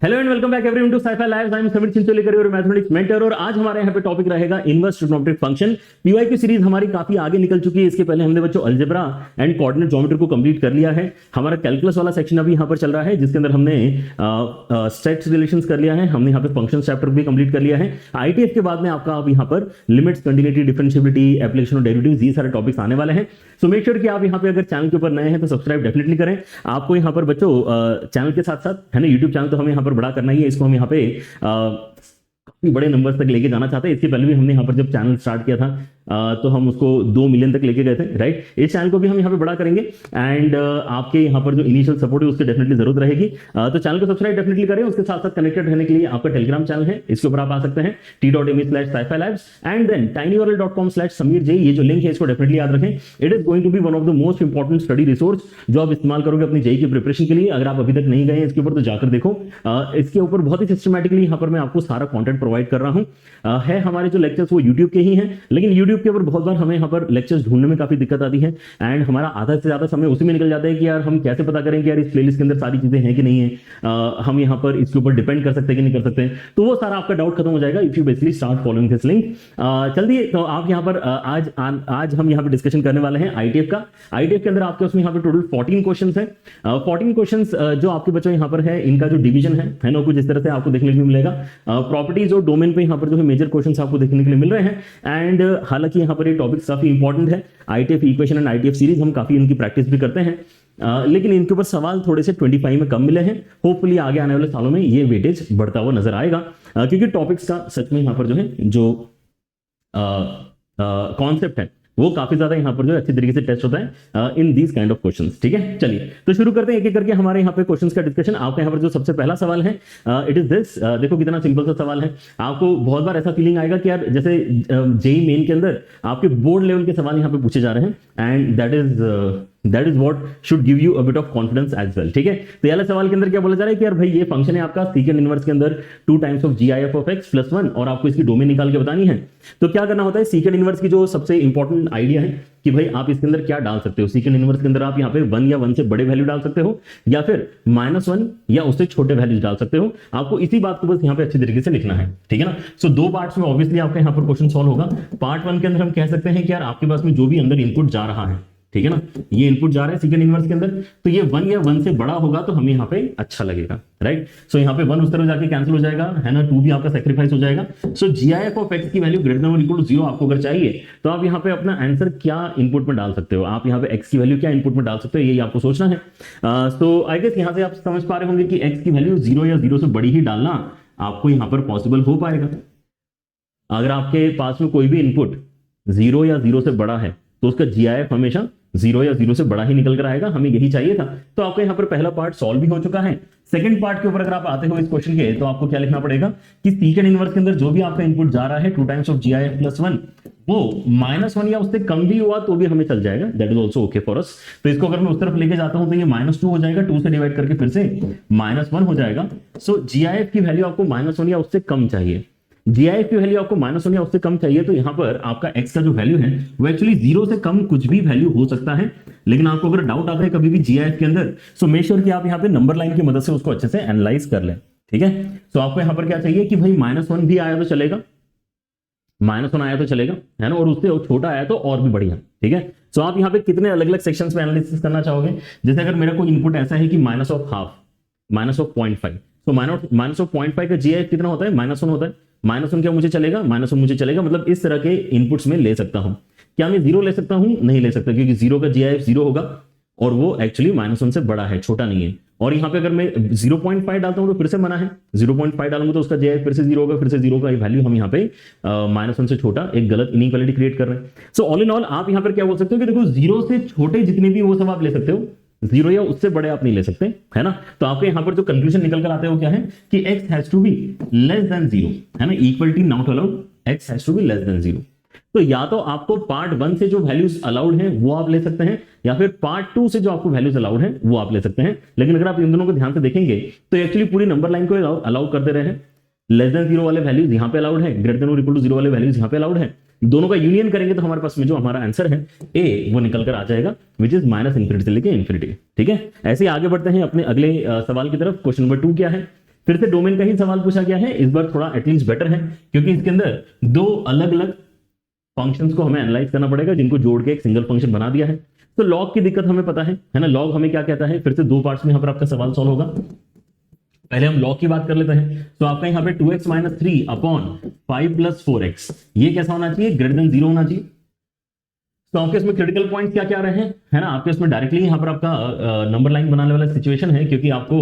Hello and welcome back everyone to scifi lives. I am Sameer Chincholikar, your mathematics mentor, और आज हमारे यहाँ पे टॉपिक रहेगा इनवर्स ट्रिग्नोमेट्रिक फंक्शन। पीवाई की सीरीज हमारी काफी आगे निकल चुकी है। इसके पहले हमने बच्चों अलजेब्रा एंड कोऑर्डिनेट ज्योमेट्री को कंप्लीट कर लिया है। हमारा कैलकुलस वाला सेक्शन अभी यहाँ पर चल रहा है, जिसके अंदर हमने सेट्स रिलेशंस कर लिया है। हमने यहाँ पे फंक्शन चैप्टर भी कंप्लीट कर लिया है। आईटीएफ के बाद में आपका अब यहाँ पर लिमिट्स, कंटिन्यूटी, डिफरेंशिएबिलिटी, एप्लीकेशन और डेरिवेटिव्स, ये सारे टॉपिक्स आने वाले हैं। सो मेक श्योर कि आप यहाँ पे अगर चैनल के ऊपर नए हैं तो सब्सक्राइब डेफिनेटली करें। आपको यहाँ पर बच्चों चैनल के साथ साथ है ना, यूट्यूब चैनल तो हमें यहाँ पर बड़ा करना ही है। इसको हम यहाँ पे काफी बड़े नंबर्स तक लेके जाना चाहते हैं। इसके पहले भी हमने यहाँ पर जब चैनल स्टार्ट किया था तो हम उसको 2 मिलियन तक लेके गए थे, राइट। इस चैनल को भी हम यहाँ पे बड़ा करेंगे एंड आपके यहाँ पर जो इनिशियल सपोर्ट है उसकी डेफिनेटली जरूरत रहेगी। तो चैनल को सब्सक्राइब डेफिनेटली करें। उसके साथ साथ कनेक्टेड रहने के लिए आपका टेलीग्राम चैनल है, इसके ऊपर आप आ सकते हैं t.me/sci-fi-labs एंड देन tinyurl.com/sameerj। ये जो लिंक है इसको डेफिनेटली याद रखें। It is going to be one of the most important study resource जो आप इस्तेमाल करोगे अपनी जेई की प्रिपरेशन के लिए। अगर आप अभी तक नहीं गए हैं इसके ऊपर तो जाकर देखो। इसके ऊपर बहुत ही सिस्टमैटिकली यहाँ पर मैं आपको सारा कंटेंट प्रोवाइड कर रहा हूँ। है हमारे जो लेक्चर्स वो यूट्यूब के ही हैं, लेकिन यूट्यूब के ऊपर बहुत बार हमें यहाँ पर लेक्चर्स ढूंढने में काफी दिक्कत आती है एंड हमारा आधा से ज्यादा समय उसी में निकल जाता है कि यार हम कैसे पता करें कि यार इस प्लेलिस्ट के अंदर सारी चीजें हैं कि नहीं है, हम यहाँ पर इसके ऊपर डिपेंड कर सकते हैं कि नहीं कर सकते। तो वो सारा आपका डाउट खत्म हो जाएगा if you basically start following this link. चलिए, तो आप यहाँ पर आज हम यहाँ पे डिस्कशन करने वाले हैं आईटीएफ का। आईटीएफ के अंदर आपके उसमें यहाँ पे टोटल 14 क्वेश्चन है। 14 क्वेश्चन जो आपके बच्चों यहाँ पर है, इनका जो डिवीजन है ना, कुछ इस तरह से आपको देखने को मिलेगा। प्रॉपर्टीज और डोमेन पे यहाँ पर जो है मेजर क्वेश्चन आपको देखने के लिए मिल रहे हैं। एंड हालांकि यहाँ पर ये टॉपिक काफी इंपॉर्टेंट है। ITF equation and ITF series हम काफी इनकी प्रैक्टिस भी करते हैं, लेकिन इनके ऊपर सवाल थोड़े से 25 में कम मिले हैं। होपफुली आगे आने वाले सालों में ये वेटेज बढ़ता हुआ नजर आएगा, क्योंकि टॉपिक्स का सच में यहाँ पर जो है जो कॉन्सेप्ट है वो काफी ज्यादा यहाँ पर जो अच्छी तरीके से टेस्ट होता है in these kind of questions. ठीक है, चलिए तो शुरू करते हैं एक एक करके हमारे यहाँ पे क्वेश्चंस का डिस्कशन। आपका यहाँ पर जो सबसे पहला सवाल है इट इज दिस। देखो कितना सिंपल सा सवाल है। आपको बहुत बार ऐसा फीलिंग आएगा कि यार जैसे जेई मेन के अंदर आपके बोर्ड लेवल के सवाल यहाँ पे पूछे जा रहे हैं and that is what should give you a bit of confidence as well. ठीक है, तो पहले सवाल के अंदर क्या बोला जा रहा है कि यार भाई ये फंक्शन है आपका सीकेंड इनवर्स के अंदर 2 times of GIF of x + 1 और आपको इसकी डोमेन निकाल के बतानी है। तो क्या करना होता है, सीकेंड इनवर्स की जो सबसे इंपॉर्टेंट आइडिया है कि भाई आप इसके अंदर क्या डाल सकते हो। सीकेंड इनवर्स के अंदर आप यहाँ पे 1 या 1 से बड़े वैल्यू डाल सकते हो या फिर -1 या उससे छोटे वैल्यूज डाल सकते हो। आपको इसी बात को बस यहाँ पे अच्छी तरीके से लिखना है, ठीक है ना। सो 2 पार्ट्स में ऑब्वियसली आपका यहाँ पर क्वेश्चन सॉल्व होगा। पार्ट 1 के अंदर हम कह सकते हैं कि यार आपके पास में जो भी अंदर इनपुट जा रहा है, ठीक है ना, ये इनपुट जा रहा है सेकंड इनवर्स के अंदर, तो ये 1 या 1 से बड़ा होगा तो हमें यहाँ पे अच्छा लगेगा, राइट। सो यहाँ पे 1 उस तरफ जाके कैंसिल हो जाएगा, है ना, 2 भी आपका सेक्रीफाइस हो जाएगा। सो GIF ऑफ x की वैल्यू ग्रेटर देन और इक्वल टू 0 आपको अगर चाहिए तो आप यहाँ पे अपना आंसर क्या इनपुट में डाल सकते हो, आप यहाँ पे x की वैल्यू क्या इनपुट में डाल सकते हो, यही आपको सोचना है। सो आई गेस यहाँ से आप समझ पा रहे होंगे कि x की वैल्यू 0 या 0 से बड़ी ही डालना आपको यहाँ पर पॉसिबल हो पाएगा। अगर आपके पास में कोई भी इनपुट 0 या 0 से बड़ा है तो उसका GIF हमेशा 0 या 0 से बड़ा ही निकल कर आएगा। हमें यही चाहिए था। तो आपका यहाँ पर पहला पार्ट सॉल्व भी हो चुका है। सेकंड पार्ट के ऊपर अगर आप आते हो इस क्वेश्चन के, तो आपको क्या लिखना पड़ेगा कि सीकेंड इनवर्स के अंदर जो भी आपका इनपुट जा रहा है 2 टाइम्स ऑफ GIF + 1 वो -1 या उससे कम भी हुआ तो भी हमें चल जाएगा, that is also okay for us. तो इसको अगर मैं उस तरफ लेके जाता हूं तो ये -2 हो जाएगा, 2 से डिवाइड करके फिर से -1 हो जाएगा। सो GIF की वैल्यू आपको -1 या उससे कम चाहिए। GIF की वैल्यू आपको -1 या उससे कम चाहिए, तो यहां पर आपका x का जो वैल्यू है वो एक्चुअली 0 से कम कुछ भी वैल्यू हो सकता है। लेकिन आपको अगर डाउट आता है कभी भी GIF के अंदर, सो मेक श्योर कि आप यहाँ पे नंबर लाइन की मदद से उसको अच्छे से एनालाइज कर लें, ठीक है। सो आपको यहाँ पर क्या चाहिए कि भाई -1 भी आया तो चलेगा, -1 आया तो चलेगा, है ना, और उससे छोटा आया तो और भी बढ़िया, ठीक है। सो आप यहाँ पे कितने अलग अलग सेक्शंस में एनालिसिस करना चाहोगे। जैसे अगर मेरा कोई इनपुट ऐसा है कि -0.5 -0.5, तो -0.5 का GIF कितना होता है, -1 होता है। -1 क्या मुझे चलेगा, -1 मुझे चलेगा, मतलब इस तरह के इनपुट्स में ले सकता हूं। क्या मैं 0 ले सकता हूं, नहीं ले सकता, क्योंकि 0 का GIF 0 होगा और वो एक्चुअली -1 से बड़ा है, छोटा नहीं है। और यहाँ पे अगर मैं 0.5 डालता हूं तो फिर से मना है, 0.5 डालूंगा तो उसका GIF फिर से 0 होगा, फिर से 0 का वैल्यू हम यहाँ पे -1 से छोटा एक गलत इनइक्वालिटी क्रिएट कर रहे हैं। सो ऑल इन ऑल आप यहाँ पर क्या बोल सकते हो कि देखो 0 से छोटे जितने भी वो सब आप ले सकते हो, 0 या उससे बड़े आप नहीं ले सकते, है ना। तो आपके यहां पर जो कंक्लूजन निकल कर आते हैं वो क्या है कि x has to be less than 0, है ना, equality not allowed, x has to be less than 0। तो या तो आपको पार्ट 1 से जो वैल्यूज अलाउड हैं वो आप ले सकते हैं, या फिर पार्ट 2 से जो आपको वैल्यूज अलाउड हैं वो आप ले सकते हैं। लेकिन अगर आप इन दोनों को ध्यान से देखेंगे तो एक्चुअली पूरी नंबर लाइन को अलाउ कर दे रहे हैं। लेस देन 0 वाले वैल्यूज यहां पे अलाउड है, ग्रेटर देन और इक्वल टू 0 वाले वैल्यूज यहां पे अलाउड है। दोनों का यूनियन करेंगे तो हमारे पास में जो हमारा आंसर है ए वो निकल कर आ जाएगा, विच इज -∞ से लेके इन्फिनिटी। ठीक है, ऐसे आगे बढ़ते हैं अपने अगले सवाल की तरफ। क्वेश्चन नंबर 2 क्या है फिर से डोमेन का ही सवाल पूछा गया है, इस बार थोड़ा एटलीस्ट बेटर है क्योंकि इसके अंदर दो अलग अलग फंक्शंस को हमें एनालाइज करना पड़ेगा जिनको जोड़ के एक सिंगल फंक्शन बना दिया है। तो लॉग की दिक्कत हमें पता है ना, लॉग हमें क्या कहता है, फिर से दो पार्ट्स में यहाँ पर आपका सवाल सॉल्व होगा। पहले हम लॉग की बात कर लेते हैं। तो आपका यहाँ पे 2x - 3 अपॉन 5 + 4x ये कैसा होना चाहिए, ग्रेटर देन 0 होना चाहिए। तो आपके इसमें क्रिटिकल पॉइंट क्या क्या रहे हैं, है ना, आपके इसमें डायरेक्टली यहाँ पर आपका नंबर लाइन बनाने वाला सिचुएशन है क्योंकि आपको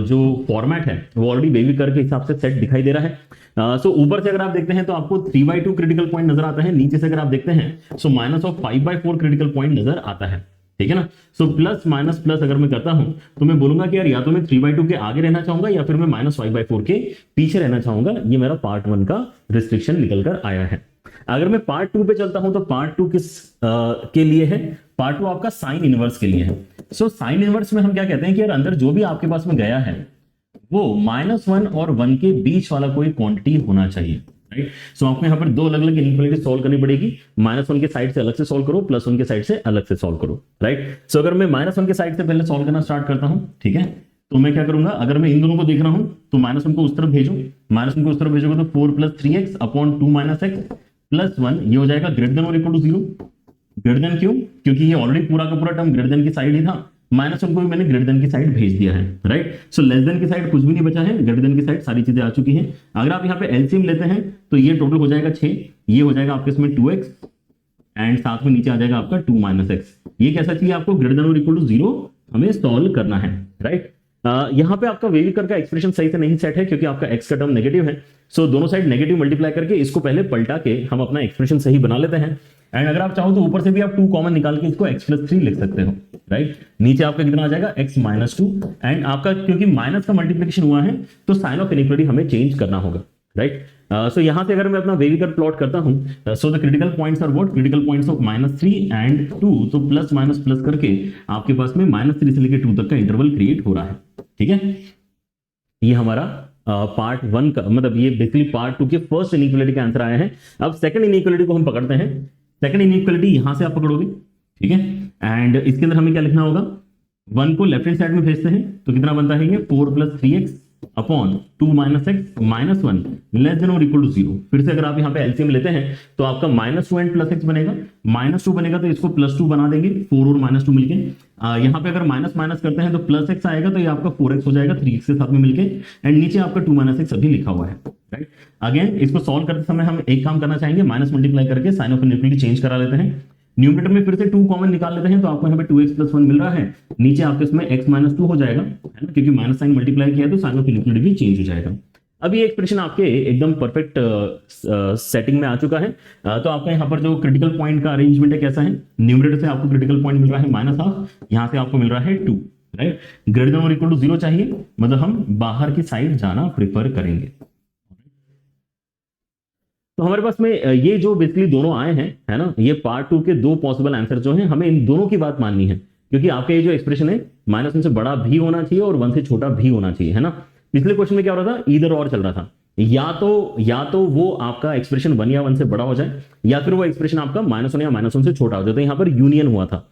जो फॉर्मेट है वो ऑलरेडी बेबी कर्व के हिसाब से सेट दिखाई दे रहा है। सो ऊपर से अगर आप देखते हैं तो आपको 3/2 क्रिटिकल पॉइंट नजर आता है, नीचे से अगर आप देखते हैं सो -5/4 क्रिटिकल पॉइंट नजर आता है, ठीक है ना। सो प्लस माइनस प्लस अगर मैं करता हूं तो मैं बोलूंगा कि यार या तो मैं 3/2 के आगे रहना चाहूंगा या फिर मैं -5/4 के पीछे रहना चाहूंगा। ये मेरा पार्ट 1 का रिस्ट्रिक्शन निकल कर आया है। अगर मैं पार्ट 2 पे चलता हूं तो पार्ट 2 किस के लिए है, पार्ट 2 आपका साइन इनवर्स के लिए है। सो साइन इनवर्स में हम क्या कहते हैं कि यार अंदर जो भी आपके पास में गया है वो -1 और 1 के बीच वाला कोई क्वांटिटी होना चाहिए, राइट। सो आपको यहाँ पर दो अलग अलग इनइक्वालिटी सॉल्व करनी पड़ेगी, -1 के साइड से अलग से सॉल्व करो, +1 के साइड से अलग से सॉल्व करो, राइट। सो अगर मैं -1 के साइड से पहले सॉल्व करना स्टार्ट करता हूं, ठीक है, तो मैं क्या करूंगा, अगर मैं इन दोनों को देख रहा हूं तो -1 को उस तरफ भेजो, -1 को उस तरफ भेजोगे तो 4 + 3x अपॉन 2 - x + 1 ये हो जाएगा ग्रेटर देन और इक्वल टू 0। ग्रेटर देन क्यों, क्योंकि ये ऑलरेडी पूरा का पूरा टर्म ग्रेटर देन की साइड ही था, -1 को भी मैंने ग्रेटर देन की साइड भेज दिया है, राइट। सो लेस देन की साइड कुछ भी नहीं बचा है, ग्रेटर देन की साइड सारी चीजें आ चुकी हैं। अगर आप यहाँ पे एलसीएम लेते हैं तो ये टोटल हो जाएगा 6, ये हो जाएगा आपके इसमें 2x एंड साथ में नीचे आ जाएगा आपका 2 - x। ये कैसा चाहिए आपको, ग्रेटर देन और इक्वल टू 0 हमें सॉल्व करना है, राइट। यहाँ पे आपका वेवी कर्व का एक्सप्रेशन सही से नहीं सेट है क्योंकि आपका x का टर्म नेगेटिव है। सो दोनों साइड नेगेटिव मल्टीप्लाई करके इसको पहले पलटा के हम अपना एक्सप्रेशन सही बना लेते हैं। एंड अगर आप चाहो तो ऊपर से भी आप 2 कॉमन निकाल के इसको x + 3 लिख सकते हो, राइट। नीचे आपका कितना आ जाएगा x - 2 एंड आपका क्योंकि माइनस का मल्टीप्लिकेशन हुआ है तो साइन ऑफ इनइक्वालिटी हमें चेंज करना होगा, राइट। सो यहां से अगर मैं अपना वेवी कर्व प्लॉट करता हूं, so the critical points are what, critical points of -3 and 2, तो प्लस माइनस प्लस करके आपके पास में -3 से लेकर 2 तक का इंटरवल क्रिएट हो रहा है, ठीक है। ये हमारा पार्ट 1 का मतलब ये बेसिकली पार्ट 2 के फर्स्ट इनइक्वालिटी का आंसर आया है। अब सेकंड इनइक्वालिटी को हम पकड़ते हैं। सेकंड इनइक्वालिटी यहां से आप पकड़ोगे, ठीक है, एंड इसके अंदर हमें क्या लिखना होगा, 1 को लेफ्ट हैंड साइड में भेजते हैं तो कितना बनता है ये 4 + 3x upon 2 - x - 1 less than और इक्वल टू 0। फिर से अगर आप यहाँ पे एलसीएम लेते हैं तो आपका -2 एंड +x बनेगा, -2 बनेगा तो इसको +2 बना देंगे, 4 और -2 मिलके। यहाँ पे अगर माइनस माइनस करते हैं तो +x आएगा तो ये आपका 4x हो जाएगा 3x के साथ में मिलके, एंड नीचे आपका 2 - x अभी लिखा हुआ है, राइट। अगेन इसको सॉल्व करते समय हम एक काम करना चाहेंगे, माइनस मल्टीप्लाई करके साइन ऑफ इनइक्वालिटी चेंज करा लेते हैं। न्यूमरेटर में फिर से 2 कॉमन निकाल लेते हैं तो आपको यहाँ पे 2x + 1 मिल रहा है, नीचे आपके इसमें x - 2 हो जाएगा, है ना, क्योंकि माइनस साइन मल्टीप्लाई किया है तो साइन ऑफ इनइक्वालिटी भी चेंज हो जाएगा। अब ये एक्सप्रेशन आपके एकदम परफेक्ट सेटिंग में आ चुका है। तो आपका यहाँ पर जो क्रिटिकल पॉइंट का अरेंजमेंट है कैसा है, न्यूमरेटर से आपको क्रिटिकल पॉइंट मिल रहा है -1/2, यहाँ से आपको मिल रहा है 2, राइट। ग्रेटर देन और इक्वल टू 0 चाहिए, मतलब हम बाहर की साइड जाना प्रेफर करेंगे। तो हमारे पास में ये जो बेसिकली दोनों आए हैं, है ना, ये पार्ट 2 के दो पॉसिबल आंसर जो हैं, हमें इन दोनों की बात माननी है क्योंकि आपका ये जो एक्सप्रेशन है -1 से बड़ा भी होना चाहिए और 1 से छोटा भी होना चाहिए, है ना। पिछले क्वेश्चन में क्या हो रहा था, इधर और चल रहा था, या तो वो आपका एक्सप्रेशन 1 या 1 से बड़ा हो जाए या फिर वो एक्सप्रेशन आपका -1 या -1 से छोटा हो जाए, तो यहाँ पर यूनियन हुआ था।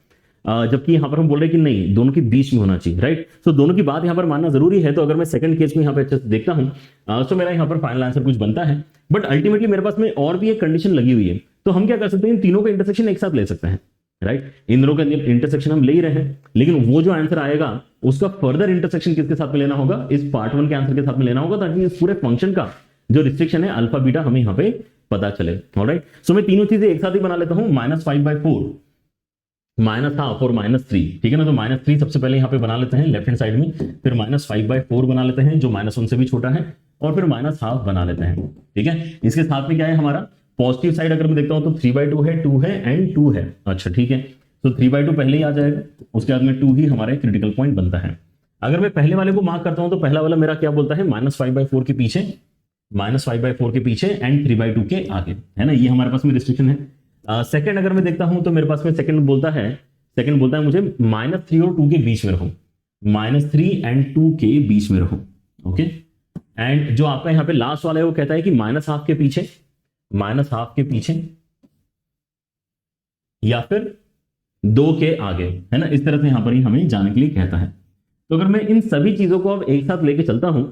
जबकि यहां पर हम बोल रहे हैं कि नहीं, दोनों के बीच में होना चाहिए, राइट। सो दोनों की बात यहां पर मानना जरूरी है। तो अगर मैं सेकंड केस को यहां पर अच्छे से देखता हूं तो मेरा यहां पर फाइनल आंसर कुछ बनता है, बट अल्टीमेटली मेरे पास में और भी एक कंडीशन लगी हुई है। तो हम क्या कर सकते हैं, इन तीनों का इंटरसेक्शन एक साथ ले सकते हैं, राइट। इन दोनों का इंटरसेक्शन हम ले ही रहे हैं, लेकिन वो जो आंसर आएगा उसका फर्दर इंटरसेक्शन किसके साथ में लेना होगा, इस पार्ट 1 के आंसर के साथ में लेना होगा, ताकि इस पूरे फंक्शन का जो रिस्ट्रिक्शन है अल्फा बीटा हमें यहाँ पे पता चले, ऑलराइट। सो मैं तीनों चीजें एक साथ ही बना लेता हूं, -5/4 -1/2 और -3, ठीक है ना। तो -3 सबसे पहले यहाँ पे बना लेते हैं लेफ्ट हैंड साइड में, फिर -5/4 बना लेते हैं जो -1 से भी छोटा है, और फिर -1/2 बना लेते हैं, ठीक है। इसके साथ में क्या है हमारा पॉजिटिव साइड, अगर मैं देखता हूं तो 3/2 है, 2 है एंड 2 है, अच्छा ठीक है। तो 3/2 पहले ही आ जाएगा, उसके बाद में 2 ही हमारा क्रिटिकल पॉइंट बनता है। अगर मैं पहले वाले को मार्क करता हूं तो पहला वाला मेरा क्या बोलता है, -5/4 के पीछे, -5/4 के पीछे एंड 3/2 के आगे, है ना, ये हमारे पास में रिस्ट्रिक्शन है। सेकंड अगर मैं देखता हूं तो मेरे पास में सेकंड बोलता है मुझे -3 और 2 के बीच में रहो, -3 एंड 2 के बीच में रहो, ओके। एंड जो आपका यहाँ पे लास्ट वाला है वो कहता है कि -1/2 के पीछे, -1/2 के पीछे या फिर 2 के आगे, है ना, इस तरह से यहां पर ही हमें जाने के लिए कहता है। तो अगर मैं इन सभी चीजों को अब एक साथ लेके चलता हूं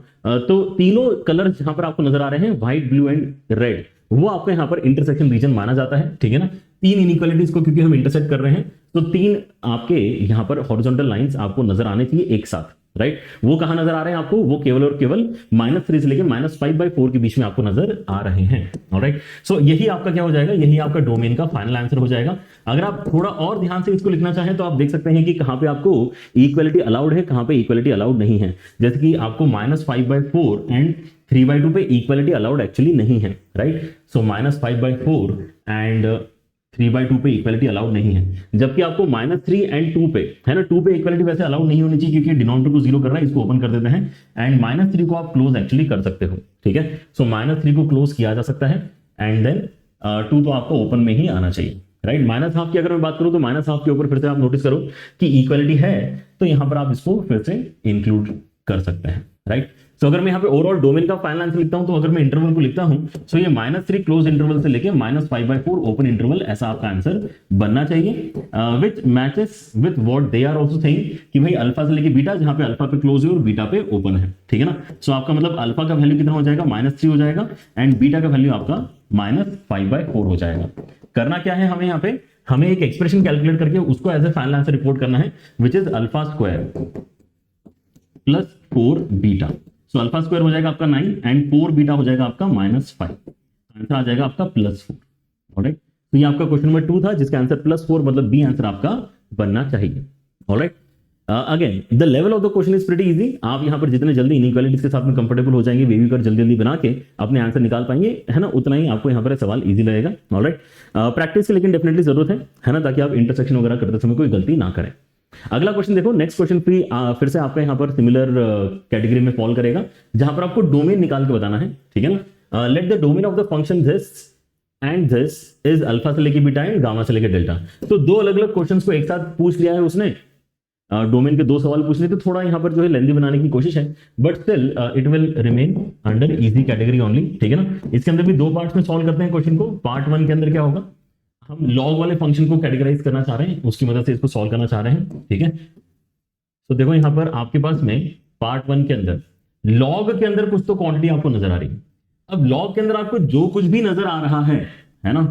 तो तीनों कलर जहां पर आपको नजर आ रहे हैं, व्हाइट, ब्लू एंड रेड, वो आपको यहाँ पर इंटरसेक्शन रीजन माना जाता है, ठीक है ना। तीन इनइक्वालिटीज को क्योंकि हम इंटरसेक्ट कर रहे हैं, तो तीन आपके यहाँ पर हॉरिजॉन्टल लाइंस आपको नजर आने चाहिए एक साथ, राइट। वो कहां नजर आ रहे हैं आपको, वो केवल और केवल -3 से लेकर -5/4 के बीच में आपको नजर आ रहे हैं, ऑलराइट। सो यही आपका क्या हो जाएगा, यही आपका डोमेन का फाइनल आंसर हो जाएगा। अगर आप थोड़ा और ध्यान से इसको लिखना चाहें तो आप देख सकते हैं कि कहां पे आपको इक्वलिटी अलाउड है, कहां पे इक्वलिटी अलाउड नहीं है। जैसे कि आपको -5/4 एंड 3/2 पे इक्वलिटी अलाउड एक्चुअली नहीं है, राइट। सो -5/4 एंड 3/2 पे इक्वलिटी अलाउड नहीं है, जबकि आपको -3 एंड 2 पे, है ना, 2 पे इक्वलिटी वैसे अलाउड नहीं होनी चाहिए क्योंकि डिनोमिनेटर को 0 कर रहा है, इसको ओपन कर देते हैं, एंड -3 को आप क्लोज एक्चुअली कर सकते हो, ठीक है। सो -3 को क्लोज किया जा सकता है, एंड देन 2 तो आपको ओपन में ही आना चाहिए, राइट। -12 की अगर मैं बात करूं तो -12 के ऊपर फिर से आप नोटिस करो कि इक्वलिटी है, तो यहां पर आप इसको फिर से इंक्लूड कर सकते हैं, राइट। सो अगर मैं यहाँ पे ओवरऑल डोमेन का फाइनल आंसर लिखता हूं, तो अगर मैं इंटरवल को लिखता हूं, सो ये -3 क्लोज इंटरवल से लेके -5/4 ओपन इंटरवल, ऐसा आपका आंसर बनना चाहिए, which matches with what they are also saying कि भाई अल्फा से लेके बीटा, जहां पे अल्फा पे क्लोज है और बीटा पे ओपन है, ठीक है ना। सो आपका मतलब अल्फा का वैल्यू कितना हो जाएगा, -3 हो जाएगा, एंड बीटा का वैल्यू आपका -5/4 हो जाएगा। करना क्या है हमें यहाँ पे, हमें एक एक्सप्रेशन कैलकुलेट करके उसको as a final answer report करना है, which is alpha square plus 4 beta. So alpha square हो जाएगा आपका 9 एंड 4 बीटा हो जाएगा आपका -5, आंसर आ जाएगा आपका +4, ऑलराइट। तो ये आपका क्वेश्चन नंबर 2 था, जिसका आंसर +4 मतलब बी आंसर आपका बनना चाहिए, alright. Again the level of the question is pretty easy. आप यहाँ पर जितने जल्दी इनइक्वालिटीज के साथ में कंफर्टेबल हो जाएंगे, बेबी कर जल्दी जल्दी बना के अपने आंसर निकाल पाएंगे, है ना, उतना ही आपको यहाँ पर सवाल इजी लगेगा, ऑलराइट। प्रैक्टिस की लेकिन डेफिनेटली जरूरत है ना, ताकि आप इंटरसेक्शन वगैरह करते समय कोई गलती ना करें। अगला क्वेश्चन देखो, नेक्स्ट क्वेश्चन फिर से आपका यहाँ पर सिमिलर कैटेगरी में फॉल करेगा, जहां पर आपको डोमेन निकाल के बताना है, ठीक है ना। Let the domain of the function this and this is alpha से लेके बीटा एंड गामा से लेके डेल्टा। तो दो अलग अलग क्वेश्चंस को एक साथ पूछ लिया है उसने, डोमेन के दो सवाल पूछ लिए, तो थोड़ा यहाँ पर जो है लेंदी बनाने की कोशिश है, but still it will remain under easy category only, ठीक है ना। इसके अंदर भी दो पार्ट्स में सॉल्व करते हैं क्वेश्चन को। पार्ट 1 के अंदर क्या होगा, हम लॉग वाले फंक्शन को कैटेगराइज करना चाह रहे हैं, उसकी मदद से इसको सॉल्व करना चाह रहे हैं, ठीक है। तो देखो यहाँ पर आपके पास में पार्ट 1 के अंदर लॉग के अंदर कुछ तो क्वांटिटी आपको नजर आ रही है। अब लॉग के अंदर आपको जो कुछ भी नजर आ रहा है ना,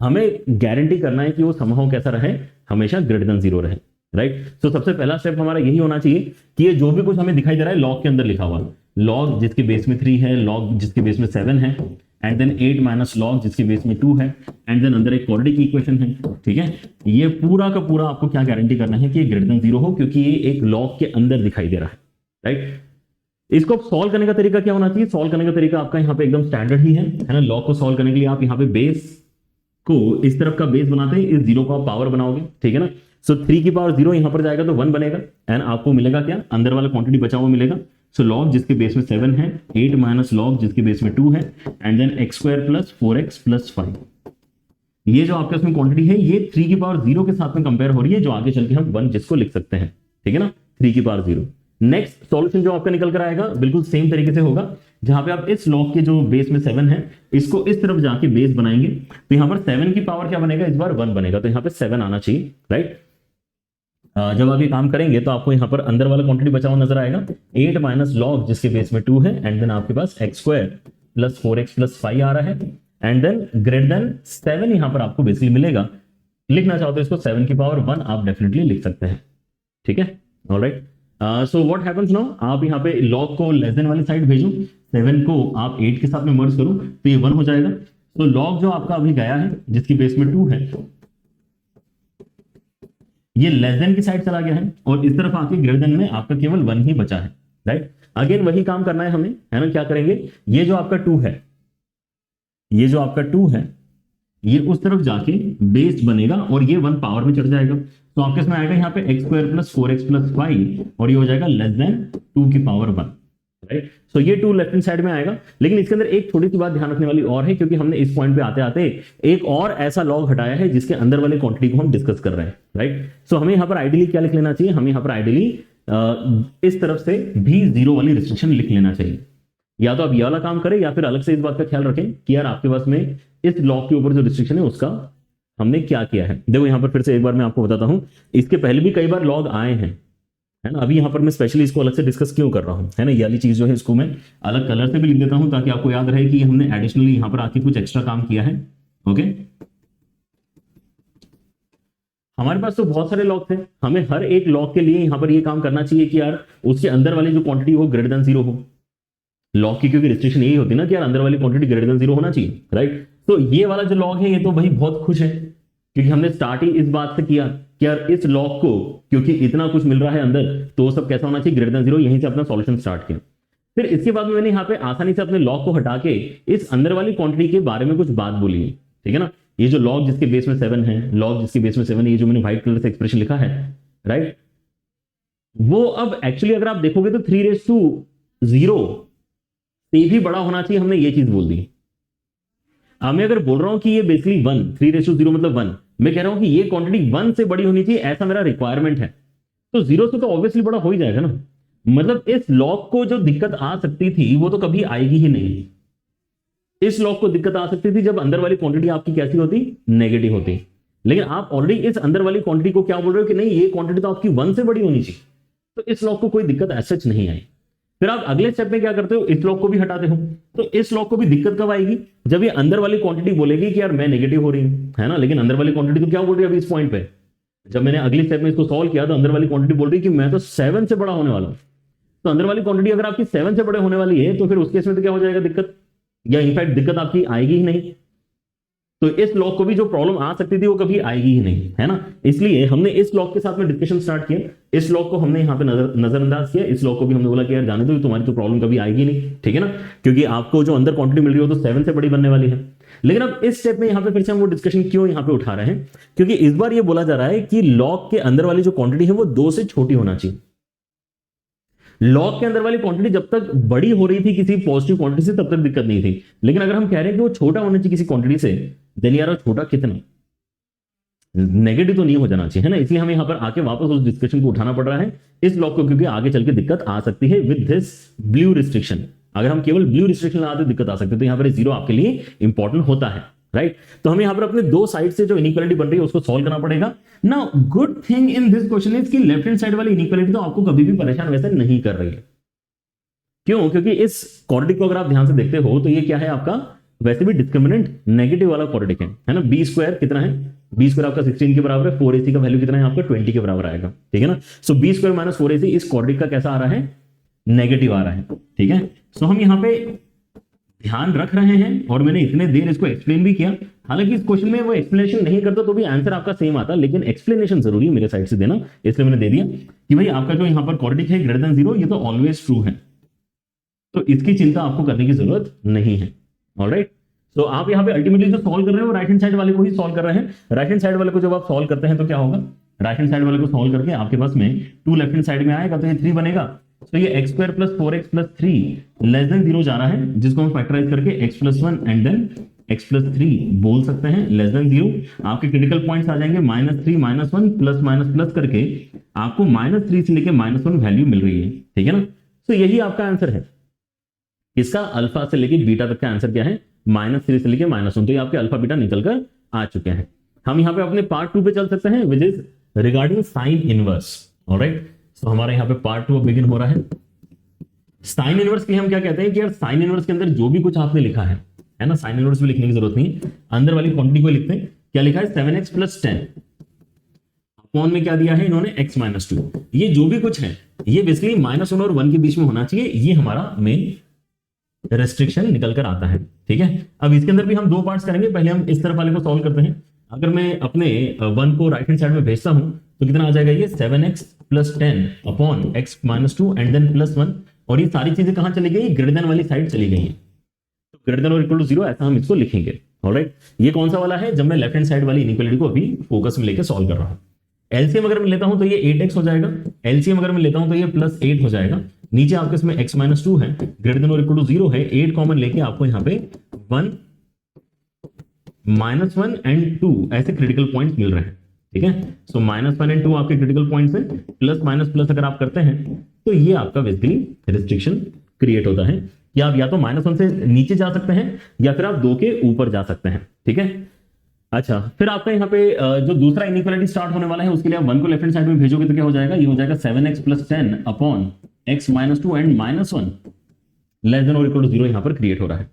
हमें गारंटी करना है कि वो समहाउ कैसा रहे, हमेशा ग्रेटर देन 0 रहे, राइट। तो सबसे पहला स्टेप हमारा यही होना चाहिए कि ये जो भी कुछ हमें दिखाई दे रहा है लॉग के अंदर लिखा हुआ, लॉग जिसके बेस में 3 है, लॉग जिसके बेस में 7 है, एंड देन 8 माइनस लॉग जिसके बेस में 2 है, एंड देन अंदर एक क्वाड्रेटिक इक्वेशन है, ठीक है। ये पूरा का पूरा आपको क्या गारंटी करना है कि ये ग्रेटर देन 0 हो, क्योंकि ये एक लॉग के अंदर दिखाई दे रहा है, राइट। इसको सॉल्व करने का तरीका क्या होना चाहिए, सॉल्व करने का तरीका आपका यहाँ पे एकदम स्टैंडर्ड ही है ना। लॉग को सॉल्व करने के लिए आप यहाँ पे बेस को इस तरफ का बेस बनाते हैं, इस 0 को आप पावर बनाओगे, ठीक है ना। सो 3 की पावर 0 यहां पर जाएगा तो 1 बनेगा, एंड आपको मिलेगा क्या, अंदर वाला क्वांटिटी बचा हुआ मिलेगा। सो लॉग जिसके बेस में 7 है, 8 माइनस लॉग जिसके बेस में 2 है, and then x square plus 4x plus 5। ये जो आपके इसमें क्वांटिटी है, ये 3 की पावर 0 के साथ में कंपेयर हो रही है, जो आगे चल के हम 1 जिसको लिख सकते हैं, ठीक है ना, 3 की पावर 0। नेक्स्ट सॉल्यूशन जो आपका निकल कर आएगा बिल्कुल सेम तरीके से होगा, जहां पे आप इस लॉग के जो बेस में 7 है, इसको इस तरफ जाके बेस बनाएंगे, तो यहां पर 7 की पावर क्या बनेगा, इस बार 1 बनेगा, तो यहां पे 7 आना चाहिए, राइट। जब आप ये काम करेंगे तो आपको यहाँ पर अंदर वाला क्वांटिटी बचा हुआ नजर आएगा, 8 माइनस लॉग जिसके बेस में 2 है, एंड देन आपके पास x square plus 4x plus 5 आ रहा है, एंड देन ग्रेटर देन 7 यहाँ पर आपको बेसिकली मिलेगा। लिखना चाहो तो इसको 7 की पावर 1 आप डेफिनेटली लिख सकते हैं, ठीक है, alright. So what happens now, आप यहाँ पे लॉग को लेस देन वाली साइड भेजो, 7 को आप 8 के साथ में मर्ज करो तो ये 1 हो जाएगा। तो लॉग जो आपका अभी गया है जिसकी बेस में 2 है, ये लेस देन की साइड चला गया है, और इस तरफ आके ग्रेटर देन में आपका केवल 1 ही बचा है, राइट। अगेन वही काम करना है हमें, है ना। क्या करेंगे, ये जो आपका 2 है, ये जो आपका 2 है, ये उस तरफ जाके बेस बनेगा और ये 1 पावर में चढ़ जाएगा, तो आपके इसमें आएगा यहाँ पे x square plus 4x plus 5, और ये हो जाएगा लेस देन 2 की पावर 1, राइट। सो ये 2 लेफ्ट हैंड साइड में आएगा। लेकिन इसके अंदर एक छोटी सी बात ध्यान रखने वाली और है, क्योंकि हमने इस पॉइंट पे आते आते एक और ऐसा लॉग हटाया है जिसके अंदर वाले क्वांटिटी को हम डिस्कस कर रहे हैं, राइट। सो हमें यहाँ पर आइडियली क्या लिख लेना चाहिए, हमें यहाँ पर आइडियली इस तरफ से भी 0 वाली रिस्ट्रिक्शन लिख लेना चाहिए। या तो आप ये वाला काम करें, या फिर अलग से इस बात का ख्याल रखें कि यार आपके पास में इस लॉग के ऊपर जो रिस्ट्रिक्शन है उसका हमने क्या किया है। देखो यहाँ पर फिर से एक बार मैं आपको बताता हूं, इसके पहले भी कई बार लॉग आए हैं, है ना। अभी यहाँ पर मैं स्पेशली इसको अलग से डिस्कस क्यों कर रहा हूँ, है ना, ये वाली चीज जो है इसको मैं अलग कलर से भी लिख देता हूँ ताकि आपको याद रहे कि हमने एडिशनली यहाँ पर आके कुछ एक्स्ट्रा काम किया है। ओके, हमारे पास तो बहुत सारे लॉग थे, हमें हर एक लॉग के लिए यहाँ पर ये काम करना चाहिए कि यार उसके अंदर वाली जो क्वांटिटी हो ग्रेटर देन 0 हो। लॉग की क्योंकि रिस्ट्रिक्शन यही होती है ना कि यार अंदर वाली क्वांटिटी ग्रेटर देन 0 होना चाहिए, राइट। तो ये वाला जो लॉग है ये तो भाई बहुत खुश है क्योंकि हमने स्टार्ट ही इस बात से किया कि यार इस लॉग को क्योंकि इतना कुछ मिल रहा है अंदर तो सब कैसा होना चाहिए, ग्रेटर देन 0। यहीं से अपना सॉल्यूशन स्टार्ट किया। फिर इसके बाद में मैंने यहाँ पे आसानी से अपने लॉग को हटा के इस अंदर वाली क्वांटिटी के बारे में कुछ बात बोली है, ठीक है ना। ये जो लॉग जिसके बेस में 7 है, लॉग जिसके बेस में 7 है, ये जो मैंने व्हाइट कलर से एक्सप्रेशन लिखा है, राइट, वो अब एक्चुअली अगर आप देखोगे तो 3⁻0 से भी बड़ा होना चाहिए, हमने ये चीज बोल दी। अब मैं अगर बोल रहा हूं कि ये बेसिकली 1, 3⁻0 मतलब 1, मैं कह रहा हूं कि ये क्वांटिटी 1 से बड़ी होनी चाहिए, ऐसा मेरा रिक्वायरमेंट है, तो 0 से तो ऑब्वियसली बड़ा हो ही जाएगा ना। मतलब इस लॉग को जो दिक्कत आ सकती थी वो तो कभी आएगी ही नहीं। इस लॉग को दिक्कत आ सकती थी जब अंदर वाली क्वांटिटी आपकी कैसी होती, नेगेटिव होती। लेकिन आप ऑलरेडी इस अंदर वाली क्वांटिटी को क्या बोल रहे हो कि नहीं ये क्वांटिटी तो आपकी 1 से बड़ी होनी चाहिए, तो इस लॉग को कोई दिक्कत ऐसा नहीं आई। फिर आप अगले स्टेप में क्या करते हो, इस लॉग को भी हटाते हो। तो इस लॉग को भी दिक्कत कब आएगी, जब ये अंदर वाली क्वांटिटी बोलेगी कि यार मैं नेगेटिव हो रही हूं, है ना। लेकिन अंदर वाली क्वांटिटी तो क्या बोल रही है अभी इस पॉइंट पे, जब मैंने अगले स्टेप में इसको सॉल्व किया तो अंदर वाली क्वांटिटी बोल रही है कि मैं तो 7 से बड़ा होने वाला हूं। तो अंदर वाली क्वांटिटी अगर आपकी 7 से बड़े होने वाली है तो फिर उस केस में तो क्या हो जाएगा दिक्कत, या इनफैक्ट दिक्कत आपकी आएगी ही नहीं। तो इस लॉग को भी जो प्रॉब्लम आ सकती थी वो कभी आएगी ही नहीं, है ना। इसलिए हमने इस लॉग के साथ में डिस्कशन स्टार्ट किया, इस लॉग को हमने यहाँ पे नजरअंदाज किया। इस लॉग को भी हमने बोला कि यार जाने दो, तुम्हारी तो प्रॉब्लम कभी आएगी नहीं, ठीक है ना, क्योंकि आपको जो अंदर क्वांटिटी मिल रही हो तो 7 से बड़ी बनने वाली है। लेकिन अब इस स्टेप में यहाँ पे फिर से हम वो डिस्कशन क्यों यहाँ पे उठा रहे हैं, क्योंकि इस बार ये बोला जा रहा है कि लॉग के अंदर वाली जो क्वांटिटी है वो 2 से छोटी होना चाहिए। लॉग के अंदर वाली क्वांटिटी जब तक बड़ी हो रही थी किसी पॉजिटिव क्वांटिटी से तब तक दिक्कत नहीं थी, लेकिन अगर हम कह रहे हैं कि वो छोटा होना चाहिए किसी क्वांटिटी से, देन यार छोटा कितना, नेगेटिव तो नहीं हो जाना चाहिए, है ना। इसलिए हमें यहां पर आके वापस उस डिस्कशन को उठाना पड़ रहा है इस लॉग को, क्योंकि आगे चल के दिक्कत आ सकती है विद दिस ब्लू रिस्ट्रिक्शन। अगर हम केवल ब्लू रिस्ट्रिक्शन लगाते दिक्कत आ सकती है, तो यहां पर 0 आपके लिए इंपॉर्टेंट होता है, राइट। तो हमें यहां पर अपने दो साइड से जो इनइक्वालिटी बन रही है उसको सॉल्व करना पड़ेगा। Now good thing in this question is कि लेफ्ट हैंड साइड वाली इनइक्वालिटी तो आपको कभी भी परेशान वैसे नहीं कर रही है। क्यों, क्योंकि इस क्वाड्रेटिक को अगर आप ध्यान से देखते हो तो ये क्या है आपका, वैसे भी डिस्क्रिमिनेंट नेगेटिव वाला क्वाड्रेटिक है ना। बी स्क्वायर कितना है, बी स्क्वायर आपका 16 के बराबर है, 4ac का वैल्यू कितना है आपका 20 के बराबर आएगा, ठीक है ना। सो बी स्क्वायर माइनस 4ac इस क्वाड्रेटिक का कैसा आ रहा है, नेगेटिव आ रहा है, ठीक है। सो हम यहाँ पे ध्यान रख रहे हैं और मैंने इतने देर इसको एक्सप्लेन भी किया। हालांकि इस क्वेश्चन में वो एक्सप्लेनेशन नहीं करता तो भी आंसर आपका सेम आता, लेकिन एक्सप्लेनेशन जरूरी है मेरे साइड से देना, इसलिए मैंने दे दिया कि भाई आपका जो यहाँ पर क्वाड्रेटिक है ग्रेटर देन 0 ये तो ऑलवेज ट्रू है, तो इसकी चिंता आपको करने की जरूरत नहीं है। ऑलराइट, तो आप यहाँ पे अल्टीमेटली जो सॉल्व कर रहे हो राइट हैंड साइड वाले को ही सॉल्व कर रहे हैं। राइट हैंड साइड वाले को जब आप सॉल्व करते हैं तो क्या होगा, राइट हैंड साइड वाले को सॉल्व करके आपके पास में 2 लेफ्ट हैंड साइड में आएगा तो ये 3 बनेगा। तो ये x square plus 4x plus 3 less than 0 जा रहा है, जिसको हम फैक्टराइज करके x प्लस 1 एंड देन x प्लस 3 बोल सकते हैं, लेस देन 0। आपके क्रिटिकल पॉइंट्स आ जाएंगे -3 -1 प्लस माइनस प्लस करके आपको -3 से लेके -1 वैल्यू मिल रही है, ठीक है ना। तो यही आपका आंसर है, इसका अल्फा से लेके बीटा तक का आंसर क्या है, -3 से लेके -1। तो ये आपके अल्फा बीटा निकल कर आ चुके हैं। हम यहाँ पे अपने पार्ट 2 पे चल सकते हैं which is regarding sine inverse. Alright, तो हमारा यहाँ पे पार्ट 2 बिगिन हो रहा है। साइन इनवर्स के हम क्या कहते हैं कि यार साइन इनवर्स के अंदर जो भी कुछ आपने लिखा है ना, साइन इनवर्स भी लिखने की जरूरत नहीं है, अंदर वाली क्वांटिटी को लिखते हैं। क्या लिखा है 7x प्लस 10 अपॉन में क्या दिया है इन्होंने x माइनस 2। ये जो भी कुछ है ये बेसिकली -1 और 1 के बीच में होना चाहिए, ये हमारा मेन रेस्ट्रिक्शन निकल कर आता है, ठीक है। अब इसके अंदर भी हम 2 पार्ट्स करेंगे। पहले हम इस तरफ वाले को सॉल्व करते हैं। अगर मैं अपने 1 को राइट हैंड साइड में भेजता हूं तो कितना आ जाएगा, ये 7x plus 10 upon x minus 2 and then plus 1। और ये सारी चीजें कहां चली गई, ग्रेटर देन वाली साइड चली गई है, तो ग्रेटर देन और इक्वल टू 0 ऐसा हम इसको लिखेंगे। ऑलराइट, ये कौन सा वाला है, जब मैं लेफ्ट हैंड साइड वाली इनइक्वालिटी को अभी फोकस में लेकर सॉल्व कर रहा हूं। एलसीएम अगर मैं लेता हूं तो ये 8x हो जाएगा, एलसीएम अगर मैं लेता हूं तो ये प्लस 8 हो जाएगा। नीचे आपके इसमें x माइनस 2 है, ग्रेटर देन और इक्वल टू 0 है, 8 कॉमन लेके आपको यहाँ पे 1 -1 एंड 2 ऐसे क्रिटिकल पॉइंट्स मिल रहे हैं, ठीक है। सो -1 एंड 2 आपके क्रिटिकल पॉइंट्स हैं, प्लस माइनस प्लस अगर आप करते हैं तो ये आपका बेसिकली रिस्ट्रिक्शन क्रिएट होता है कि आप या तो -1 से नीचे जा सकते हैं या फिर आप 2 के ऊपर जा सकते हैं, ठीक है। अच्छा, फिर आपका यहाँ पे जो दूसरा इनइक्वालिटी स्टार्ट होने वाला है उसके लिए आप 1 को लेफ्ट हैंड साइड में भेजोगे तो क्या हो जाएगा, ये हो जाएगा 7x + 10 upon x - 2 and -1 less than और इक्वल टू 0 यहाँ पर क्रिएट हो रहा है।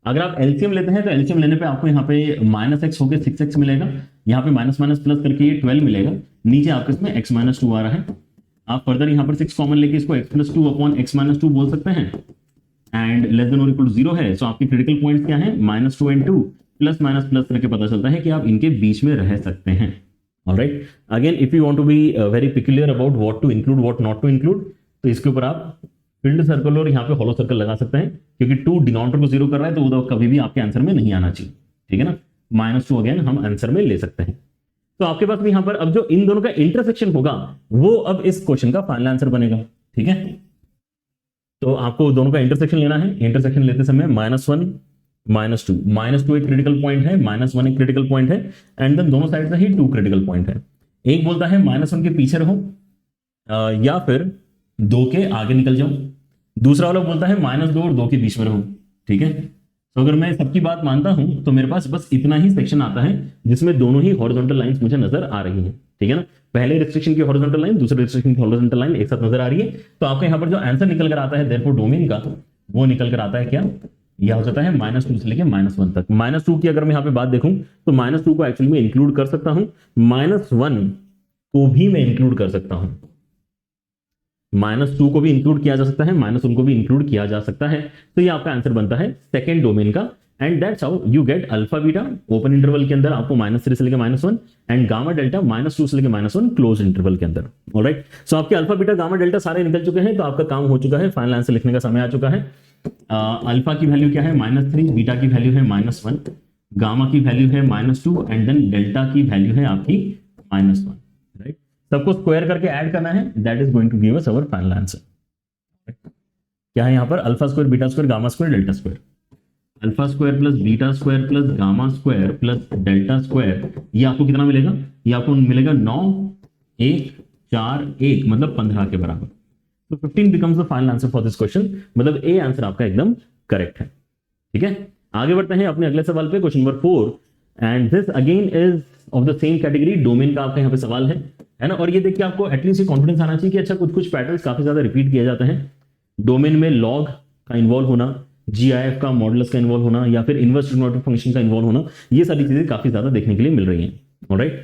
अगर आप एलसीएम लेते हैं तो एलसीएम लेने पे आपको यहाँ पे -x होकर 6x मिलेगा, यहाँ पे माइनस माइनस प्लस करके ये 12 मिलेगा, नीचे आपके इसमें x - 2 आ रहा है। आप फर्दर यहाँ पर 6 कॉमन लेके इसको x + 2 अपॉन x - 2 बोल सकते हैं एंड लेस देन और इक्वल टू 0 है। सो आपके क्रिटिकल पॉइंट्स क्या है, -2 एंड 2 प्लस माइनस प्लस करके पता चलता है कि आप इनके बीच में रह सकते हैं। Alright, again if you want to be very peculiar about what to include what not to include, तो इसके ऊपर आप फिल्ड सर्कल और यहाँ पे हॉलो सर्कल लगा सकते हैं, क्योंकि 2 डिनोमिनेटर को 0 कर रहा है तो वो कभी भी आपके आंसर में नहीं आना चाहिए, ठीक है ना। -2 अगेन हम आंसर में ले सकते हैं। तो आपके पास भी यहाँ पर अब जो इन दोनों का इंटरसेक्शन होगा वो अब इस क्वेश्चन का फाइनल आंसर बनेगा, ठीक है। तो आपको दोनों का इंटरसेक्शन लेना है। इंटरसेक्शन लेते समय -1 -2 एक क्रिटिकल पॉइंट है, -1 एक क्रिटिकल पॉइंट है एंड देन दोनों साइड से ही 2 क्रिटिकल पॉइंट है। एक बोलता है -1 के पीछे रहो या फिर 2 के आगे निकल जाओ, दूसरा वाला बोलता है -2 और 2 के बीच में रहो, ठीक है। तो अगर मैं सबकी बात मानता हूं तो मेरे पास बस इतना ही सेक्शन आता है जिसमें दोनों ही हॉरिजॉन्टल लाइंस मुझे नजर आ रही हैं, ठीक है ना। पहले रिस्ट्रिक्शन की हॉरिजॉन्टल लाइन, दूसरे रिस्ट्रिक्शन की हॉरिजॉन्टल लाइन एक साथ नजर आ रही है। तो आपके यहाँ पर जो आंसर निकल कर आता है देयरफॉर डोमेन का, वो निकल कर आता है क्या, यह हो जाता है -2 से लेके -1 तक। -2 की अगर मैं यहाँ पे बात देखूं तो -2 को एक्चुअली में इंक्लूड कर सकता हूं, -1 को भी मैं इंक्लूड कर सकता हूं, -2 को भी इंक्लूड किया जा सकता है, -1 को भी इंक्लूड किया जा सकता है। तो ये आपका आंसर बनता है सेकंड डोमेन का and that's how you get alpha beta open interval के अंदर आपको -3 से लेके -1 एंड गामा डेल्टा -2 से लेके -1 क्लोज इंटरवल के अंदर। ऑलराइट, सो आपके अल्फा बीटा गामा डेल्टा सारे निकल चुके हैं, तो आपका काम हो चुका है, फाइनल आंसर लिखने का समय आ चुका है। अल्फा की वैल्यू क्या है -3, बीटा की वैल्यू है -1, गामा की वैल्यू है -2 एंड देन डेल्टा की वैल्यू है आपकी -1। राइट, सबको स्क्वायर करके ऐड करना है, that is going to give us our final answer. क्या है यहाँ पर, alpha square beta square gamma square delta square, alpha square plus beta square plus gamma square plus delta square, ये आपको कितना मिलेगा, ये आपको मिलेगा 9 1 4 1 मतलब 15 के बराबर। तो 15 becomes the final answer for this question, मतलब ए आंसर आपका एकदम करेक्ट है, ठीक है। आगे बढ़ते हैं अपने अगले सवाल पे, question number 4 and this again is of the same category, domain का आपका यहाँ पे सवाल है ना। और ये देख के आपको एटलीस्ट ये कॉन्फिडेंस आना चाहिए कि अच्छा कुछ पैटर्न्स काफी ज्यादा रिपीट किए जाते हैं डोमेन में, लॉग का इन्वॉल्व होना, जीआईएफ का, मॉडुलस का इन्वॉल्व होना या फिर इनवर्स ट्रिग्नोमेट्रिक फंक्शन का इन्वॉल्व होना, ये सारी चीजें काफी ज्यादा देखने के लिए मिल रही हैं। ऑलराइट,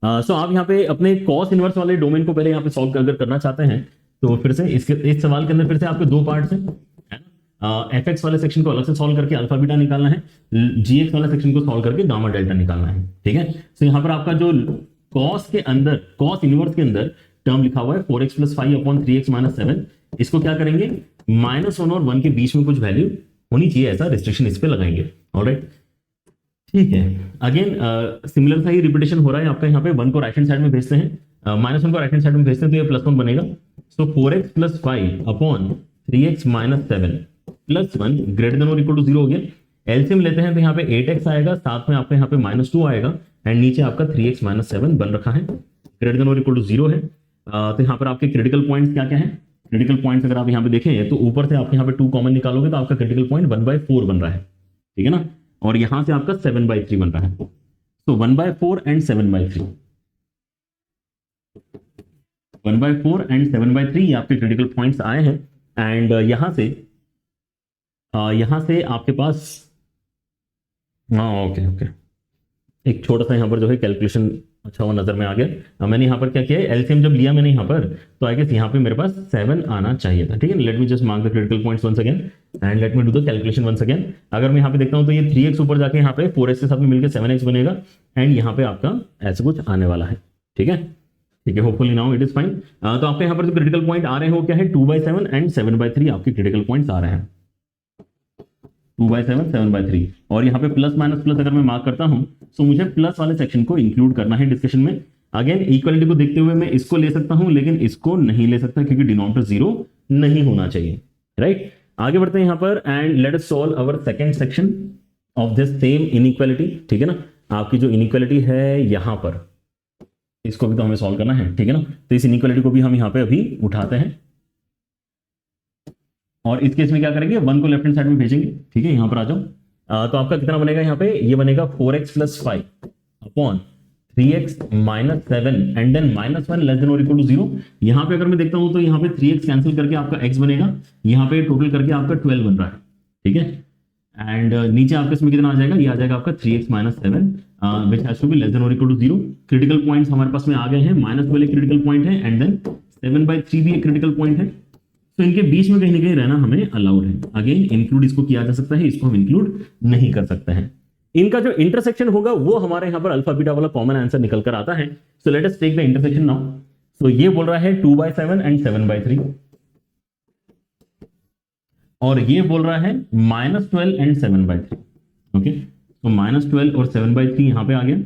सो आप यहाँ पे अपने कॉस इनवर्स वाले डोमेन को पहले यहाँ पे सॉल्व अगर करना चाहते हैं तो फिर से इस सवाल के अंदर फिर से आपके 2 पार्ट्स हैं, एफ एक्स वाले सेक्शन को अलग से सॉल्व करके अल्फा बीटा निकालना है, जी एक्स वाले सेक्शन को सॉल्व करके गामा डेल्टा निकालना है, ठीक है। तो यहाँ पर आपका जो कॉस के अंदर, कॉस इनवर्स के अंदर टर्म लिखा हुआ है 4x + 5 अपॉन 3x - 7, इसको क्या करेंगे, -1 और 1 के बीच में कुछ वैल्यू होनी चाहिए, ऐसा रिस्ट्रिक्शन इस पे लगाएंगे। ऑलराइट, ठीक है। अगेन सिमिलर सा ही रिपीटेशन हो रहा है आपका, यहाँ पे 1 को राइट हैंड साइड में भेजते हैं, -1 को राइट हैंड साइड में भेजते हैं तो ये +1 बनेगा। सो 4x + 5 upon 3x - 7 +1 greater than और इक्वल टू 0 हो गया। एलसीएम लेते हैं तो यहाँ पे 8x आएगा, साथ में आपका यहाँ पे -2 आएगा एंड नीचे आपका 3x - 7 बन रखा है, ग्रेटर देन और इक्वल टू 0 है। तो यहाँ पर आपके क्रिटिकल पॉइंट्स क्या क्या है, क्रिटिकल पॉइंट्स अगर आप यहाँ पे देखें तो ऊपर से आप यहाँ पे 2 कॉमन निकालोगे तो आपका क्रिटिकल पॉइंट 1/4 बन रहा है, ठीक है ना, और यहां से आपका 7/3 बन रहा है। तो 1/4 एंड 7/3, 1/4 एंड 7/3 ये आपके क्रिटिकल पॉइंट्स आए हैं एंड यहां से आपके पास ओके एक छोटा सा यहाँ पर जो है कैलकुलेशन अच्छा वो नजर में आ गया। मैंने यहाँ पर क्या किया है, एलसीएम जब लिया मैंने यहाँ पर तो आई गेस यहाँ पे मेरे पास 7 आना चाहिए था, ठीक है। Let me just mark the critical points once again and let me do the calculation once again. अगर मैं यहाँ पे देखता हूँ तो ये 3x ऊपर जाके यहाँ पे 4x के साथ में मिलकर 7x बनेगा एंड यहाँ पे आपका ऐसे कुछ आने वाला है, ठीक है। Hopefully now it is fine. तो आपके यहाँ पर जो क्रिटिकल पॉइंट आ रहे हो क्या है 2/7 एंड 7/3 आपके क्रिटिकल पॉइंट्स आ रहे हैं, 2/7 7/3 और यहाँ पे प्लस माइनस प्लस अगर मैं मार्क करता हूं तो मुझे प्लस वाले सेक्शन को इंक्लूड करना है डिस्कशन में। अगेन इक्वालिटी को देखते हुए मैं इसको ले सकता हूं लेकिन इसको नहीं ले सकता क्योंकि डिनोमिनेटर 0 नहीं होना चाहिए, राइट। आगे बढ़ते हैं यहाँ पर and let us solve our second section of this same inequality, ठीक है ना। आपकी जो इनइक्वालिटी है यहाँ पर इसको भी तो हमें सॉल्व करना है, ठीक है ना। तो इस इनइक्वालिटी को भी हम यहाँ पे अभी उठाते हैं और इस केस में क्या करेंगे 1 को लेफ्ट हैंड साइड में भेजेंगे, ठीक है। यहाँ पर आ जाओ, तो आपका कितना बनेगा यहाँ पे, ये बनेगा 4x plus 5 upon 3x minus 7 and then minus 1 less than और इक्वल टू 0। यहाँ पे अगर मैं देखता हूं तो यहाँ पे 3x कैंसिल करके आपका x बनेगा, यहाँ पे टोटल करके आपका 12 बन रहा है, ठीक है। एंड नीचे आपके इसमें कितना आ जाएगा, ये आ जाएगा आपका 3x minus 7 which has to be less than और इक्वल टू 0। क्रिटिकल पॉइंट्स हमारे पास में आ गए हैं, -12 एक क्रिटिकल पॉइंट है एंड देन 7/3 भी एक क्रिटिकल पॉइंट है। तो इनके बीच में कहीं ना कहीं रहना हमें अलाउड है। अगेन इंक्लूड इसको किया जा सकता है, इसको हम इंक्लूड नहीं कर सकते हैं। इनका जो इंटरसेक्शन होगा वो हमारे यहां पर अल्फा बीटा वाला कॉमन आंसर निकल कर आता है। So let us take the intersection now. So ये बोल रहा है 2/7 एंड 7/3 और ये बोल रहा है -12 एंड 7/3। ओके, तो -12 और 7/3 यहां पे आ गया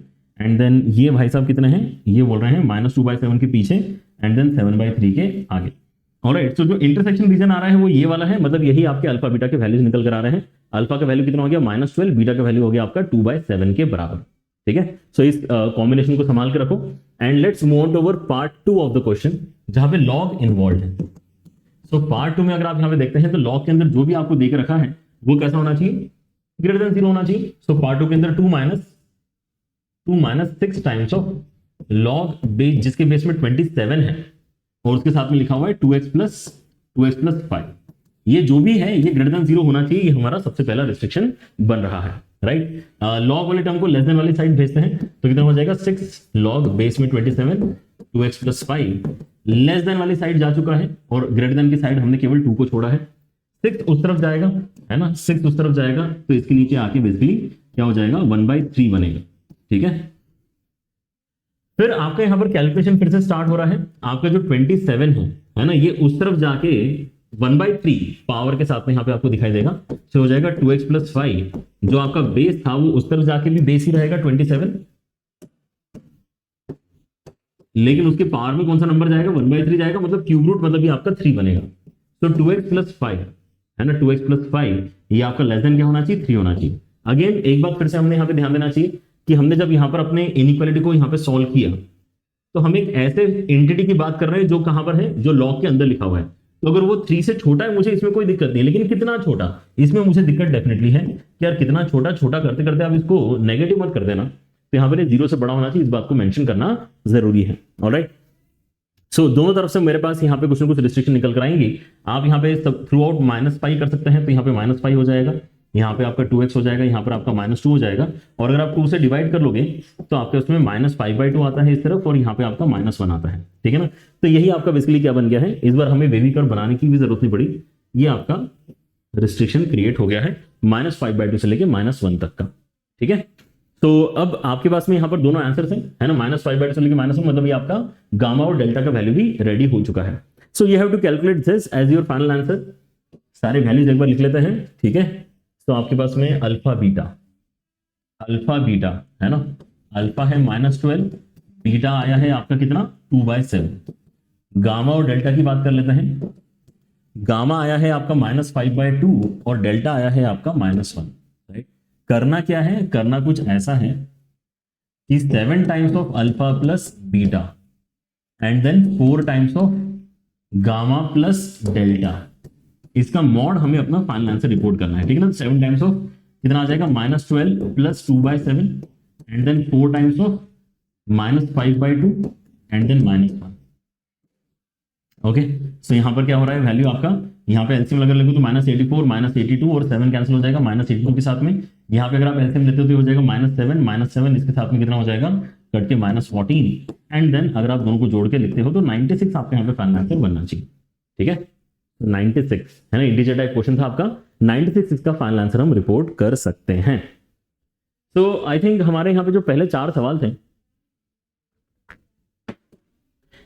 एंड देन ये भाई साहब कितने हैं, ये बोल रहे हैं -2/7 के पीछे एंड देन 7/3 के आगे। ऑलराइट, सो जो इंटरसेक्शन रीजन आ रहा है वो ये वाला है, मतलब यही आपके अल्फा बीटा के वैल्यूज निकल कर आ रहे हैं। अल्फा का वैल्यू कितना हो गया -12, बीटा का वैल्यू हो गया आपका 2/7 के बराबर, ठीक है। सो इस कॉम्बिनेशन को संभाल के रखो and let's move on over part 2 of the question जहां पे लॉग इन्वॉल्व है। सो पार्ट 2 में अगर आप यहां पे देखते हैं तो लॉग के अंदर जो भी आपको देख रखा है वो कैसा होना चाहिए, ग्रेटर देन 0 होना चाहिए। सो पार्ट 2 के अंदर 2 - 6 टाइम्स ऑफ लॉग बेस, जिसके बेस में 27 है और उसके साथ में लिखा हुआ है 2x प्लस 5। ये जो भी है ये ग्रेटर देन 0 होना चाहिए, ये हमारा सबसे पहला रिस्ट्रिक्शन बन रहा है, राइट। लॉग वाले टर्म को लेस देन वाली साइड भेजते हैं तो कितना हो जाएगा 6 लॉग बेस में 27 2x प्लस 5 लेस देन वाली साइड जा चुका है और ग्रेटर देन की साइड हमने केवल 2 को छोड़ा है। 6 उस तरफ जाएगा, है ना, 6 उस तरफ जाएगा तो इसके नीचे आके बेसिकली क्या हो जाएगा 1/3 बनेगा, ठीक है। फिर आपका यहां पर कैलकुलेशन फिर से स्टार्ट हो रहा है। आपका जो 27 है ना, ये उस तरफ जाके 1/3 पावर के साथ में यहां पे आपको दिखाई देगा, तो हो जाएगा 2x प्लस 5। जो आपका बेस था वो उस तरफ जाके भी बेस ही रहेगा 27, लेकिन उसके पावर में कौन सा नंबर जाएगा 1/3 जाएगा, मतलब क्यूब रूट, मतलब ये आपका 3 बनेगा। तो 2x प्लस 5 है ना, 2x प्लस 5 ये आपका लेस देन क्या होना चाहिए 3 होना चाहिए। अगेन एक बात फिर से हमने यहाँ पे ध्यान देना चाहिए कि हमने जब यहां पर अपने इनइक्वालिटी को यहां पे सॉल्व किया तो हम एक ऐसे एंटिटी की बात कर रहे हैं जो कहां पर है, जो लॉग के अंदर लिखा हुआ है। तो अगर वो 3 से छोटा है मुझे इसमें कोई दिक्कत नहीं है, लेकिन कितना छोटा, इसमें मुझे दिक्कत डेफिनेटली है कि यार कितना छोटा, छोटा करते करते आप इसको नेगेटिव मत कर देना। तो यहां पर 0 से बड़ा होना चाहिए, इस बात को मेंशन करना जरूरी है। ऑलराइट, सो दोनों तरफ से मेरे पास यहाँ पे कुछ ना कुछ रिस्ट्रिक्शन निकल कर आएंगी। आप यहाँ पे थ्रू आउट -5 कर सकते हैं, तो यहाँ पे -5 हो जाएगा, यहाँ पे आपका 2x हो जाएगा, यहाँ पर आपका -2 हो जाएगा। और अगर आप 2 से डिवाइड कर लोगे तो आपके उसमें -5/2 आता है इस तरफ और यहाँ पे आपका -1 आता है, ठीक है ना। तो यही आपका बेसिकली क्या बन गया है, इस बार हमें वेवी कर्व बनाने की भी जरूरत नहीं पड़ी, ये आपका रिस्ट्रिक्शन क्रिएट हो गया है -5/2 से लेके -1 तक का, ठीक है। तो अब आपके पास में यहाँ पर दोनों आंसर्स हैं, है ना, -5/2 से लेके -1, मतलब ये आपका गामा और डेल्टा का वैल्यू भी रेडी हो चुका है। So you have to calculate this as your final answer. सारे वैल्यूज एक बार लिख लेते हैं, ठीक है। तो आपके पास में अल्फा बीटा है ना, अल्फा है -12, बीटा आया है आपका कितना 2/7। गामा और डेल्टा की बात कर लेते हैं। गामा आया है आपका -5/2 और डेल्टा आया है आपका -1, राइट। करना क्या है, करना कुछ ऐसा है कि 7 times of alpha plus beta and then 4 times of gamma plus delta, इसका मॉड हमें अपना फाइनल आंसर रिपोर्ट करना है, ठीक है ना। 7 टाइम्स ऑफ कितना आ जाएगा -12 plus 2/7 and then 4 times of -5/2 and then -1। Okay, so यहां पर क्या हो रहा है, वैल्यू आपका यहाँ पे एलसीएम अगर लगो तो -84 -82 और 7 कैंसिल हो जाएगा -82 के साथ में। यहाँ पे अगर आप एलसीएम लेते हो तो हो जाएगा -7 इसके साथ में कितना हो जाएगा कट के -14 एंड देन अगर आप दोनों को जोड़ के लिखते हो तो 96 आपके यहाँ पे फाइनल आंसर बनना चाहिए, ठीक है। 96 है ना, इंटीजर टाइप क्वेश्चन था आपका, 96 इसका फाइनल आंसर हम रिपोर्ट कर सकते हैं। तो आई थिंक हमारे यहाँ पे जो पहले 4 सवाल थे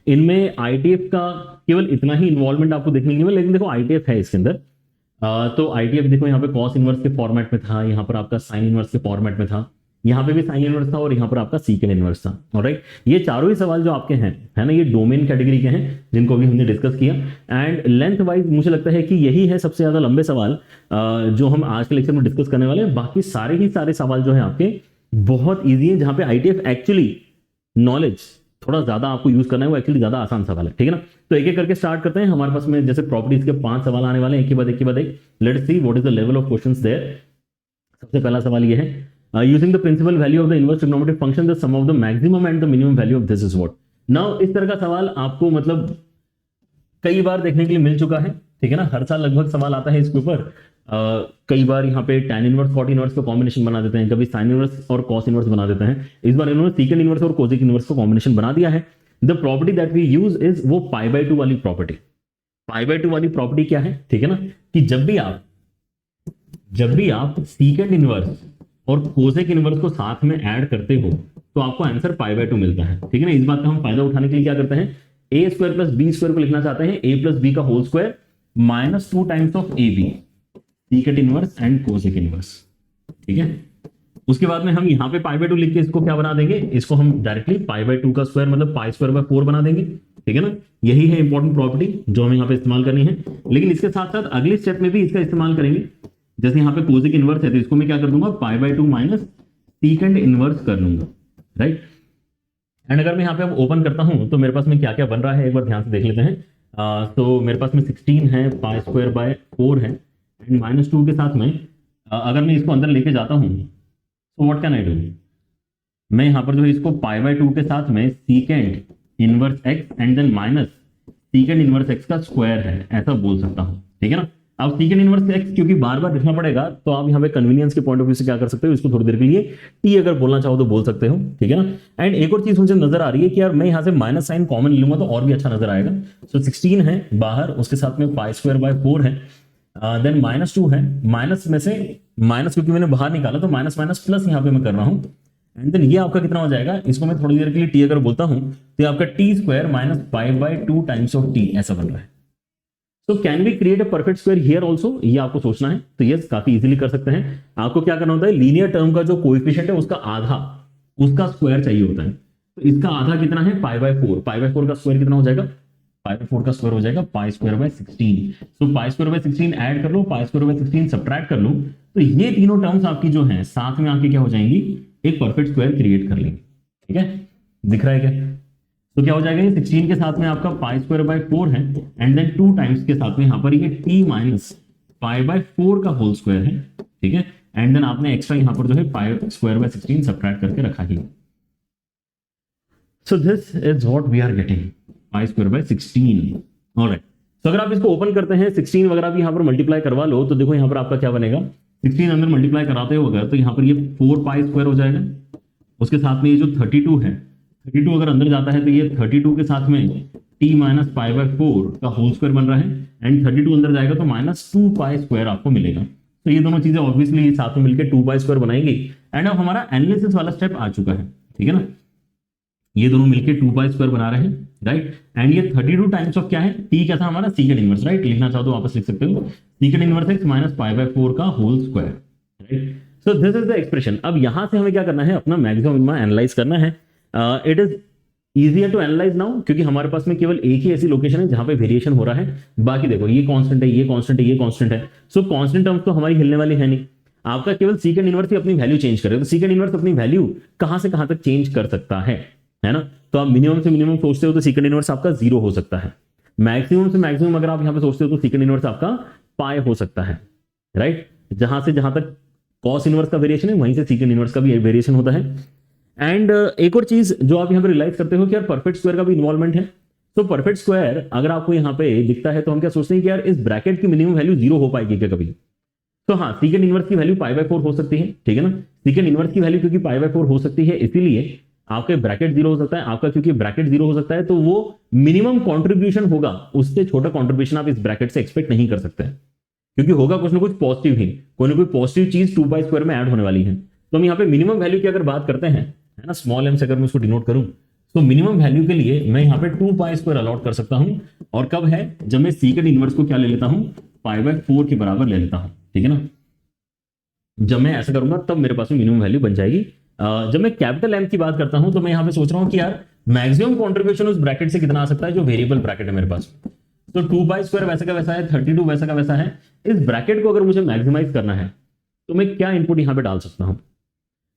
इनमें आईटीएफ का केवल इतना ही इन्वॉल्वमेंट आपको देखने को मिला, लेकिन देखो आईटीएफ है इसके अंदर। तो आईटीएफ देखो यहाँ पे कॉस इनवर्स के फॉर्मेट में था, यहाँ पर आपका साइन इनवर्स के फॉर्मेट में था, यहाँ पे भी साइन इनवर्स था और यहाँ पर आपका सीकेंड इनवर्स था। ऑलराइट, ये चारों ही सवाल जो आपके हैं, है ना, ये डोमेन कैटेगरी के हैं जिनको अभी हमने डिस्कस किया। एंड लेंथ वाइज मुझे लगता है कि यही है सबसे ज्यादा लंबे सवाल जो हम आज के लेक्चर में डिस्कस करने वाले हैं। बाकी सारे ही सारे सवाल जो है आपके बहुत ईजी है, जहां पे आईटीएफ एक्चुअली नॉलेज थोड़ा ज्यादा आपको यूज करना है, वो एक्चुअली ज्यादा आसान सवाल है, ठीक है ना। तो एक एक करके स्टार्ट करते हैं। हमारे पास में जैसे प्रॉपर्टीज के 5 सवाल आने वाले हैं, एक के बाद एक के बाद एक। Let's see what is the level of questions there. सबसे पहला सवाल ये है, using the principal value of the inverse trigonometric function the sum of the maximum and the minimum value of this is what. Now इस तरह का सवाल आपको मतलब कई बार देखने के लिए मिल चुका है, ठीक है ना, हर साल लगभग सवाल आता है इसके ऊपर। कई बार यहाँ पे tan इनवर्स cot इनवर्स का कॉम्बिनेशन बना देते हैं, कभी sin इनवर्स और cos इनवर्स बना देते हैं। इस बार इन्होंने secant इनवर्स और cosec इनवर्स का कॉम्बिनेशन बना दिया है। The property that we use is वो π/2 वाली प्रॉपर्टी। π/2 वाली प्रॉपर्टी क्या है, ठीक है ना, कि जब भी आप secant इनवर्स और cosec इनवर्स को साथ में ऐड करते हो तो आपको आंसर π/2 मिलता है, ठीक है ना। इस बात का हम फायदा उठाने के लिए क्या करते हैं, a square plus B square को लिखना चाहते हैं a प्लस बी का whole square -2 times of A B, secant inverse and cosec inverse, ठीक है। उसके बाद में हम यहाँ पे π/2 लिख के इसको क्या बना देंगे, इसको हम डायरेक्टली π/2 का स्क्वायर मतलब π²/4 बना देंगे, ठीक है ना। यही है इंपॉर्टेंट प्रॉपर्टी जो हमें यहाँ पे इस्तेमाल करनी है। लेकिन इसके साथ साथ अगले स्टेप में भी इसका इस्तेमाल करेंगे। जैसे यहाँ पे cosec इनवर्स है तो इसको मैं क्या कर दूंगा, π/2 माइनस secant इनवर्स कर लूंगा, राइट। एंड अगर मैं यहाँ पे अब ओपन करता हूं तो मेरे पास में क्या क्या बन रहा है एक बार ध्यान से देख लेते हैं। तो मेरे पास में 16 है, π²/4 है एंड -2 के साथ में अगर मैं इसको अंदर लेके जाता हूं तो व्हाट कैन आई डू, मैं यहाँ पर जो है इसको π/2 के साथ में secant inverse x and then minus secant inverse x का स्क्वायर है, ऐसा बोल सकता हूँ, ठीक है ना। अब secant इनवर्स x क्योंकि बार बार लिखना पड़ेगा तो आप यहाँ पे कन्वीनियंस के पॉइंट ऑफ व्यू से क्या कर सकते हो, इसको थोड़ी देर के लिए t अगर बोलना चाहो तो बोल सकते हो, ठीक है ना। एंड एक और चीज मुझे नजर आ रही है कि यार मैं यहाँ से माइनस साइन कॉमन लूंगा तो और भी अच्छा नजर आएगा। सो 16 है बाहर, उसके साथ में π²/4 है, देन -2 है, माइनस में से माइनस क्योंकि मैंने बाहर निकाला तो माइनस माइनस प्लस यहाँ पे मैं कर रहा हूँ। एंड देन ये आपका कितना हो जाएगा, इसको मैं थोड़ी देर के लिए टी अगर बोलता हूँ तो ये आपका t² minus π/2 times of T ऐसा बन रहा है। तो can we create a perfect square here also, ये आपको सोचना है। तो यस, काफी इजीली कर सकते हैं। आपको क्या करना होता है, लीनियर टर्म का जो कोएफिशिएंट है उसका आधा, उसका स्क्वायर चाहिए होता है। तो इसका आधा कितना है, π/4, π/4 का स्क्वायर कितना हो जाएगा, π/4 का स्क्वायर हो जाएगा π²/16। सो π²/16 ऐड कर लो, π²/16 सब्ट्रैक्ट कर लो, तो ये तीनों टर्म्स आपकी जो है साथ में आके क्या हो जाएंगी, एक परफेक्ट स्क्वायर क्रिएट कर लेंगे, ठीक है। दिख रहा है क्या, तो क्या हो जाएगा, ये 16 के साथ में आपका π²/4 है एंड देन 2 टाइम्स के साथ में यहाँ पर ये t माइनस π/4 का होल स्क्वायर है, ठीक है। एंड देन आपने एक्स्ट्रा यहाँ पर जो है π²/16 सब्ट्रैक्ट करके रखा ही। So this is what we are getting, π²/16। Alright, तो अगर आप इसको ओपन करते हैं 16 वगैरह भी यहाँ पर मल्टीप्लाई करवा लो तो देखो यहाँ पर आपका क्या बनेगा, 16 अंदर मल्टीप्लाई कराते हो अगर तो यहाँ पर ये 4π² हो जाएगा। उसके साथ में ये जो 32 है, 32 अगर अंदर जाता है तो ये 32 के साथ में t माइनस π/4 का होल स्क्वायर बन रहा है एंड 32 अंदर जाएगा तो -2π² आपको मिलेगा। तो ये दोनों चीजें ऑब्वियसली साथ में मिलकर 2π² बनाएंगे। एंड अब हमारा एनालिसिस वाला स्टेप आ चुका है, ठीक है ना। ये दोनों मिलकर 2π² बना रहे हैं, राइट। एंड ये 32 टाइम्स ऑफ क्या है, t क्या था हमारा, secant इनवर्स, राइट। लिखना चाहो तो वापस लिख सकते हो, secant इनवर्स x माइनस π/4 का whole square, right. So this is the expression. अब यहां से हमें क्या करना है, अपना मैक्सिमम मिनिमम एनालाइज करना है। It is easier to analyse now क्योंकि हमारे पास में केवल एक ही ऐसी लोकेशन है जहां पे वेरिएशन हो रहा है। बाकी देखो ये कांस्टेंट है, ये कांस्टेंट है, ये कांस्टेंट है। सो कांस्टेंट टर्म्स तो हमारी हिलने वाली है नहीं। आपका केवल secant इनवर्स ही अपनी वैल्यू चेंज करेगा। तो secant इनवर्स अपनी वैल्यू कहां से कहां तक चेंज कर सकता है ना। तो आप मिनिमम से मिनिमम सोचते हो तो secant इनवर्स आपका 0 हो सकता है। मैक्सिमम से मैक्सिमम अगर आप यहां पे सोचते हो तो secant इनवर्स आपका पाई हो सकता है, राइट। जहां से जहां तक cos इनवर्स का वेरिएशन है वहीं से secant इनवर्स का भी वेरिएशन होता है। एंड एक और चीज जो आप यहाँ पे रियलाइज करते हो कि यार परफेक्ट स्क्वायर का भी इन्वॉल्वमेंट है। तो परफेक्ट स्क्वायर अगर आपको यहाँ पे दिखता है तो हम क्या सोचते हैं कि यार इस ब्रैकेट की मिनिमम वैल्यू 0 हो पाएगी क्या कभी। तो हाँ, secant इनवर्स की वैल्यू π/4 हो सकती है, ठीक है ना। secant इनवर्स की वैल्यू क्योंकि π/4 हो सकती है इसीलिए आपके ब्रैकेट 0 हो सकता है। आपका क्योंकि ब्रैकेट 0 हो सकता है तो वो मिनिमम कॉन्ट्रीब्यूशन होगा, उससे छोटा कॉन्ट्रीब्यूशन आप इस ब्रैकेट से एक्सपेक्ट नहीं कर सकते क्योंकि होगा कुछ ना कुछ पॉजिटिव ही, कोई ना कोई पॉजिटिव चीज 2π² में ऐड होने वाली है। तो हम यहाँ पे मिनिमम वैल्यू की अगर बात करते हैं, है ना, स्मॉल m से अगर मैं उसको डिनोट करूं तो मिनिमम वैल्यू के लिए मैं यहाँ पे 2π² अलॉट कर सकता हूं। और कब है, जब मैं secant इनवर्स को क्या ले लेता हूं, π/4 के बराबर ले लेता हूं, ठीक है ना। जब मैं ऐसा करूंगा तब मेरे पास में मिनिमम वैल्यू बन जाएगी। जब मैं कैपिटल M की बात करता हूं तो मैं यहाँ पे सोच रहा हूँ कि यार मैक्सिमम कॉन्ट्रीब्यूशन उस ब्रैकेट से कितना आ सकता है जो वेरिएबल ब्रैकेट है मेरे पास। तो 2π² वैसा का वैसा है, 32 वैसा का वैसा है। इस ब्रैकेट को अगर मुझे मैक्सिमाइज करना है तो मैं क्या इनपुट यहाँ पे डाल सकता हूँ।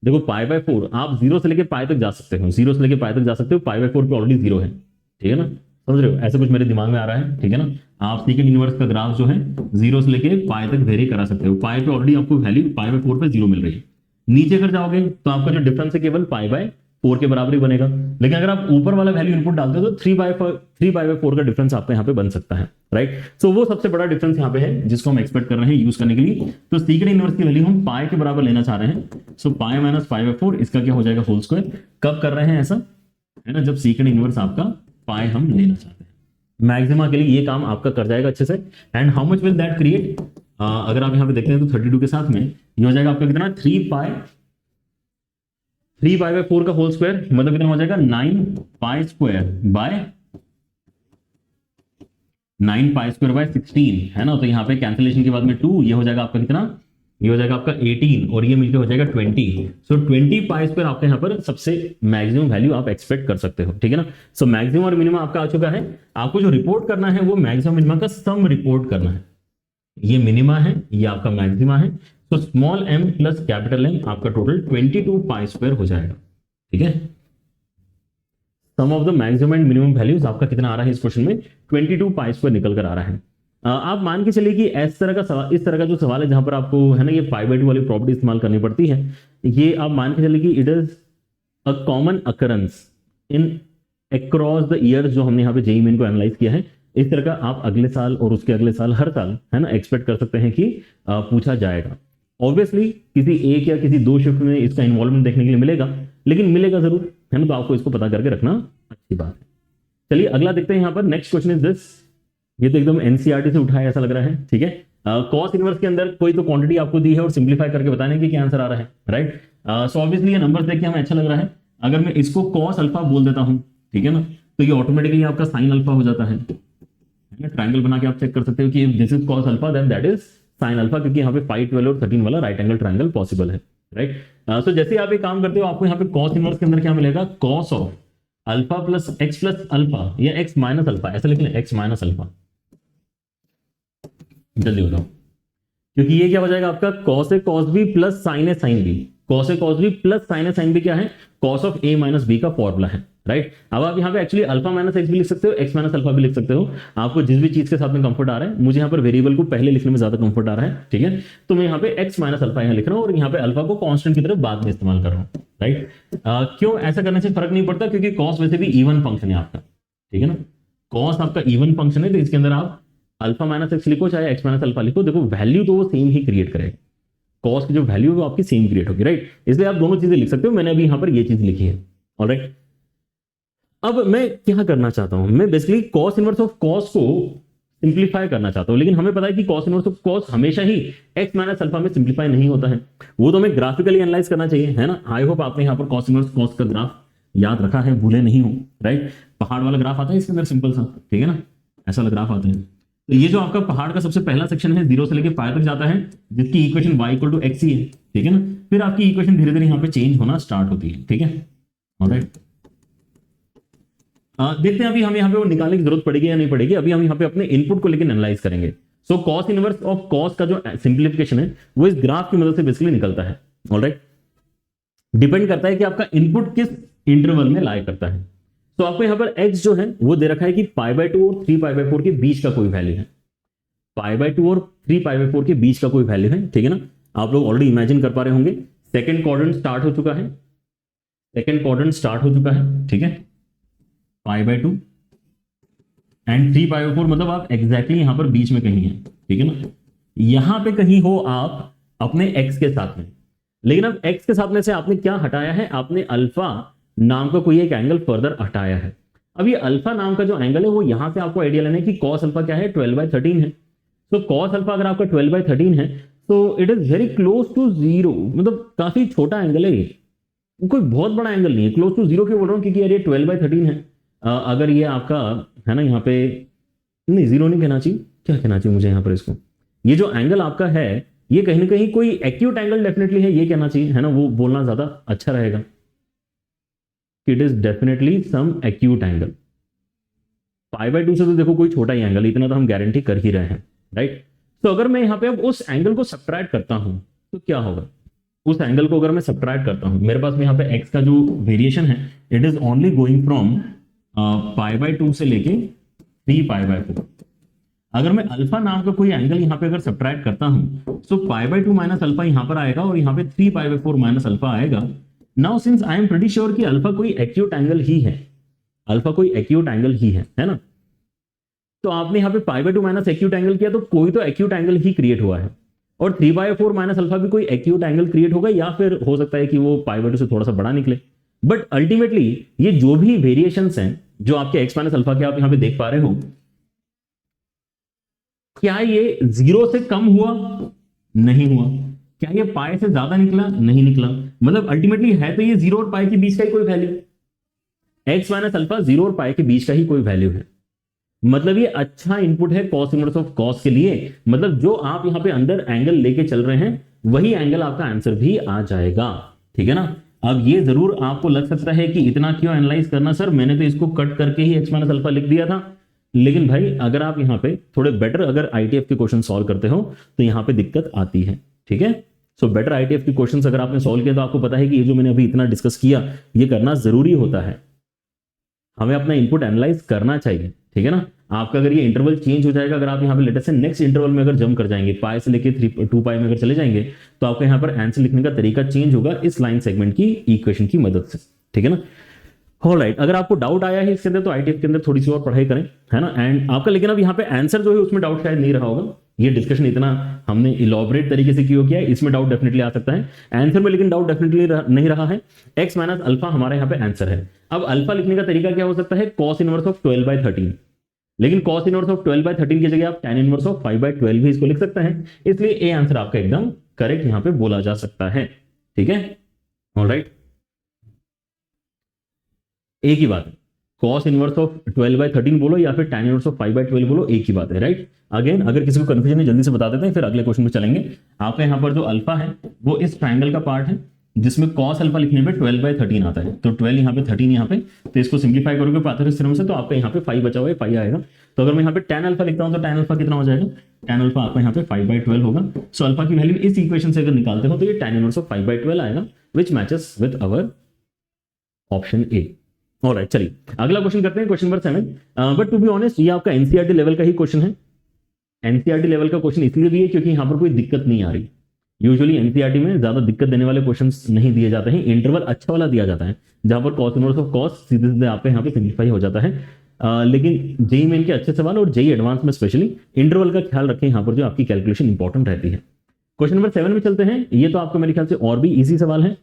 देखो π/4 आप 0 से लेके पाई तक जा सकते हो, 0 से लेके पाई तक जा सकते हो। π/4 पे ऑलरेडी 0 है, ठीक है ना। समझ रहे हो, ऐसा कुछ मेरे दिमाग में आ रहा है, ठीक है ना। आप सीकेंड इनवर्स का ग्राफ जो है 0 से लेके पाई तक वेरी करा सकते हो। पाई पे ऑलरेडी आपको वैल्यू पाई बाय 4 पे 0 मिल रही है। नीचे अगर जाओगे तो आपका जो डिफरेंस है केवल पाई बाय 4 के बराबर ही बनेगा। लेकिन अगर आप ऊपर वाला वैल्यू इनपुट डालते हो तो 3 पाई बाय 4 का डिफरेंस आपका यहाँ पे बन सकता है, राइट। सो वो सबसे बड़ा डिफरेंस यहाँ पे है जिसको हम एक्सपेक्ट कर रहे हैं यूज करने के लिए। तो सीकेंड इनवर्स की वैल्यू हम पाई के बराबर लेना चाह रहे हैं। सो पाई माइनस पाई बाय 4, इसका क्या हो जाएगा होल स्क्वायर। कब कर रहे हैं ऐसा, है ना, जब सीकेंड इनवर्स आपका पाई हम लेना चाहते हैं। मैक्सिमा के लिए ये काम आपका कर जाएगा अच्छे से। And how much will that create, अगर आप यहाँ पे देखते हैं तो 32 के साथ में ये हो जाएगा आपका कितना 3 पाई बाय 4 का होल स्क्वायर, मतलब कितना हो जाएगा 9 पाई स्क्वायर बाय 16, है ना। तो यहाँ पे कैंसिलेशन के बाद में 2, ये हो जाएगा आपका कितना, ये हो जाएगा आपका 18 और ये मिलकर हो जाएगा 20। सो 20 पाई स्क्वायर आपके यहाँ पर सबसे मैक्सिमम वैल्यू आप एक्सपेक्ट कर सकते हो, ठीक है ना। सो मैक्सिमम और मिनिमम आपका आ चुका है। आपको जो रिपोर्ट करना है वो मैक्सिमम मिनिमम का सम रिपोर्ट करना है। ये मिनिमा है, ये आपका मैक्सिमा है। तो small m plus capital M आपका टोटल 22 पाई स्क्वायर हो जाएगा, ठीक है। Sum of the maximum and minimum values आपका कितना आ रहा है इस क्वेश्चन में, 22 पाई स्क्वायर निकल कर आ रहा है। आप मान के चलिए कि इस तरह का सवाल, इस तरह का जो सवाल है जहां पर आपको है ना ये पाई बाय 2 वाली प्रॉपर्टी इस्तेमाल करनी पड़ती है, ये आप मान के चलिए कि it is a common occurrence in across the years, जो हमने यहाँ पे जेईई मेन को एनालाइज किया है। इस तरह का आप अगले साल और उसके अगले साल हर साल है ना एक्सपेक्ट कर सकते हैं कि पूछा जाएगा। ऑब्वियसली किसी एक या किसी 2 शिफ्ट में इसका इन्वॉल्वमेंट देखने के लिए मिलेगा, लेकिन मिलेगा जरूर, है ना। तो आपको इसको पता करके रखना अच्छी बात है। चलिए अगला देखते हैं यहाँ पर। नेक्स्ट क्वेश्चन इज दिस, ये तो एकदम एनसीईआरटी से उठाया ऐसा लग रहा है, ठीक है। कॉस इनवर्स के अंदर कोई तो क्वांटिटी आपको दी है और सिंप्लीफाई करके बताने की क्या आंसर आ रहा है, राइट। सो ऑब्वियसली ये नंबर देख के हमें अच्छा लग रहा है। अगर मैं इसको कॉस अल्फा बोल देता हूं, ठीक है ना, तो ये ऑटोमेटिकली आपका साइन अल्फा हो जाता है। ट्रायंगल बना के आप चेक कर सकते हो कि this is cos alpha then that is sine alpha, क्योंकि यहाँ पे 5, 12 और 13 वाला राइट एंगल ट्रायंगल पॉसिबल है, राइट। सो जैसे आप एक काम करते हो आपको यहाँ पे कॉस इनवर्स के अंदर क्या मिलेगा, cos of alpha plus x plus alpha या एक्स माइनस अल्फा, ऐसा लिख लें एक्स माइनस अल्फा। जल्दी बताओ, क्योंकि ये क्या हो जाएगा आपका cos A cos B plus sine A sine B. Cos A cos B plus sine A sine B क्या है, cos of A minus B का फॉर्मूला है, राइट। अब आप यहाँ पे एक्चुअली अल्फा माइनस एक्स भी लिख सकते हो, एक्स माइनस अल्फा भी लिख सकते हो, आपको जिस भी चीज के साथ में कंफर्ट आ रहा है। मुझे यहाँ पर वेरिएबल को पहले लिखने में ज्यादा कंफर्ट आ रहा है, ठीक है। तो मैं यहाँ पे एक्स माइनस अल्फा यहाँ लिख रहा हूँ और यहाँ पे अल्फा को कांस्टेंट की तरफ बाद में इस्तेमाल कर रहा हूँ, राइट। क्यों ऐसा करने से फर्क नहीं पड़ता, क्योंकि कॉस वैसे भी इवन फंक्शन है आपका, ठीक है ना। कॉस आपका इवन फंक्शन है, तो इसके अंदर आप अल्फा माइनस एक्स लिखो चाहे एक्स माइनस अल्फा लिखो, देखो वैल्यू तो वो सेम ही क्रिएट करेगा। कॉस की जो वैल्यू है वो आपकी सेम क्रिएट होगी, राइट। इसलिए आप दोनों चीजें लिख सकते हो। मैंने अभी यहाँ पर ये चीज लिखी है, ऑलराइट। अब मैं क्या करना चाहता हूं, मैं basically cos inverse of cos को सिंप्लीफाई करना चाहता हूं, लेकिन हमें पता है कि कॉस इनवर्स ऑफ कॉस हमेशा ही एक्स माइनस अल्फा में सिंप्लीफाई नहीं होता है, वो तो हमें ग्राफिकली एनालाइज करना चाहिए, है ना। आई होप आपने यहाँ पर कॉस इनवर्स कॉस का ग्राफ याद रखा है, भूले नहीं हो, राइट। पहाड़ वाला ग्राफ आता है इसके अंदर सिंपल सा, ठीक है ना, ऐसा वाला ग्राफ आता है। तो ये जो आपका पहाड़ का सबसे पहला सेक्शन है 0 से लेकर पाई तक जाता है, जिसकी equation y equal to x ही है, ठीक है ना। फिर आपकी इक्वेशन धीरे धीरे यहाँ पे चेंज होना स्टार्ट होती है, ठीक है, ऑलराइट। देखते हैं अभी हमें यहाँ पे वो निकालने की जरूरत पड़ेगी या नहीं पड़ेगी। अभी हम यहाँ पे अपने इनपुट को लेकर एनालाइज करेंगे। So cos inverse of cos का जो सिंप्लीफिकेशन है वो इस ग्राफ की मदद से बेसिकली निकलता है, ऑलराइट। डिपेंड करता है कि आपका इनपुट किस इंटरवल में लाई करता है। तो आपको यहाँ पर x जो है वो दे रखा है कि पाई बाय 2 और 3 पाई बाय 4 के बीच का कोई वैल्यू है। पाई बाय 2 और 3 पाई बाय 4 के बीच का कोई वैल्यू है, ठीक है ना। आप लोग ऑलरेडी इमेजिन कर पा रहे होंगे। सेकंड क्वाड्रेंट स्टार्ट हो चुका है, ठीक है। पाई बाय 2 एंड 3 पाई बाय 4, मतलब आप एग्जैक्टली यहां पर बीच में कहीं हैं, ठीक है ना। यहां पे कहीं हो आप अपने x के साथ में, लेकिन अब x के साथ में से आपने क्या हटाया है, आपने अल्फा नाम का कोई एक एंगल फर्दर हटाया है। अब ये अल्फा नाम का जो एंगल है वो यहां से आपको आइडिया लेना है कि कॉस अल्फा क्या है, 12/13 है। तो कॉस अल्फा अगर आपका 12/13 है तो it is very close to 0, मतलब काफी छोटा एंगल है ये, कोई बहुत बड़ा एंगल नहीं है। क्लोज टू 0 क्यों बोल रहा हूं, क्योंकि यार ये 12/13 है। अगर ये आपका है ना यहाँ पे नहीं 0 नहीं कहना चाहिए, क्या कहना चाहिए मुझे यहाँ पर, इसको ये जो एंगल आपका है ये कहीं ना कहीं कोई एक्यूट एंगल डेफिनेटली है, ये कहना चाहिए, है ना, वो बोलना ज्यादा अच्छा रहेगा। It is definitely some acute angle. Pi by 2 से तो देखो कोई छोटा ही एंगल, इतना तो हम गारंटी कर ही रहे हैं, राइट। तो अगर मैं यहाँ पे अब उस एंगल को सब्ट्रैक्ट करता हूं तो क्या होगा, उस एंगल को अगर मैं सब्ट्रैक्ट करता हूं, मेरे पास में यहाँ पे x का जो वेरिएशन है it is only going from pi by 2 से लेके 3π/4। अगर मैं अल्फा नाम का कोई एंगल यहां पे अगर सब्ट्रैक्ट करता हूं तो π/2 माइनस अल्फा यहां पर आएगा और यहां पे 3π/4 माइनस अल्फा आएगा। Now since I am pretty sure कि अल्फा कोई एक्यूट एंगल ही है, अल्फा कोई एक्यूट एंगल ही है ना, तो आपने यहां पे π/2 माइनस एक्यूट एंगल किया तो कोई तो एक्यूट एंगल ही क्रिएट हुआ है, और 3/4 माइनस अल्फा भी कोई एक्यूट एंगल क्रिएट होगा, या फिर हो सकता है कि वो π/2 से थोड़ा सा बड़ा निकले। बट अल्टीमेटली ये जो भी वेरिएशंस हैं जो आपके x माइनस अल्फा के आप यहां पे देख पा रहे हो, क्या ये 0 से कम हुआ? नहीं हुआ। क्या ये पाई से ज्यादा निकला? नहीं निकला। मतलब अल्टीमेटली है तो ये 0 और पाई के बीच का ही कोई वैल्यू, x माइनस अल्फा 0 और पाई के बीच का ही कोई वैल्यू है। मतलब ये अच्छा इनपुट है cos इनवर्स ऑफ cos के लिए। मतलब जो आप यहां पे अंदर एंगल लेके चल रहे हैं वही एंगल आपका आंसर भी आ जाएगा, ठीक है ना। अब ये जरूर आपको लग सकता है कि इतना क्यों एनालाइज करना सर, मैंने तो इसको कट करके ही x माइनस अल्फा लिख दिया था। लेकिन भाई अगर आप यहाँ पे थोड़े बेटर अगर आईटीएफ के क्वेश्चन सॉल्व करते हो तो यहाँ पे दिक्कत आती है, ठीक है। सो बेटर आईटीएफ के क्वेश्चंस अगर आपने सॉल्व किया तो आपको पता है कि ये जो मैंने अभी इतना डिस्कस किया ये करना जरूरी होता है, हमें अपना इनपुट एनालाइज करना चाहिए, ठीक है ना। आपका अगर ये इंटरवल चेंज हो जाएगा, अगर आप यहाँ पे लेटेस्ट से नेक्स्ट इंटरवल में अगर जंप कर जाएंगे, पाई से लेके 2 पाई में अगर चले जाएंगे तो आपका यहाँ पर आंसर लिखने का तरीका चेंज होगा इस लाइन सेगमेंट की इक्वेशन की मदद से, ठीक है ना। ऑलराइट, अगर आपको डाउट आया है इसके अंदर तो आईटीएफ के अंदर थोड़ी सी और पढ़ाई करें, है ना। एंड आपका लेकिन अब यहाँ पे आंसर जो है उसमें डाउट शायद नहीं रहा होगा, ये डिस्कशन इतना हमने इलॉबरेट तरीके से क्यों किया है, इसमें डाउट डेफिनेटली आ सकता है। आंसर में लेकिन डाउट डेफिनेटली नहीं रहा है। x माइनस अल्फा हमारा यहाँ पे आंसर है। अब अल्फा लिखने का तरीका क्या हो सकता है, cos इनवर्स ऑफ 12/13, लेकिन cos इनवर्स ऑफ 12/13 की जगह आप tan इनवर्स ऑफ 5/12 भी इसको लिख सकते हैं, इसलिए ए आंसर आपका एकदम करेक्ट यहाँ पे बोला जा सकता है, ठीक है। ऑलराइट, एक ही बात है, cos इनवर्स ऑफ 12/13 बोलो या फिर tan इनवर्स ऑफ 5/12 बोलो, एक ही बात है, राइट। अगेन अगर किसी को कंफ्यूजन है जल्दी से बता देते हैं, फिर अगले क्वेश्चन में चलेंगे। आपका यहाँ पर जो अल्फा है वो इस ट्रायंगल का पार्ट है जिसमें cos अल्फा लिखने पे 12/13 आता है, तो 12 यहाँ पे 13 यहाँ पे, तो इसको सिंप्लीफाई करोगे पाइथागोरस थ्योरम से तो आपका यहाँ पे 5 बचा हुआ है, 5 आएगा। तो अगर मैं यहाँ पे tan अल्फा लिखता हूँ तो tan अल्फा कितना हो जाएगा, tan अल्फा आपका यहाँ पे 5/12 होगा। सो अल्फा की वैल्यू इस इक्वेशन से अगर निकालते हो तो ये tan इनवर्स ऑफ 5/12 आएगा, which matches with our option A. Alright, चलिए अगला क्वेश्चन करते हैं, question number 7। But to be honest ये आपका एनसीईआरटी लेवल का ही क्वेश्चन है। एनसीईआरटी लेवल का क्वेश्चन इसलिए भी है क्योंकि यहाँ पर कोई दिक्कत नहीं आ रही। यूजुअली एनसीईआरटी में ज्यादा दिक्कत देने वाले क्वेश्चंस नहीं दिए जाते हैं, इंटरवल अच्छा वाला दिया जाता है जहां पर cos इनवर्स ऑफ cos सीधे सीधे आपके यहाँ पे सिंप्लीफाई हो जाता है। लेकिन जेई मेन के अच्छे सवाल और जेई एडवांस में स्पेशली इंटरवल का ख्याल रखें, यहाँ पर जो आपकी कैलकुलेशन इंपॉर्टेंट रहती है। क्वेश्चन नंबर 7 में चलते हैं। ये तो आपको मेरे ख्याल से और भी इजी सवाल है।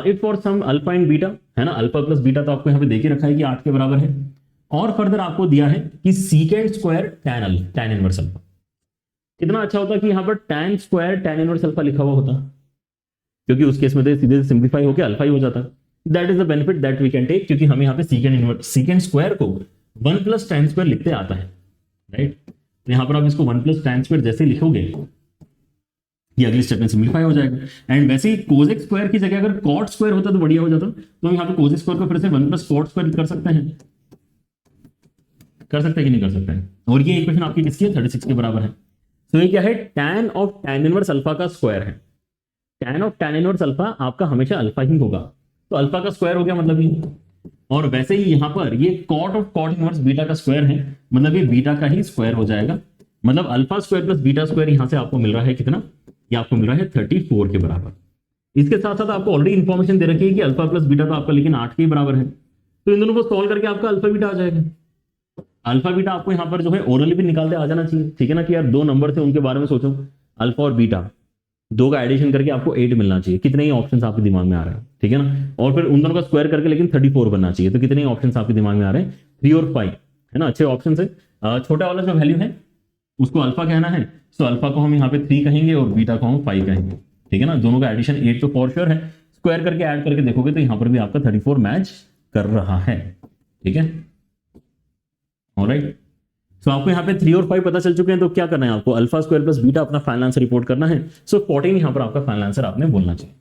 If for some alpha and beta, है ना, अल्फा प्लस बीटा तो आपको यहाँ पे देख रखा है कि 8 के बराबर है, और फर्दर आपको दिया है कि secant square tan inverse alpha. कितना अच्छा होता कि यहाँ पर tan square tan inverse alpha लिखा हुआ होता, क्योंकि उस केस में तो सीधे सिंप्लीफाई होकर अल्फा ही हो जाता। That is the benefit that we can take, क्योंकि हमें यहाँ पे सीकेंड स्क्वायर को 1 + tan स्क्वायर लिखते आता है, राइट। तो यहाँ पर आप इसको 1 + tan स्क्वायर जैसे लिखोगे ये अगली स्टेप में सिंप्लीफाई हो जाएगा। एंड वैसे ही कोसेक स्क्वायर की जगह अगर कॉट स्क्वायर होता तो बढ़िया हो जाता, तो हम यहाँ पे कोसेक स्क्वायर को फिर से 1 + cot स्क्वायर कर सकते हैं, कि नहीं कर सकते हैं। और ये इक्वेशन आपकी किसकी है, 36 के बराबर है। तो ये क्या है, tan of tan inverse alpha का स्क्वायर है। tan of tan inverse alpha आपका हमेशा अल्फा ही होगा, तो अल्फा का स्क्वायर हो गया मतलब ये। और वैसे ही यहाँ पर ये cot of cot inverse beta का स्क्वायर है, मतलब ये बीटा का ही स्क्वायर हो जाएगा। मतलब alpha square plus beta square यहाँ से आपको मिल रहा है कितना, ये आपको मिल रहा है 34 के बराबर। इसके साथ साथ आपको ऑलरेडी इंफॉर्मेशन दे रखी है कि अल्फा प्लस बीटा तो आपका लेकिन 8 के बराबर है, तो इन दोनों को सॉल्व करके आपका अल्फा बीटा आ जाएगा। अल्फा बीटा आपको यहाँ पर जो है ओरली भी निकालते आ जाना चाहिए, ठीक है ना, कि यार 2 नंबर थे उनके बारे में सोचो, अल्फा और बीटा 2 का एडिशन करके आपको 8 मिलना चाहिए। कितने ही ऑप्शंस आपके दिमाग में आ रहे हैं, ठीक है ना, और फिर उन दोनों का स्क्वायर करके लेकिन 34 बनना चाहिए, तो कितने ही ऑप्शंस आपके दिमाग में आ रहे हैं, 3 और 5, है ना, अच्छे ऑप्शन है। छोटा वाला जो वैल्यू है उसको अल्फा कहना है, तो अल्फा को हम यहाँ पे 3 कहेंगे और बीटा को हम 5 कहेंगे, ठीक है ना। दोनों का एडिशन 8 तो फॉर श्योर है, स्क्वायर करके ऐड करके देखोगे तो यहाँ पर भी आपका 34 मैच कर रहा है, ठीक है। ऑलराइट, सो आपको यहाँ पे 3 और 5 पता चल चुके हैं, तो क्या करना है आपको, अल्फा स्क्वायर प्लस बीटा अपना फाइनल आंसर रिपोर्ट करना है। सो 14 यहाँ पर आपका फाइनल आंसर आपने बोलना चाहिए।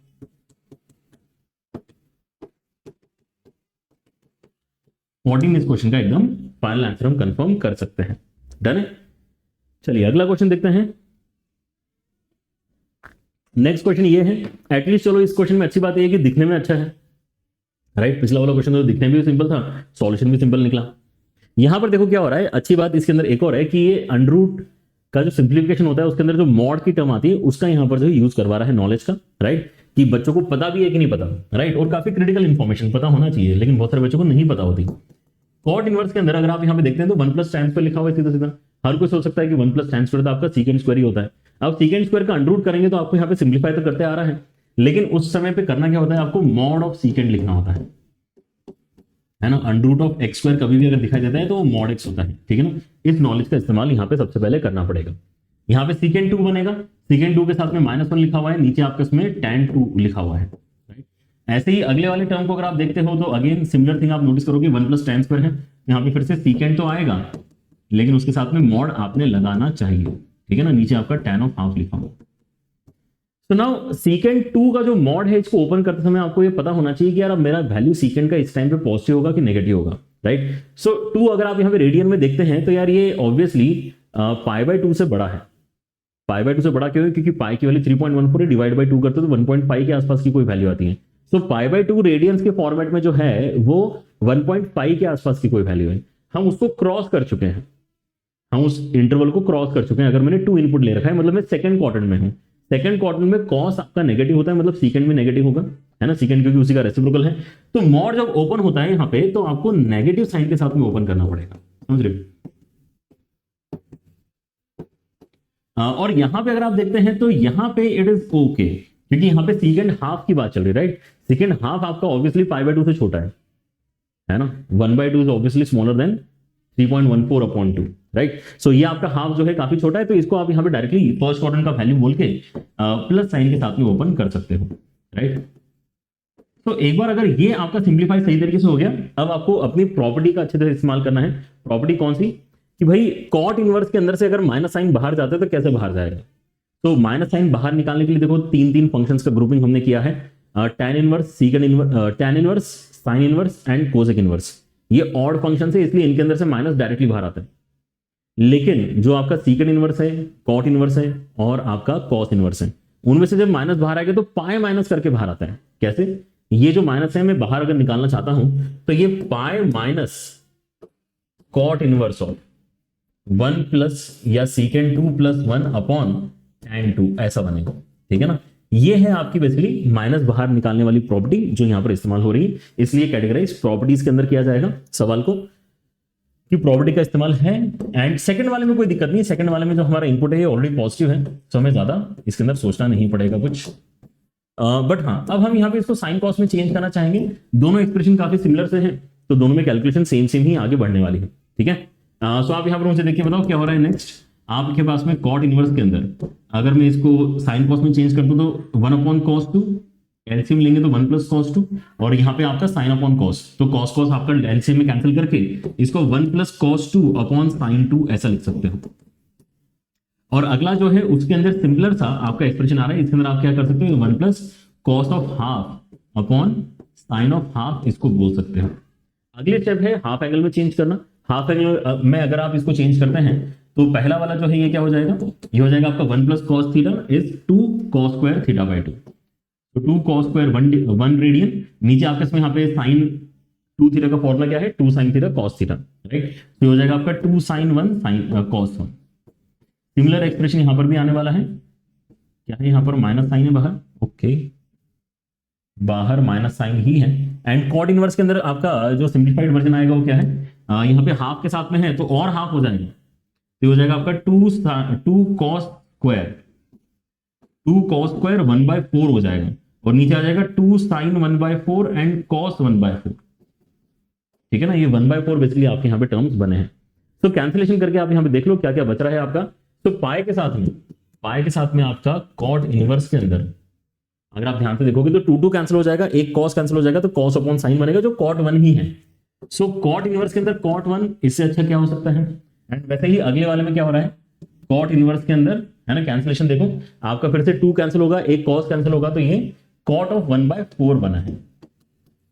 14 इस क्वेश्चन का एकदम फाइनल आंसर हम कंफर्म कर सकते हैं। डन है, चलिए अगला क्वेश्चन देखते हैं। नेक्स्ट क्वेश्चन ये है, एटलीस्ट चलो इस क्वेश्चन में अच्छी बात यह है कि दिखने में अच्छा है, राइट। पिछला वाला क्वेश्चन तो दिखने में भी सिंपल था, सॉल्यूशन भी सिंपल निकला। यहां पर देखो क्या हो रहा है, अच्छी बात इसके अंदर एक और है कि ये अंडर रूट का जो सिंप्लीफिकेशन होता है उसके अंदर जो मॉड की टर्म आती है उसका यहां पर जो यूज करवा रहा है नॉलेज का, राइट, कि बच्चों को पता भी है कि नहीं पता, राइट, और काफी क्रिटिकल इंफॉर्मेशन पता होना चाहिए, लेकिन बहुत सारे बच्चों को नहीं पता होती। कॉट इनवर्स के अंदर अगर आप यहां पे देखते हैं तो 1 प्लस tan स्क्वायर लिखा हुआ है सीधा सीधा। हर कोई सोच सकता है कि 1 प्लस tan स्क्वायर तो आपका सीकेंड स्क्वायर ही होता है। अब सीकेंड स्क्वायर का अंडर रूट करेंगे तो आपको यहाँ पे सिंप्लीफाई तो करते आ रहा है, लेकिन उस समय पे करना क्या होता है, आपको मॉड ऑफ सीकेंड लिखना होता है ना। Under root of X square कभी भी अगर दिखाई देता है तो वो मॉड एक्स होता है, ठीक है ना। इस नॉलेज का इस्तेमाल यहाँ पे सबसे पहले करना पड़ेगा। यहाँ पे सीकेंड 2 बनेगा, सीकेंड 2 के साथ में -1 लिखा हुआ है, नीचे आपके इसमें tan 2 लिखा हुआ है। ऐसे ही अगले वाले टर्म को अगर आप देखते हो तो अगेन सिमिलर थिंग आप नोटिस करोगे, 1 प्लस tan स्क्वायर है, यहाँ पे फिर से सीकेंड तो आएगा लेकिन उसके साथ में मॉड आपने लगाना चाहिए, ठीक है ना। नीचे आपका tan ऑफ हाफ लिखा हुआ। तो नाउ सीकेंड 2 का जो मॉड है इसको ओपन करते समय आपको ये पता होना चाहिए कि यार अब मेरा वैल्यू सीकेंड का इस टाइम पे पॉजिटिव होगा कि नेगेटिव होगा, राइट। सो 2 अगर आप यहाँ पे रेडियन में देखते हैं तो यार ये ऑब्वियसली π/2 से बड़ा है। π/2 से बड़ा क्यों है, क्योंकि पाई की वैल्यू 3.14 है, डिवाइड बाई 2 करते तो 1.5 के आसपास की कोई वैल्यू आती है। सो π/2 रेडियंस के फॉर्मेट में जो है वो 1.5 के आसपास की कोई वैल्यू है। हम उसको क्रॉस कर चुके हैं, हम उस इंटरवल को क्रॉस कर चुके हैं। अगर मैंने 2 इनपुट ले रखा है मतलब मैं सेकंड क्वाड्रेंट में हूं, सेकंड क्वाड्रेंट में कॉस आपका नेगेटिव होता है, मतलब सीकेंड में नेगेटिव होगा, है ना, सीकेंड क्योंकि उसी का रेसिप्रोकल है। तो मॉड जब ओपन होता है यहाँ पे तो आपको नेगेटिव साइन के साथ में ओपन करना पड़ेगा, समझ रहे हो। और यहां पे अगर आप देखते हैं तो यहां पे इट इज ओके, क्योंकि यहां पे सेकंड हाफ की बात चल रही है, राइट। सेकंड हाफ आपका ऑब्वियसली π/2 से छोटा है ना, 1/2 is obviously smaller than 3.14/2, right. So ये आपका हाफ जो है काफी छोटा है, तो इसको आप यहाँ पे डायरेक्टली फर्स्ट क्वाड्रेंट का वैल्यू बोल के प्लस साइन के साथ में ओपन कर सकते हो, राइट। तो एक बार अगर ये आपका सिंप्लीफाई सही तरीके से हो गया, अब आपको अपनी प्रॉपर्टी का अच्छे तरह इस्तेमाल करना है। प्रॉपर्टी कौन सी, कि भाई कॉट इनवर्स के अंदर से अगर माइनस साइन बाहर जाता है तो कैसे बाहर जाएगा। तो माइनस साइन बाहर निकालने के लिए देखो 3 फंक्शंस का ग्रुपिंग हमने किया है, tan inverse, secant inverse, tan inverse, sine inverse and cosec inverse. ये ऑड फंक्शन है इसलिए इनके अंदर से माइनस डायरेक्टली बाहर आता है, लेकिन जो आपका सीकंड इनवर्स है, कॉट इनवर्स है और आपका कॉस इनवर्स है, उनमें से जब माइनस बाहर आएगा तो पाई माइनस करके बाहर आता है। कैसे, ये जो माइनस है मैं बाहर अगर निकालना चाहता हूं तो ये pi minus cot inverse of 1 plus या सीकेंड 2 प्लस 1 अपॉन tan 2 ऐसा बनेगा, ठीक है ना। ये है आपकी बेसिकली माइनस बाहर निकालने वाली प्रॉपर्टी जो यहां पर इस्तेमाल हो रही है, इसलिए कैटेगराइज प्रॉपर्टीज के अंदर किया जाएगा सवाल को कि प्रॉपर्टी का इस्तेमाल है। एंड सेकंड वाले में कोई दिक्कत नहीं है, सेकंड वाले में जो हमारा इनपुट है ऑलरेडी पॉजिटिव है, तो हमें ज्यादा इसके अंदर सोचना नहीं पड़ेगा कुछ। बट हाँ, अब हम यहाँ पे इसको साइन कॉस में चेंज करना चाहेंगे। दोनों एक्सप्रेशन काफी सिमिलर से हैं, तो दोनों में कैलकुलेशन सेम ही आगे बढ़ने वाली है, ठीक है। सो आप यहाँ पर मुझे देखिए, बताओ क्या हो रहा है नेक्स्ट। आपके पास में कॉट इनवर्स के अंदर अगर मैं इसको साइन कॉस में चेंज कर दूं तो 1/cos2, एलसीएम लेंगे तो 1 + cos2, और यहाँ पे आपका साइन अपॉन कॉस, तो कॉस कॉस आपका एलसीएम में कैंसिल करके इसको 1 + cos2 अपॉन साइन 2 ऐसा लिख सकते हो। और अगला जो है उसके अंदर सिमिलर सा आपका एक्सप्रेशन आ रहा है, इसके अंदर आप क्या कर सकते हो, 1 + cos of half upon sine of half इसको बोल सकते हो। अगले स्टेप है हाफ एंगल में चेंज करना। हाफ एंगल में अगर आप इसको चेंज करते हैं तो पहला वाला जो है ये क्या हो जाएगा, ये हो जाएगा आपका 1 + cos θ इज 2 cos स्क्वायर θ/2, तो 2 cos स्क्वायर 1 रेडियन, नीचे आपके इसमें यहाँ पे साइन 2 थीटा का फॉर्मूला क्या है, 2 sin θ cos θ, राइट। तो हो जाएगा आपका 2 sin 1 sin cos 1। Similar expression यहां पर भी आने वाला है, क्या है यहाँ पर माइनस साइन है बाहर, ओके, बाहर माइनस साइन ही है। एंड कॉट इनवर्स के अंदर आपका जो सिंप्लीफाइड वर्जन आएगा वो क्या है, यहाँ पे हाफ के साथ में है तो और हाफ हो जाएगा, तो हो जाएगा आपका 2 cos स्क्वायर 1/4 हो जाएगा, और नीचे आ जाएगा 2 sin 1/4 एंड cos 1/4, ठीक है ना। ये 1/4 बेसिकली आपके यहाँ पे टर्म्स बने हैं। तो कैंसिलेशन करके आप यहाँ पे देख लो क्या क्या बच रहा है आपका। तो पाई के साथ में आपका कॉट इनवर्स के अंदर अगर आप ध्यान से देखोगे तो 2 कैंसिल हो जाएगा, एक cos कैंसिल हो जाएगा, तो cos अपॉन साइन बनेगा जो cot 1 ही है। सो कॉट इनवर्स के अंदर cot 1 इससे अच्छा क्या हो सकता है। एंड वैसे ही अगले वाले में क्या हो रहा है, कॉट इनवर्स के अंदर है ना, कैंसिलेशन देखो आपका फिर से 2 कैंसिल होगा, एक cos कैंसिल होगा, तो ये cot ऑफ 1/4 बना है,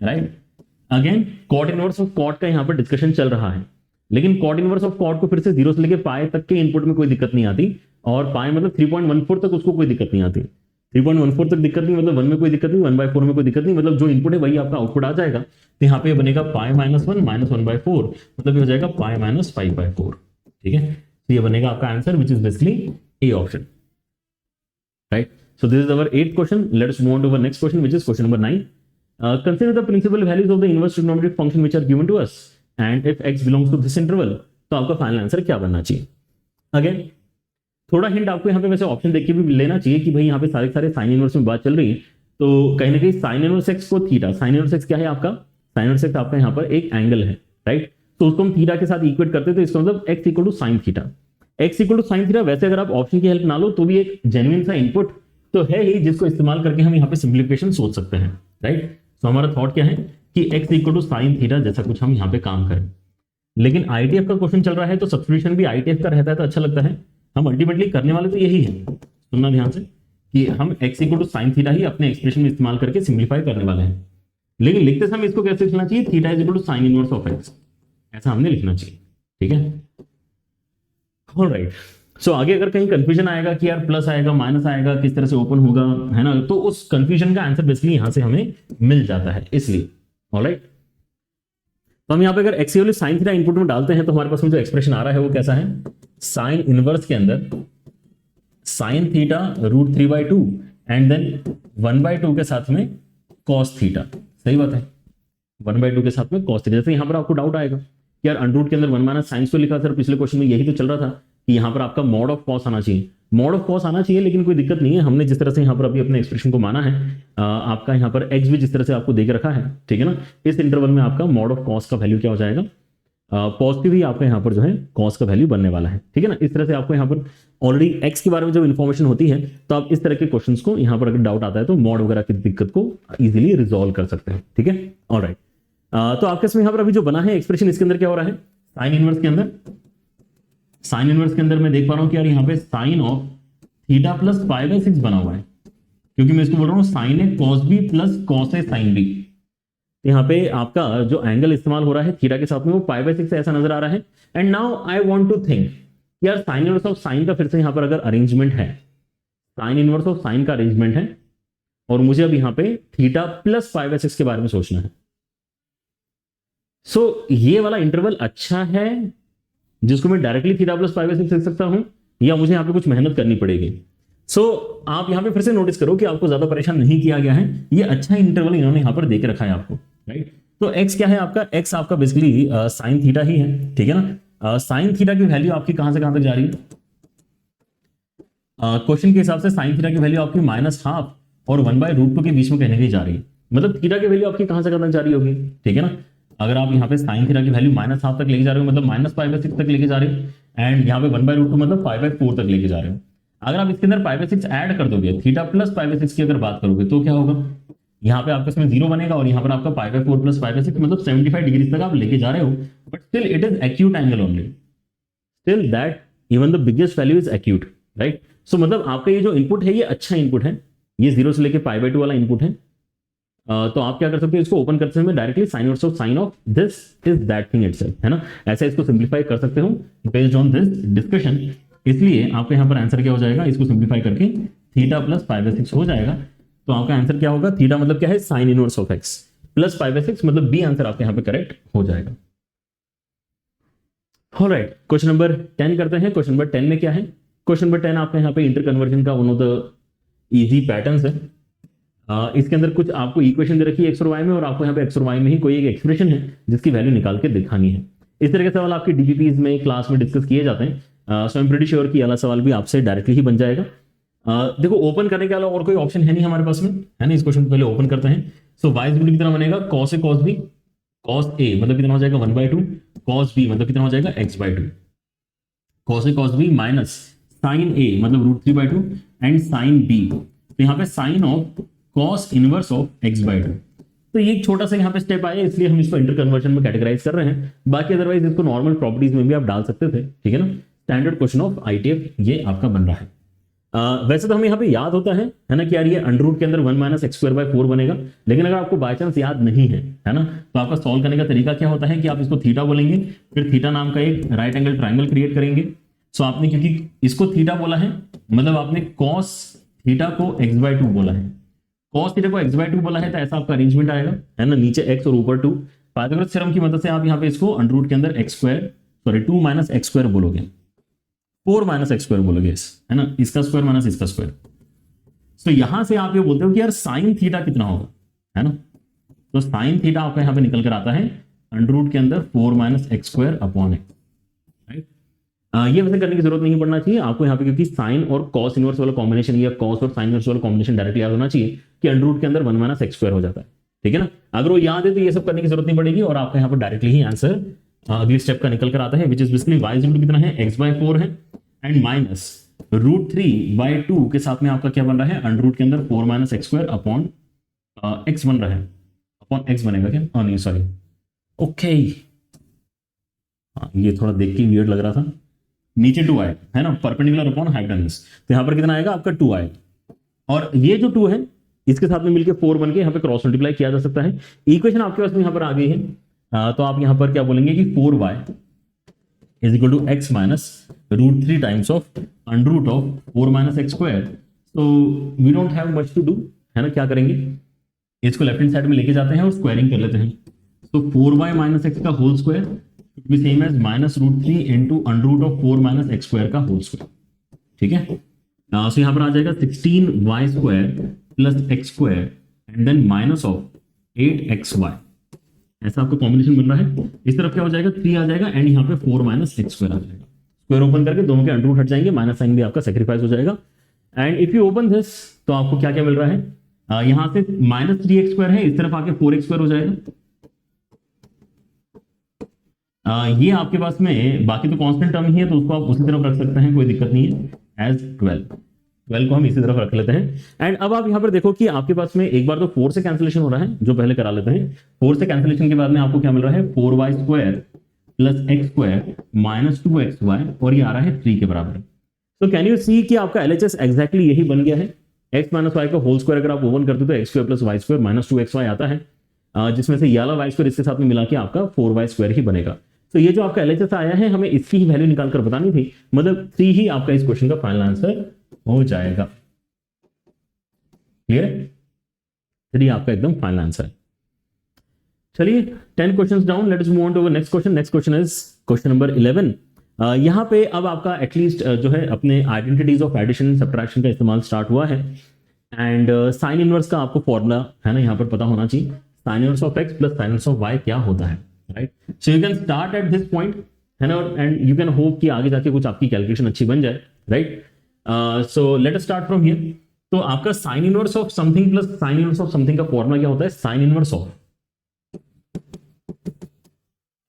right. Again cot inverse of cot का यहाँ पर डिस्कशन चल रहा है, लेकिन कॉट इनवर्स ऑफ कॉट को फिर से 0 से लेके पाई तक के इनपुट में कोई दिक्कत नहीं आती, और पाई मतलब 3.14 तक उसको कोई दिक्कत नहीं आती। 3.14 तक दिक्कत नहीं, मतलब 1 में कोई दिक्कत नहीं, 1/4 में कोई दिक्कत नहीं, मतलब जो इनपुट है वही आपका आउटपुट आ जाएगा। तो यहाँ पे बनेगा पाई माइनस 1 माइनस 1/4, मतलब ये हो जाएगा पाई माइनस 5/4। ठीक है, तो ये बनेगा आपका answer which is basically A option, right. So this is our 8th question. Let us move on to our next question, which is question number 9. Consider the principal values of the inverse trigonometric function which are given to us, and if x belongs to this interval, तो आपका final answer क्या बनना चाहिए। Again थोड़ा hint आपको यहाँ पे वैसे ऑप्शन देख के भी लेना चाहिए कि भाई यहाँ पे सारे सारे साइन इनवर्स में बात चल रही है, तो कहीं ना कहीं साइन इनवर्स एक्स को थीटा, साइन इनवर्स एक्स क्या है आपका, साइन इनवर्स एक्स आपका यहाँ पर एक एंगल है, राइट। तो उसको हम थीटा के साथ इक्वेट करते हैं, तो इसका मतलब X equal to sine theta, X equal to sine theta. वैसे अगर आप ऑप्शन की हेल्प ना लो तो भी एक जेन्युइन सा इनपुट तो है ही, जिसको इस्तेमाल करके हम यहाँ पे सिंप्लीफिकेशन सोच सकते हैं, राइट। तो हमारा थॉट क्या है कि x equal to sine theta जैसा कुछ हम यहाँ पे काम करें। लेकिन आईटीएफ का क्वेश्चन चल रहा है, तो सब्स्टिट्यूशन भी आईटीएफ का रहता है तो अच्छा लगता है। हम अल्टीमेटली करने वाले तो यही है, सुनना ध्यान से, कि हम x equal to sine theta ही अपने एक्सप्रेशन में इस्तेमाल करके सिंप्लीफाई करने वाले हैं। लेकिन लिखते समय इसको कैसे लिखना चाहिए, theta is equal to sine inverse of x, ऐसा हमने लिखना चाहिए। ठीक है, ऑलराइट। सो आगे अगर कहीं कंफ्यूजन आएगा कि यार प्लस आएगा माइनस आएगा किस तरह से ओपन होगा, है ना, तो उस कंफ्यूजन का आंसर बेसिकली यहां से हमें मिल जाता है, इसलिए। ऑलराइट, तो हम यहाँ पे अगर एक्स साइन थीटा इनपुट में डालते हैं तो हमारे पास में जो एक्सप्रेशन आ रहा है वो कैसा है, साइन इनवर्स के अंदर साइन थीटा √3/2 एंड देन 1/2 के साथ में कॉस थीटा। सही बात है, 1/2 के साथ में कॉस थीटा। जैसे यहाँ पर आपको डाउट आएगा कि यार अंडर के अंदर 1 माइनस साइन तो लिखा, सर पिछले क्वेश्चन में यही तो चल रहा था कि यहाँ पर आपका मॉड ऑफ कॉस आना चाहिए। मॉड ऑफ कॉस आना चाहिए, लेकिन कोई दिक्कत नहीं है, हमने जिस तरह से यहाँ पर अभी अपने एक्सप्रेशन को माना है, आपका यहाँ पर एक्स भी जिस तरह से आपको देख रखा है, ठीक है ना, इस इंटरवल में आपका मॉड ऑफ कॉस का वैल्यू क्या हो जाएगा, पॉजिटिव ही आपका यहाँ पर जो है कॉस का वैल्यू बनने वाला है। ठीक है ना, इस तरह से आपको यहाँ पर ऑलरेडी एक्स के बारे में जब इन्फॉर्मेशन होती है तो आप इस तरह के क्वेश्चंस को यहाँ पर अगर डाउट आता है तो मॉड वगैरह की दिक्कत को इजीली रिजॉल्व कर सकते हैं। ठीक है, ऑलराइट। तो आपके इसमें यहाँ पर अभी जो बना है एक्सप्रेशन, इसके अंदर क्या हो रहा है, साइन इनवर्स के अंदर, साइन इनवर्स के अंदर मैं देख पा रहा हूं कि यार यहाँ पे साइन ऑफ थीटा प्लस π/6 बना हुआ है, क्योंकि मैं इसको बोल रहा हूँ sign A cos B plus cos A sine B. यहाँ पे आपका जो एंगल इस्तेमाल हो रहा है थीटा के साथ में वो π/6 ऐसा नजर आ रहा है। And now I want to think यार साइन इनवर्स ऑफ साइन का फिर से यहाँ पर अगर अरेंजमेंट है, साइन इनवर्स ऑफ साइन का अरेंजमेंट है, और मुझे अब यहाँ पे थीटा प्लस π/6 के बारे में सोचना है। सो ये वाला इंटरवल अच्छा है जिसको मैं डायरेक्टली थीटा प्लस π/6 लिख सकता हूं, या मुझे यहाँ पे कुछ मेहनत करनी पड़ेगी। सो आप यहाँ पे फिर से नोटिस करो कि आपको ज्यादा परेशान नहीं किया गया है, ये अच्छा इंटरवल इन्होंने यहाँ पर देके रखा है आपको, राइट। तो x क्या है आपका, x आपका बेसिकली साइन थीटा ही है, ठीक है ना। साइन थीटा की वैल्यू आपकी कहां से कहां तक जा रही है, क्वेश्चन के हिसाब से साइन थीटा की वैल्यू आपकी -½ और 1/√2 के बीच में कहने की जा रही है, मतलब थीटा की वैल्यू आपकी कहां से कहां तक जा रही होगी, ठीक है ना। अगर आप यहाँ पे साइन थीटा की वैल्यू -½ तक लेके जा रहे हो, मतलब -π/6 तक लेके जा रहे हो, एंड यहाँ पे 1/√2 मतलब 5/4 तक लेके जा रहे हो। अगर आप इसके अंदर π/6 ऐड कर दोगे, थीटा प्लस π/6 की अगर बात करोगे तो क्या होगा, यहाँ पे आपके इसमें 0 बनेगा और यहाँ पर आपका 5/4 प्लस π/6 मतलब 75 डिग्री तक आप लेके जा रहे हो, but still it is acute angle only, still that even the biggest value is acute, right. So मतलब आपका ये जो इनपुट है ये अच्छा इनपुट है, ये 0 से लेके π/2 वाला इनपुट है। तो आप क्या कर सकते हो, इसको ओपन करते समय directly sine of sine of this is that thing itself, है ना, ऐसा इसको सिंप्लीफाई कर सकते हो बेस्ड ऑन दिस डिस्कशन। इसलिए आपका यहाँ पर आंसर क्या हो जाएगा, इसको सिंप्लीफाई करके थीटा प्लस π/6 हो जाएगा। तो आपका आंसर क्या होगा, थीटा मतलब क्या है, sine inverse of x plus π/6, मतलब बी आंसर आपके यहाँ पे करेक्ट हो जाएगा। ऑलराइट, क्वेश्चन नंबर 10 करते हैं। क्वेश्चन नंबर 10 में क्या है, क्वेश्चन नंबर 10 आपका यहाँ पे इंटर कन्वर्जन का one of the easy patterns है। इसके अंदर कुछ आपको इक्वेशन दे रखी है एक्स और वाई में, और आपको यहाँ पे एक्स और वाई में ही कोई एक एक्सप्रेशन है जिसकी वैल्यू निकाल के दिखानी है। इस तरह के सवाल आपके डीपीपीज में क्लास में डिस्कस किए जाते हैं। सो आई एम प्रीटी श्योर कि वाला सवाल भी आपसे डायरेक्टली ही बन जाएगा। देखो ओपन करने के अलावा और कोई ऑप्शन है नहीं हमारे पास में, है ना। इस क्वेश्चन को पहले ओपन करते हैं। सो वाई इज कितना बनेगा, cos A cos B, cos ए मतलब कितना हो जाएगा 1/2, कॉस बी मतलब कितना हो जाएगा x/2, cos A cos B minus sine A मतलब √3/2 एंड साइन बी, तो यहाँ पे sine of cos inverse of x/2। तो ये एक छोटा सा यहाँ पे स्टेप आया, इसलिए हम इसको इंटर कन्वर्जन में कैटेगराइज कर रहे हैं। बाकी अदरवाइज इसको नॉर्मल प्रॉपर्टीज में भी आप डाल सकते थे, ठीक है ना। स्टैंडर्ड क्वेश्चन ऑफ आईटीएफ ये आपका बन रहा है। वैसे तो हमें यहाँ पे याद होता है ना कि यार ये अंडर के अंदर 1 - x²/4 बनेगा, लेकिन अगर आपको बाय चांस याद नहीं है ना, तो आपका सॉल्व करने का तरीका क्या होता है कि आप इसको थीटा बोलेंगे, फिर थीटा नाम का एक राइट एंगल ट्राइंगल क्रिएट करेंगे। सो आपने क्योंकि इसको थीटा बोला है, मतलब आपने कॉस थीटा को x/2 बोला है, cos थीटा को x/2 बोला है, तो ऐसा आपका अरेंजमेंट आएगा, है ना, नीचे x और ऊपर 2। पाइथागोरस थ्योरम की मदद से आप यहाँ पे इसको अंडर रूट के अंदर टू माइनस एक्स स्क्वायर बोलोगे, 4 माइनस एक्स स्क्वायर बोलोगे, है ना, इसका स्क्वायर माइनस इसका स्क्वायर। तो यहां से आप ये बोलते हो कि यार साइन थीटा कितना होगा, है ना, तो साइन थीटा आपका यहाँ पे निकल कर आता है अंडर रूट के अंदर 4 minus x square upon x, right. ये वैसे करने की जरूरत नहीं पड़ना चाहिए आपको यहाँ पे, क्योंकि साइन और कॉस इनवर्स वाला कॉम्बिनेशन या कॉस और साइन इनवर्स वाला कॉम्बिनेशन डायरेक्टली याद होना चाहिए कि अंडर रूट के अंदर 1 माइनस एक्स स्क्वायर हो जाता है, ठीक है ना। अगर वो याद है तो ये सब करने की जरूरत नहीं पड़ेगी और आपका यहाँ पर डायरेक्टली ही आंसर अगले स्टेप का निकल कर आता है, which is basically y equal to कितना है, x/4 है, एंड माइनस √3/2 के साथ में आपका क्या बन रहा है, अंडर रूट के अंदर 4 minus x square upon x बन रहा है, अपॉन एक्स बनेगा क्या, नहीं सॉरी, ओके, ये थोड़ा देख के वियर्ड लग रहा था, नीचे 2 आएगा, है ना, परपेंडिकुलर अपॉन हाइपोटेन्यूज, तो यहाँ पर कितना आएगा आपका 2 आएगा, और ये जो 2 है इसके साथ में मिलकर 4 बन के यहाँ पे क्रॉस मल्टीप्लाई किया जा सकता है। इक्वेशन आपके पास में यहाँ पर आ गई है, तो आप यहाँ पर क्या बोलेंगे कि 4y is equal to x minus √3 times of under root of 4 minus x square. तो we don't have much to do, है ना, क्या करेंगे, इसको लेफ्ट हैंड साइड में लेके जाते हैं और स्क्वायरिंग कर लेते हैं। तो 4y माइनस एक्स का whole square should be same as minus √3 into under root of 4 minus x square का होल स्क्वायर, ठीक है। तो यहाँ पर आ जाएगा 16y square plus X square and then minus of 8xy, ऐसा आपका कॉम्बिनेशन बन रहा है। इस तरफ क्या हो जाएगा, 3 आ जाएगा एंड यहाँ पे 4 माइनस एक्स स्क्वायर आ जाएगा, स्क्वायर ओपन करके दोनों के अंडर रूट हट जाएंगे, माइनस साइन भी आपका सेक्रीफाइस हो जाएगा। And if you open this तो आपको क्या क्या मिल रहा है, यहां से माइनस 3x स्क्वायर है, इस तरफ आके 4x स्क्वायर हो जाएगा। ये आपके पास में बाकी तो कांस्टेंट टर्म ही है, तो उसको आप उसी तरफ रख सकते हैं, कोई दिक्कत नहीं है, एज 12 को हम इसी तरफ रख लेते हैं। एंड अब आप यहां पर देखो कि आपके पास में एक बार तो 4 से कैंसिलेशन हो रहा है, जो पहले करा लेते हैं। 4 से कैंसिलेशन के बाद में आपको क्या मिल रहा है, 4y square plus X square minus 2xy, और ये आ रहा है 3 के बराबर। तो कैन यू सी कि आपका LHS एग्जैक्टली यही बन गया है, x माइनस वाई का होल स्क्वायर अगर आप ओवन करते तो X square plus Y square minus 2xy आता है, जिसमें से ये वाला वाई स्क्वायर इसके साथ में मिला के आपका 4y स्क्वायर ही बनेगा। तो ये जो आपका LHS आया है, हमें इसकी ही वैल्यू निकाल कर बतानी थी, मतलब 3 ही आपका इस क्वेश्चन का फाइनल आंसर हो जाएगा। क्लियर है, 3 आपका एकदम फाइनल आंसर है। चलिए 10 questions down, let us move on to next question. Next question is question number 11। यहाँ पे अब आपका एटलीस्ट जो है अपने आइडेंटिटीज ऑफ एडिशन सब्ट्रैक्शन का इस्तेमाल स्टार्ट हुआ है, एंड साइन इनवर्स का आपको फॉर्मूला है ना यहाँ पर पता होना चाहिए, sign inverse of x plus sign inverse of y क्या होता है, right. So you can start at this point, है ना, एंड यू कैन होप कि आगे जाके कुछ आपकी कैलकुलेशन अच्छी बन जाए, right. So let us start from here. तो आपका sign inverse of something plus sign inverse of something का फॉर्मूला क्या होता है, साइन इनवर्स ऑफ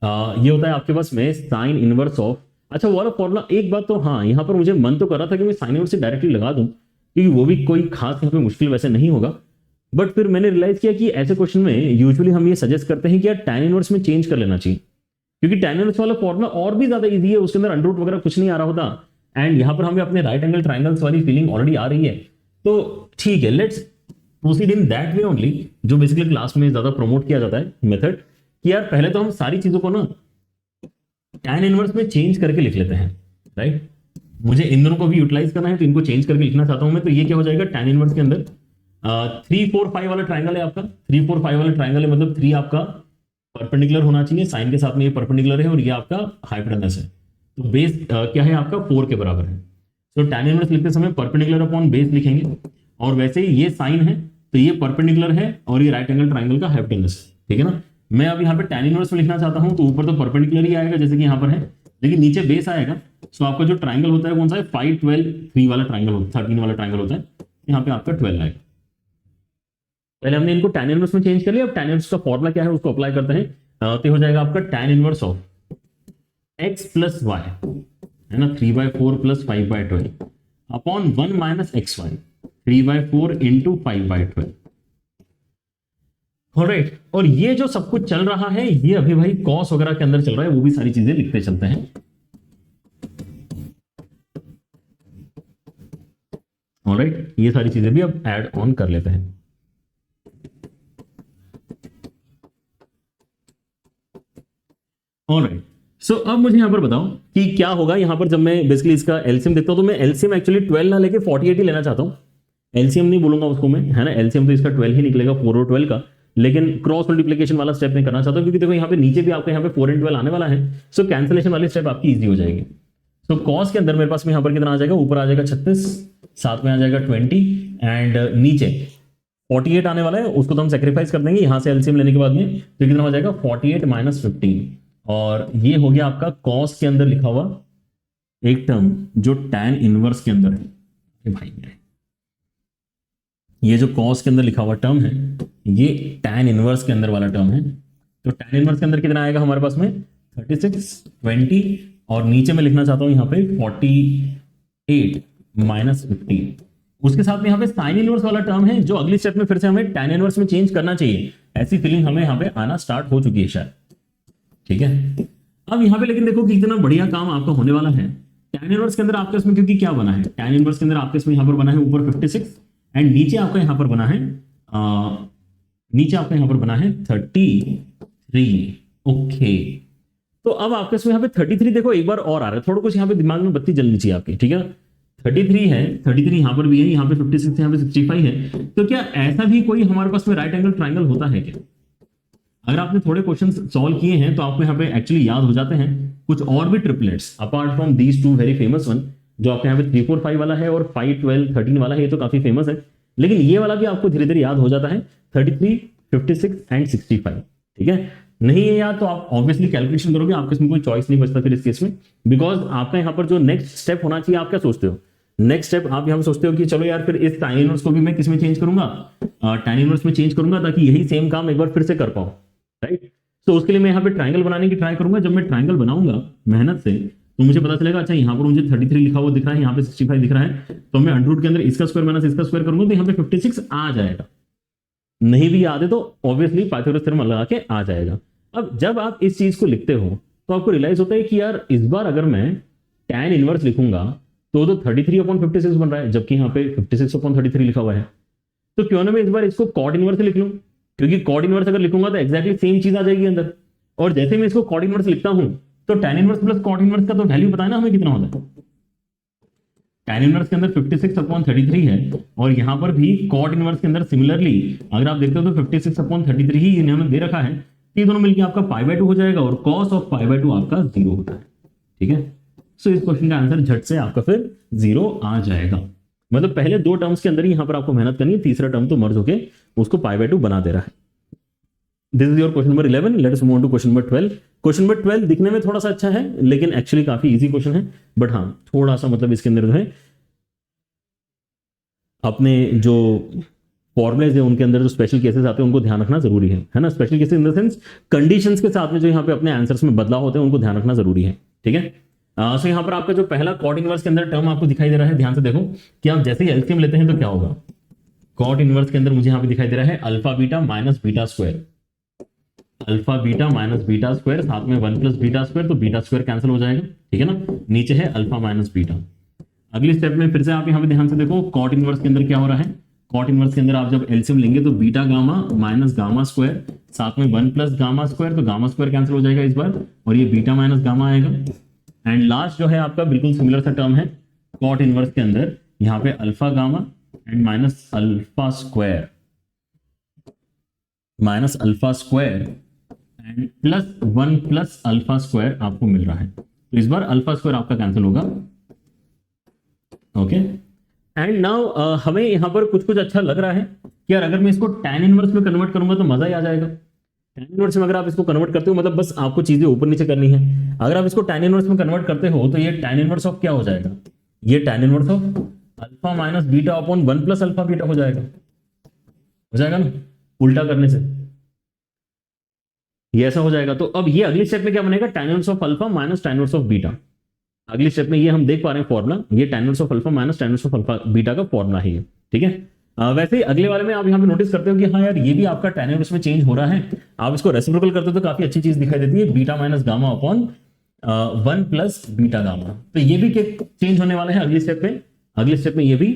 ये होता है आपके पास में साइन इनवर्स ऑफ, अच्छा वो वाला फॉर्मूला। एक बात तो हाँ, यहाँ पर मुझे मन तो कर रहा था कि मैं साइन इनवर्स से डायरेक्टली लगा दूं, क्योंकि वो भी कोई खास यहाँ पे मुश्किल वैसे नहीं होगा, बट फिर मैंने रियलाइज किया कि ऐसे क्वेश्चन में यूजुअली हम ये सजेस्ट करते हैं कि यार tan इनवर्स में चेंज कर लेना चाहिए, क्योंकि tan इनवर्स वाला फॉर्मूला और भी ज्यादा इजी है, उसके अंदर अंडर रूट वगैरह कुछ नहीं आ रहा होता, एंड यहाँ पर हमें अपने राइट एंगल ट्राइंगल्स वाली फीलिंग ऑलरेडी आ रही है। तो ठीक है, let's proceed in that way only, जो बेसिकली क्लास में ज्यादा प्रमोट किया जाता है मेथड, कि यार पहले तो हम सारी चीजों को ना tan इनवर्स में चेंज करके लिख लेते हैं, राइट। मुझे इन दोनों को भी यूटिलाइज करना है, तो इनको चेंज करके लिखना चाहता हूं मैं। तो ये क्या हो जाएगा, tan इनवर्स के अंदर 3 4 5 वाला ट्राइंगल है आपका, 3 4 5 वाला ट्राइंगल है, मतलब 3 आपका परपेंडिकुलर होना चाहिए, साइन के साथ में ये परपेंडिकुलर है और ये आपका हाइपोटेनस है, तो बेस क्या है आपका 4 के बराबर है। तो tan इनवर्स लिखते समय परपेंडिकुलर अपॉन बेस लिखेंगे, और वैसे ही ये साइन है तो ये परपेंडिकुलर है और ये राइट एंगल ट्राइंगल का हाइपोटेनस है, ठीक है ना। मैं अब यहाँ पे tan इनवर्स में लिखना चाहता हूँ, तो ऊपर तो परपेंडिकुलर ही आएगा जैसे कि यहाँ पर है, लेकिन नीचे बेस आएगा। सो आपका जो ट्राइंगल होता है कौन सा है, 5 12 3 वाला ट्राइंगल होता है, 13 वाला ट्राइंगल होता है, यहाँ पे आपका 12 आएगा। पहले हमने इनको tan इनवर्स में चेंज कर लिया, अब tan इनवर्स का फॉर्मूला क्या है उसको अप्लाई करते हैं, तो हो जाएगा आपका tan inverse of x plus y, है ना, 3/4 plus 5/12 upon 1 minus X Y, 3/4 into 5/12। Alright, और ये जो सब कुछ चल रहा है ये अभी भाई कॉस वगैरह के अंदर चल रहा है, वो भी सारी चीजें लिखते चलते हैं। ऑलराइट, ये सारी चीजें भी अब ऐड ऑन कर लेते हैं। ऑलराइट, सो अब मुझे यहां पर बताओ कि क्या होगा यहां पर जब मैं बेसिकली इसका एलसीएम देखता हूं, तो मैं एलसीएम एक्चुअली 12 ना लेके 48 ही लेना चाहता हूं, एलसीएम नहीं बोलूंगा उसको मैं, है ना, एलसीएम तो इसका 12 ही निकलेगा, 4 और 12 का, लेकिन क्रॉस मल्टीप्लिकेशन वाला स्टेप मैं करना चाहता हूं क्योंकि देखो यहाँ पे नीचे भी आपको यहाँ पे 4 एंड 12 आने वाला है, सो कैंसिलेशन वाली स्टेप आपकी इजी हो जाएगी। सो कॉस के अंदर मेरे पास में यहाँ पर कितना आ जाएगा, ऊपर आ जाएगा 36, साथ में आ जाएगा 20 एंड नीचे 48 आने वाला है, उसको तो हम सेक्रीफाइस कर देंगे यहाँ से एलसीएम लेने के बाद में, तो कितना हो जाएगा 48 माइनस 15, और ये हो गया आपका कॉस के अंदर लिखा हुआ एक टर्म जो टैन इनवर्स के अंदर है। भाई ये जो कॉस के अंदर लिखा हुआ टर्म है ये टैन इनवर्स के अंदर वाला टर्म है, तो टैन इनवर्स के अंदर कितना आएगा हमारे पास में 36, 20 और नीचे मैं लिखना चाहता हूं यहाँ पे 48 माइनस 15। उसके साथ में यहाँ पे साइन इनवर्स वाला टर्म है जो अगली स्टेप में फिर से हमें टैन इनवर्स में चेंज करना चाहिए, ऐसी फीलिंग हमें यहाँ पे आना स्टार्ट हो चुकी है शायद, ठीक है। अब यहाँ पे लेकिन देखो कि इतना बढ़िया काम आपका होने वाला है टैन इनवर्स के अंदर आपके इसमें, क्योंकि क्या बना है टैन इनवर्स के अंदर आपके इसमें यहाँ पर बना है ऊपर 56 एंड नीचे आपका यहाँ पर बना है नीचे आपका यहाँ पर बना है 33। ओके, तो अब आपके इसमें यहाँ पे 33 देखो एक बार और आ रहा है, थोड़ा कुछ यहाँ पे दिमाग में बत्ती जलनी चाहिए आपकी, ठीक है। 33 है, 33 यहाँ पर भी है, यहाँ पे 56 यहाँ पे 65 है, तो क्या ऐसा भी कोई हमारे पास में राइट एंगल ट्राइंगल होता है क्या? अगर आपने थोड़े क्वेश्चन सॉल्व किए हैं तो आपको यहाँ पे एक्चुअली याद हो जाते हैं कुछ और भी triplets apart from these two very famous one, जो आपके यहाँ पे 3, 4, 5 वाला है और 5, 12, 13 वाला है, ये तो काफी फेमस है, लेकिन ये वाला भी आपको धीरे धीरे याद हो जाता है 33, 56 एंड 65, ठीक है। नहीं है याद तो आप ऑब्वियसली कैलकुलेशन करोगे, आपके इसमें कोई चॉइस नहीं बचता फिर इस केस में, बिकॉज आपका यहाँ पर जो नेक्स्ट स्टेप होना चाहिए, आप क्या सोचते हो नेक्स्ट स्टेप, आप यहाँ सोचते हो कि चलो यार फिर इस टैन इनवर्स को भी मैं किस में चेंज करूंगा, टैन इनवर्स में चेंज करूंगा ताकि यही सेम काम एक बार फिर से कर पाऊं, राइट। तो उसके लिए मैं यहाँ पे ट्राइंगल बनाने की ट्राई करूंगा, जब मैं ट्राइंगल बनाऊंगा मेहनत से तो मुझे पता चलेगा अच्छा यहाँ पर मुझे 33 लिखा हुआ दिख रहा है, यहाँ पे 65 दिख रहा है, तो मैं अंडर रूट के अंदर इसका स्क्वायर माइनस इसका स्क्वायर करूंगा तो यहाँ पे 56 आ जाएगा, नहीं भी याद है तो ऑब्वियसली पाइथागोरस थ्योरम लगा के आ जाएगा। अब जब आप इस चीज को लिखते हो तो आपको रियलाइज होता है कि यार इस बार अगर मैं टैन इनवर्स लिखूंगा तो 33/56 बन रहा है, जबकि यहाँ पे 56/33 लिखा हुआ है, तो क्यों ना मैं इस बार इसको कॉट इनवर्स लिख लूं, क्योंकि कॉट इनवर्स अगर लिखूंगा तो एक्जैक्टली सेम चीज आ जाएगी अंदर, और जैसे मैं इसको कॉट इनवर्स लिखता हूं तो tan inverse plus cot inverse का तो वैल्यू पता है ना हमें कितना होता है, टैन इनवर्स के अंदर 56/33 है, और यहां पर भी कॉट इनवर्स के अंदर सिमिलरली अगर आप देखते हो तो 56/33 ही इन्होंने दे रखा है, ये दोनों मिलकर आपका π/2 हो जाएगा और cos ऑफ π/2 आपका 0 होता है, ठीक है। सो इस क्वेश्चन का आंसर झट से आपका फिर 0 आ जाएगा, मतलब पहले 2 टर्म्स के अंदर ही यहां पर आपको मेहनत करनी है, तीसरा टर्म तो मर्ज होके उसको π/2 बना दे रहा है। This is your question number 11, let us move on to question number 12। Question number 12 दिखने में थोड़ा सा अच्छा है लेकिन एक्चुअली काफी इजी क्वेश्चन है, बट हाँ थोड़ा सा मतलब इसके अंदर जो है अपने जो फॉर्मुलेज है उनके अंदर जो स्पेशल केसेस आते हैं उनको ध्यान रखना जरूरी है ना, special cases in the sense conditions के साथ में जो यहाँ पे अपने आंसर्स में बदलाव होते हैं उनको ध्यान रखना जरूरी है, ठीक है। सो यहाँ पर आपका जो पहला कॉट इनवर्स के अंदर टर्म आपको दिखाई दे रहा है, ध्यान से देखो कि आप जैसे ही एलसीएम लेते हैं तो क्या होगा, कॉट इनवर्स के अंदर मुझे यहाँ पे दिखाई दे रहा है alpha beta minus beta square, alpha beta minus beta square, साथ में 1 प्लस बीटा स्क्वायर, तो बीटा स्क्वायर कैंसिल हो जाएगा, ठीक है ना, नीचे है अल्फा माइनस बीटा। अगली स्टेप में फिर से आप यहाँ पे ध्यान से देखो कॉट इनवर्स के अंदर क्या हो रहा है, कॉट इनवर्स के अंदर आप जब एलसीएम लेंगे तो beta gamma minus gamma square, साथ में 1 प्लस गामा स्क्वायर, तो गामा स्क्वायर कैंसिल हो जाएगा इस बार, और ये बीटा माइनस गामा आएगा, एंड लास्ट जो है आपका बिल्कुल सिमिलर सा टर्म है कॉट इनवर्स के अंदर, यहाँ पे alpha gamma and minus alpha square, minus alpha square and plus 1 plus alpha square आपको मिल रहा है, तो इस बार अल्फा स्क्वायर आपका कैंसिल होगा, ओके। एंड नाउ हमें यहां पर कुछ कुछ अच्छा लग रहा है कि यार अगर मैं इसको टैन इनवर्स में कन्वर्ट करूंगा तो मजा ही आ जाएगा। टैन इनवर्स में अगर आप इसको कन्वर्ट करते हो मतलब बस आपको चीजें ऊपर नीचे करनी है, अगर आप इसको टैन इनवर्स में कन्वर्ट करते हो तो ये टैन इनवर्स ऑफ क्या हो जाएगा, ये tan inverse of alpha minus beta upon 1 plus alpha beta हो जाएगा ना उल्टा करने से, ये ऐसा हो जाएगा। तो अब ये अगली स्टेप में क्या बनेगा, tan inverse of alpha minus tan inverse of beta, अगली स्टेप में ये हम देख पा रहे हैं फॉर्मूला, ये tan inverse of alpha minus tan inverse of alpha beta का फॉर्मूला है ये, ठीक है। वैसे ही अगले वाले में आप यहाँ पे नोटिस करते हो कि हाँ यार ये भी आपका टैन इनवर्स में चेंज हो रहा है, आप इसको रेसिप्रोकल करते हो तो काफी अच्छी चीज दिखाई देती है, beta minus gamma upon 1 plus beta gamma, तो ये भी चेंज होने वाला है अगली स्टेप में, अगले स्टेप में ये भी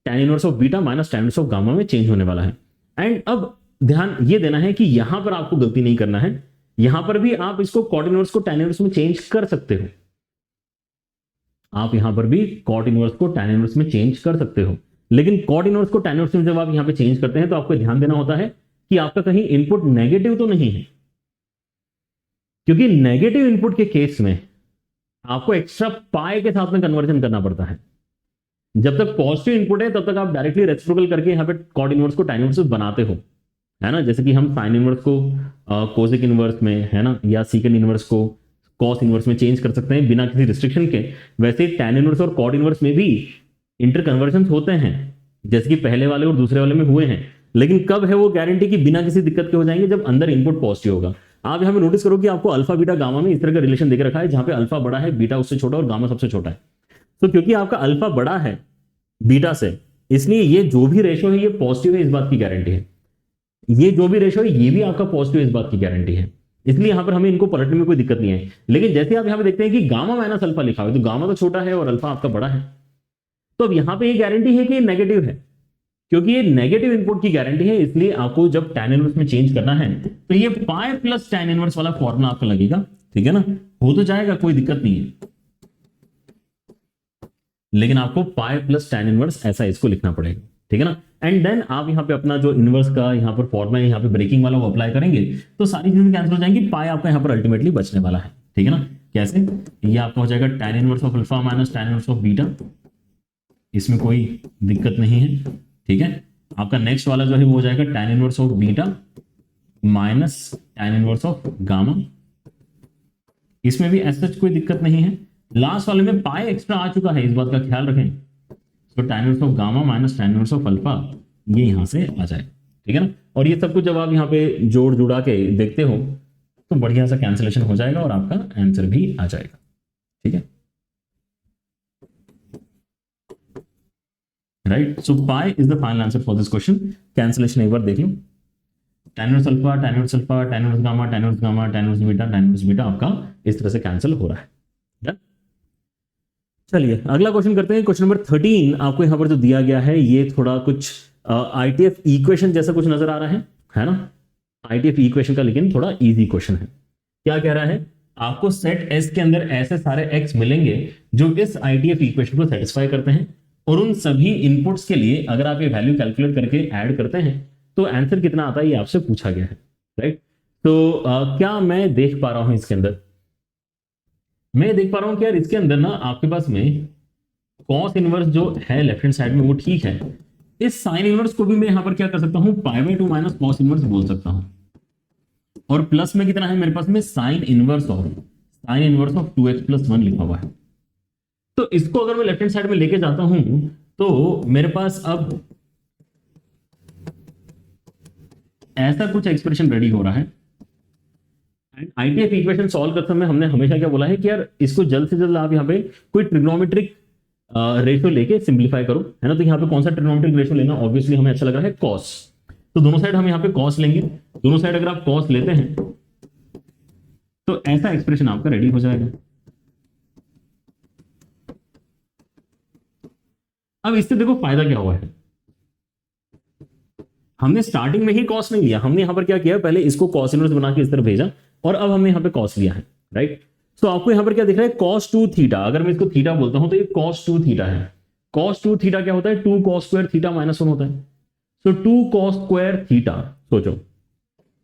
tan inverse of beta minus tan inverse of gamma में चेंज होने वाला है। एंड अब ध्यान ये देना है कि यहां पर आपको गलती नहीं करना है, यहां पर भी आप इसको कॉट इनवर्स को टैन इनवर्स में चेंज कर सकते हो, आप यहां पर भी कॉट इनवर्स को टैन इनवर्स में चेंज कर सकते हो, लेकिन कॉट इनवर्स को tan इनवर्स में जब आप यहां पे चेंज करते हैं तो आपको ध्यान देना होता है कि आपका कहीं इनपुट नेगेटिव तो नहीं है, क्योंकि नेगेटिव इनपुट के केस में आपको एक्स्ट्रा पाई के साथ में कन्वर्जन करना पड़ता है। जब तक पॉजिटिव इनपुट है तब तक आप डायरेक्टली रेसिप्रोकल करके यहां पे कॉट इनवर्स को tan इनवर्स बनाते हो, है ना। जैसे कि हम साइन इनवर्स को कोसेक इनवर्स में, है ना, या सीकेंड इनवर्स को कॉस इनवर्स में चेंज कर सकते हैं बिना किसी रिस्ट्रिक्शन के, वैसे tan इनवर्स और कॉट इनवर्स में भी इंटर कन्वर्जन होते हैं, जैसे कि पहले वाले और दूसरे वाले में हुए हैं। लेकिन कब है वो गारंटी कि बिना किसी दिक्कत के हो जाएंगे? जब अंदर इनपुट पॉजिटिव होगा। आप यहां पे नोटिस करो कि आपको अल्फा बीटा गामा में इस तरह का रिलेशन देकर रखा है, जहां पे अल्फा बड़ा है, बीटा उससे छोटा और गामा सबसे छोटा है। तो क्योंकि आपका अल्फा बड़ा है बीटा से, इसलिए ये जो भी रेशो है ये पॉजिटिव है, इस बात की गारंटी है। ये जो भी रेशो है ये भी आपका पॉजिटिव है, इस बात की गारंटी है। इसलिए यहां पर हमें इनको पलटने में कोई दिक्कत नहीं है। लेकिन जैसे आप यहां पे देखते हैं कि गामा माइनस अल्फा लिखा हुआ है, तो गामा तो छोटा है और अल्फा आपका बड़ा है, तो अब यहां पे ये गारंटी है कि ये नेगेटिव है। क्योंकि ये नेगेटिव इनपुट की गारंटी है, इसलिए आपको जब tan इनवर्स में चेंज करना है तो ये पाई प्लस tan इनवर्स वाला फॉर्मूला आपका लगेगा, ठीक है ना। हो तो जाएगा, कोई दिक्कत नहीं है, लेकिन आपको पाई प्लस tan इनवर्स ऐसा इसको लिखना पड़ेगा, ठीक है ना। एंड देन आप यहाँ पे अपना जो इनवर्स का यहाँ पर फॉर्मूला है, यहाँ पे ब्रेकिंग वाला वो अप्लाई करेंगे तो सारी चीजें कैंसिल हो जाएंगी, पाई आपका यहाँ पर अल्टीमेटली बचने वाला है, ठीक है ना। कैसे? ये आपका हो जाएगा tan inverse of alpha minus tan inverse of beta, इसमें कोई दिक्कत नहीं है, ठीक है। आपका नेक्स्ट वाला जो है वो हो जाएगा tan inverse of beta minus tan inverse of gamma, इसमें भी ऐसा कोई दिक्कत नहीं है। लास्ट वाले में पाई एक्स्ट्रा आ चुका है, इस बात का ख्याल रखें। तो tan inverse of gamma minus tan inverse of alpha ये यहां से आ जाए, ठीक है ना। और ये सब कुछ जब आप यहाँ पे जोड़ जुड़ा के देखते हो तो बढ़िया सा कैंसिलेशन हो जाएगा और आपका आंसर भी आ जाएगा, ठीक है, right. So pi is the final answer for this question. Cancellation एक बार देख लो, tan inverse alpha, tan inverse alpha, tan inverse gamma, tan inverse gamma, tan inverse beta, tan inverse beta आपका इस तरह से कैंसिल हो रहा है। चलिए अगला क्वेश्चन करते हैं। क्वेश्चन नंबर 13 आपको यहां पर जो दिया गया है ये थोड़ा कुछ आईटीएफ इक्वेशन जैसा कुछ नजर आ रहा है ना, आईटीएफ इक्वेशन का, लेकिन थोड़ा इजी क्वेश्चन है। क्या कह रहा है? आपको सेट एस के अंदर ऐसे सारे एक्स मिलेंगे जो इस आईटीएफ इक्वेशन को सेटिस्फाई करते हैं, और उन सभी इनपुट्स के लिए अगर आप ये वैल्यू कैलकुलेट करके ऐड करते हैं तो आंसर कितना आता है ये आपसे पूछा गया है, राइट। तो क्या मैं देख पा रहा हूं इसके अंदर, मैं देख पा रहा हूं कि यार इसके अंदर ना आपके पास में कॉस इनवर्स जो है लेफ्ट हैंड साइड में वो ठीक है, इस साइन इनवर्स को भी मैं यहां पर क्या कर सकता हूं, π/2 माइनस कॉस इनवर्स बोल सकता हूं, और प्लस में कितना है मेरे पास में साइन इनवर्स ऑफ 2x + 1 लिखा हुआ है। तो इसको अगर मैं लेफ्ट हैंड साइड में लेके जाता हूं तो मेरे पास अब ऐसा कुछ एक्सप्रेशन रेडी हो रहा है। एंड आईटीएफ इक्वेशन सॉल्व करते समय हमने हमेशा क्या बोला है कि यार इसको जल्द से जल्द आप यहाँ पे कोई ट्रिग्नोमेट्रिक रेशियो लेके सिंप्लीफाई करो, है ना। तो यहाँ पे कौन सा ट्रिग्नोमेट्रिक रेशियो लेना, ऑब्वियसली हमें अच्छा लग रहा है कॉस, तो दोनों साइड हम यहाँ पे कॉस लेंगे। दोनों साइड अगर आप कॉस लेते हैं तो ऐसा एक्सप्रेशन आपका रेडी हो जाएगा। अब इससे देखो फायदा क्या हुआ है, हमने स्टार्टिंग में ही कॉस नहीं लिया, हमने यहां पर क्या किया, पहले इसको कॉस इनवर्स बना के इस तरफ भेजा और अब हमने यहां पे कॉस लिया है, राइट। तो आपको यहां पर क्या दिख रहा है, cos 2 थीटा। अगर मैं इसको थीटा बोलता हूं तो ये cos 2 थीटा है। cos 2 थीटा क्या होता है, 2 cos स्क्वायर थीटा माइनस 1 होता है। तो 2 cos स्क्वायर थीटा, सोचो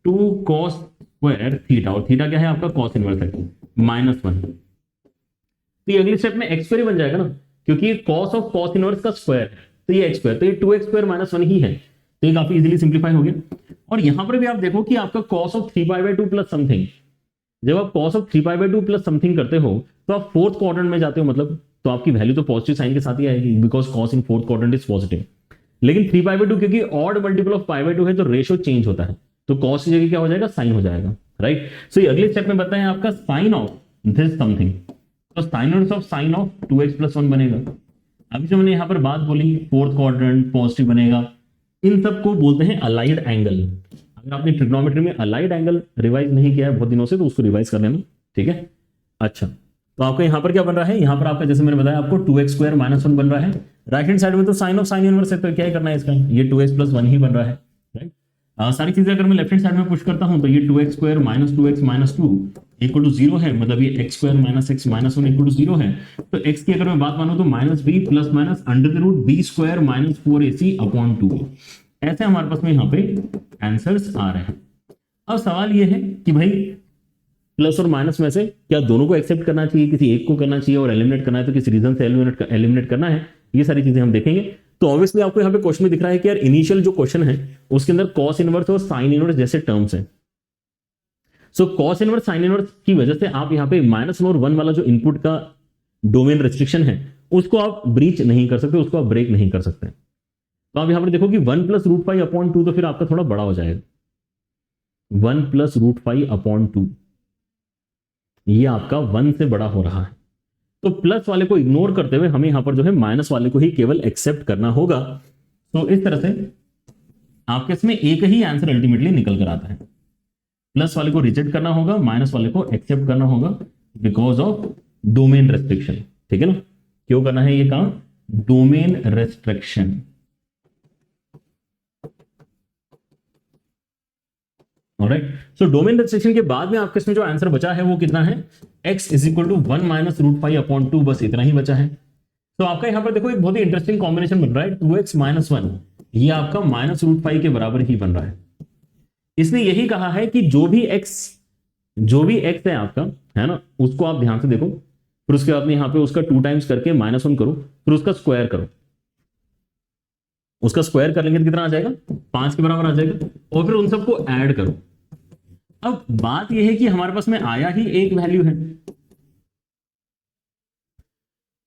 2 cos स्क्वायर थीटा, और थीटा क्या है आपका cos इनवर्स है -1। तो ये अगले स्टेप में x स्क्वायर ही बन जाएगा ना, क्योंकि ये cos ऑफ cos इनवर्स का स्क्वायर है, तो ये x स्क्वायर, तो ये 2x स्क्वायर -1 ही है। तो ये काफी इजीली सिंप्लीफाई हो गया। और यहां पर भी आप देखो कि आपका cos ऑफ 3π/2 प्लस समथिंग, जब आप cos ऑफ 3π/2 प्लस समथिंग करते हो तो आप फोर्थ क्वाड्रेंट में जाते हो, मतलब तो आपकी वैल्यू तो पॉजिटिव साइन के साथ ही आएगी, because cos in fourth quadrant is positive. लेकिन 3π/2 क्योंकि ऑड मल्टीपल ऑफ π/2 है तो रेशियो चेंज होता है, तो cos की जगह क्या हो जाएगा, साइन हो जाएगा, राइट। सो ये अगले स्टेप में बताएं आपका साइन ऑफ दिस समथिंग, तो साइन ऑफ 2x + 1 बनेगा। अभी जो मैंने यहां पर बात बोली फोर्थ क्वाड्रेंट पॉजिटिव बनेगा, इन सब को बोलते हैं अलाइड एंगल। अगर आपने ट्रिग्नोमेट्री में अलाइड एंगल रिवाइज नहीं किया है बहुत दिनों से तो उसको रिवाइज कर लेना, ठीक है। अच्छा, तो आपका यहां पर क्या बन रहा है, यहां पर आपका जैसे मैंने बताया आपको 2x स्क्वायर -1 बन रहा है। राइट हैंड साइड में तो साइन ऑफ साइन इनवर्स है, तो क्या करना है इसका, ये 2x + 1 ही बन रहा है, राइट। सारी चीजें अगर मैं लेफ्ट हैंड साइड में पुश करता हूं तो ये 2x² minus 2x minus 2 equal to 0 है, मतलब ये x² minus x minus 1 equal to 0 है। तो x की अगर मैं बात मानूं तो minus B plus minus under the root B square minus 4ac upon 2। ऐसे हमारे पास में यहाँ पे आंसर्स आ रहे हैं। अब सवाल ये है कि भाई प्लस और माइनस में से क्या दोनों को एक्सेप्ट करना चाहिए, किसी एक को करना चाहिए, और एलिमिनेट करना है तो किस रीजन से एलिमिनेट करना है, ये सारी चीजें हम देखेंगे। तो ऑब्वियसली आपको यहाँ पे क्वेश्चन में दिख रहा है कि यार इनिशियल जो क्वेश्चन है उसके अंदर कॉस इनवर्स और साइन इनवर्स जैसे टर्म्स हैं। So cos inverse sine inverse की वजह से आप यहाँ पे -1 और 1 वाला जो इनपुट का डोमेन रेस्ट्रिक्शन है उसको आप ब्रीच नहीं कर सकते, उसको आप ब्रेक नहीं कर सकते। तो आप यहाँ पर देखो कि 1 प्लस रूट 5 अपॉन 2 तो फिर आपका थोड़ा बड़ा हो जाएगा। 1 प्लस रूट 5 अपॉन 2 ये आपका 1 से बड़ा हो रहा है। तो प्लस वाले को इग्नोर करते हुए हमें यहां पर जो है माइनस वाले को ही केवल एक्सेप्ट करना होगा। तो इस तरह से आपके इसमें एक ही आंसर अल्टीमेटली निकल कर आता है। प्लस वाले को रिजेक्ट करना होगा, माइनस वाले को एक्सेप्ट करना होगा बिकॉज ऑफ डोमेन रेस्ट्रिक्शन। ठीक है ना, क्यों करना है ये काम? Domain restriction. Alright, so domain restriction के बाद में आपके इसमें जो आंसर बचा है वो कितना है? x is equal to 1 minus root 5 upon 2, बस इतना ही बचा है। तो आपका यहां पर देखो एक बहुत ही इंटरेस्टिंग कॉम्बिनेशन बन रहा है, 2x माइनस 1, ये आपका माइनस रूट 5 के बराबर ही बन रहा है। इसने यही कहा है कि जो भी x है आपका, है ना, उसको आप ध्यान से देखो, फिर उसके बाद में यहां पे उसका 2 टाइम्स करके -1 करो, फिर उसका स्क्वायर करो। उसका स्क्वायर कर लेंगे तो कितना आ जाएगा? 5 के बराबर आ जाएगा, और फिर उन सबको ऐड करो। अब बात यह है कि हमारे पास में आया ही एक वैल्यू है,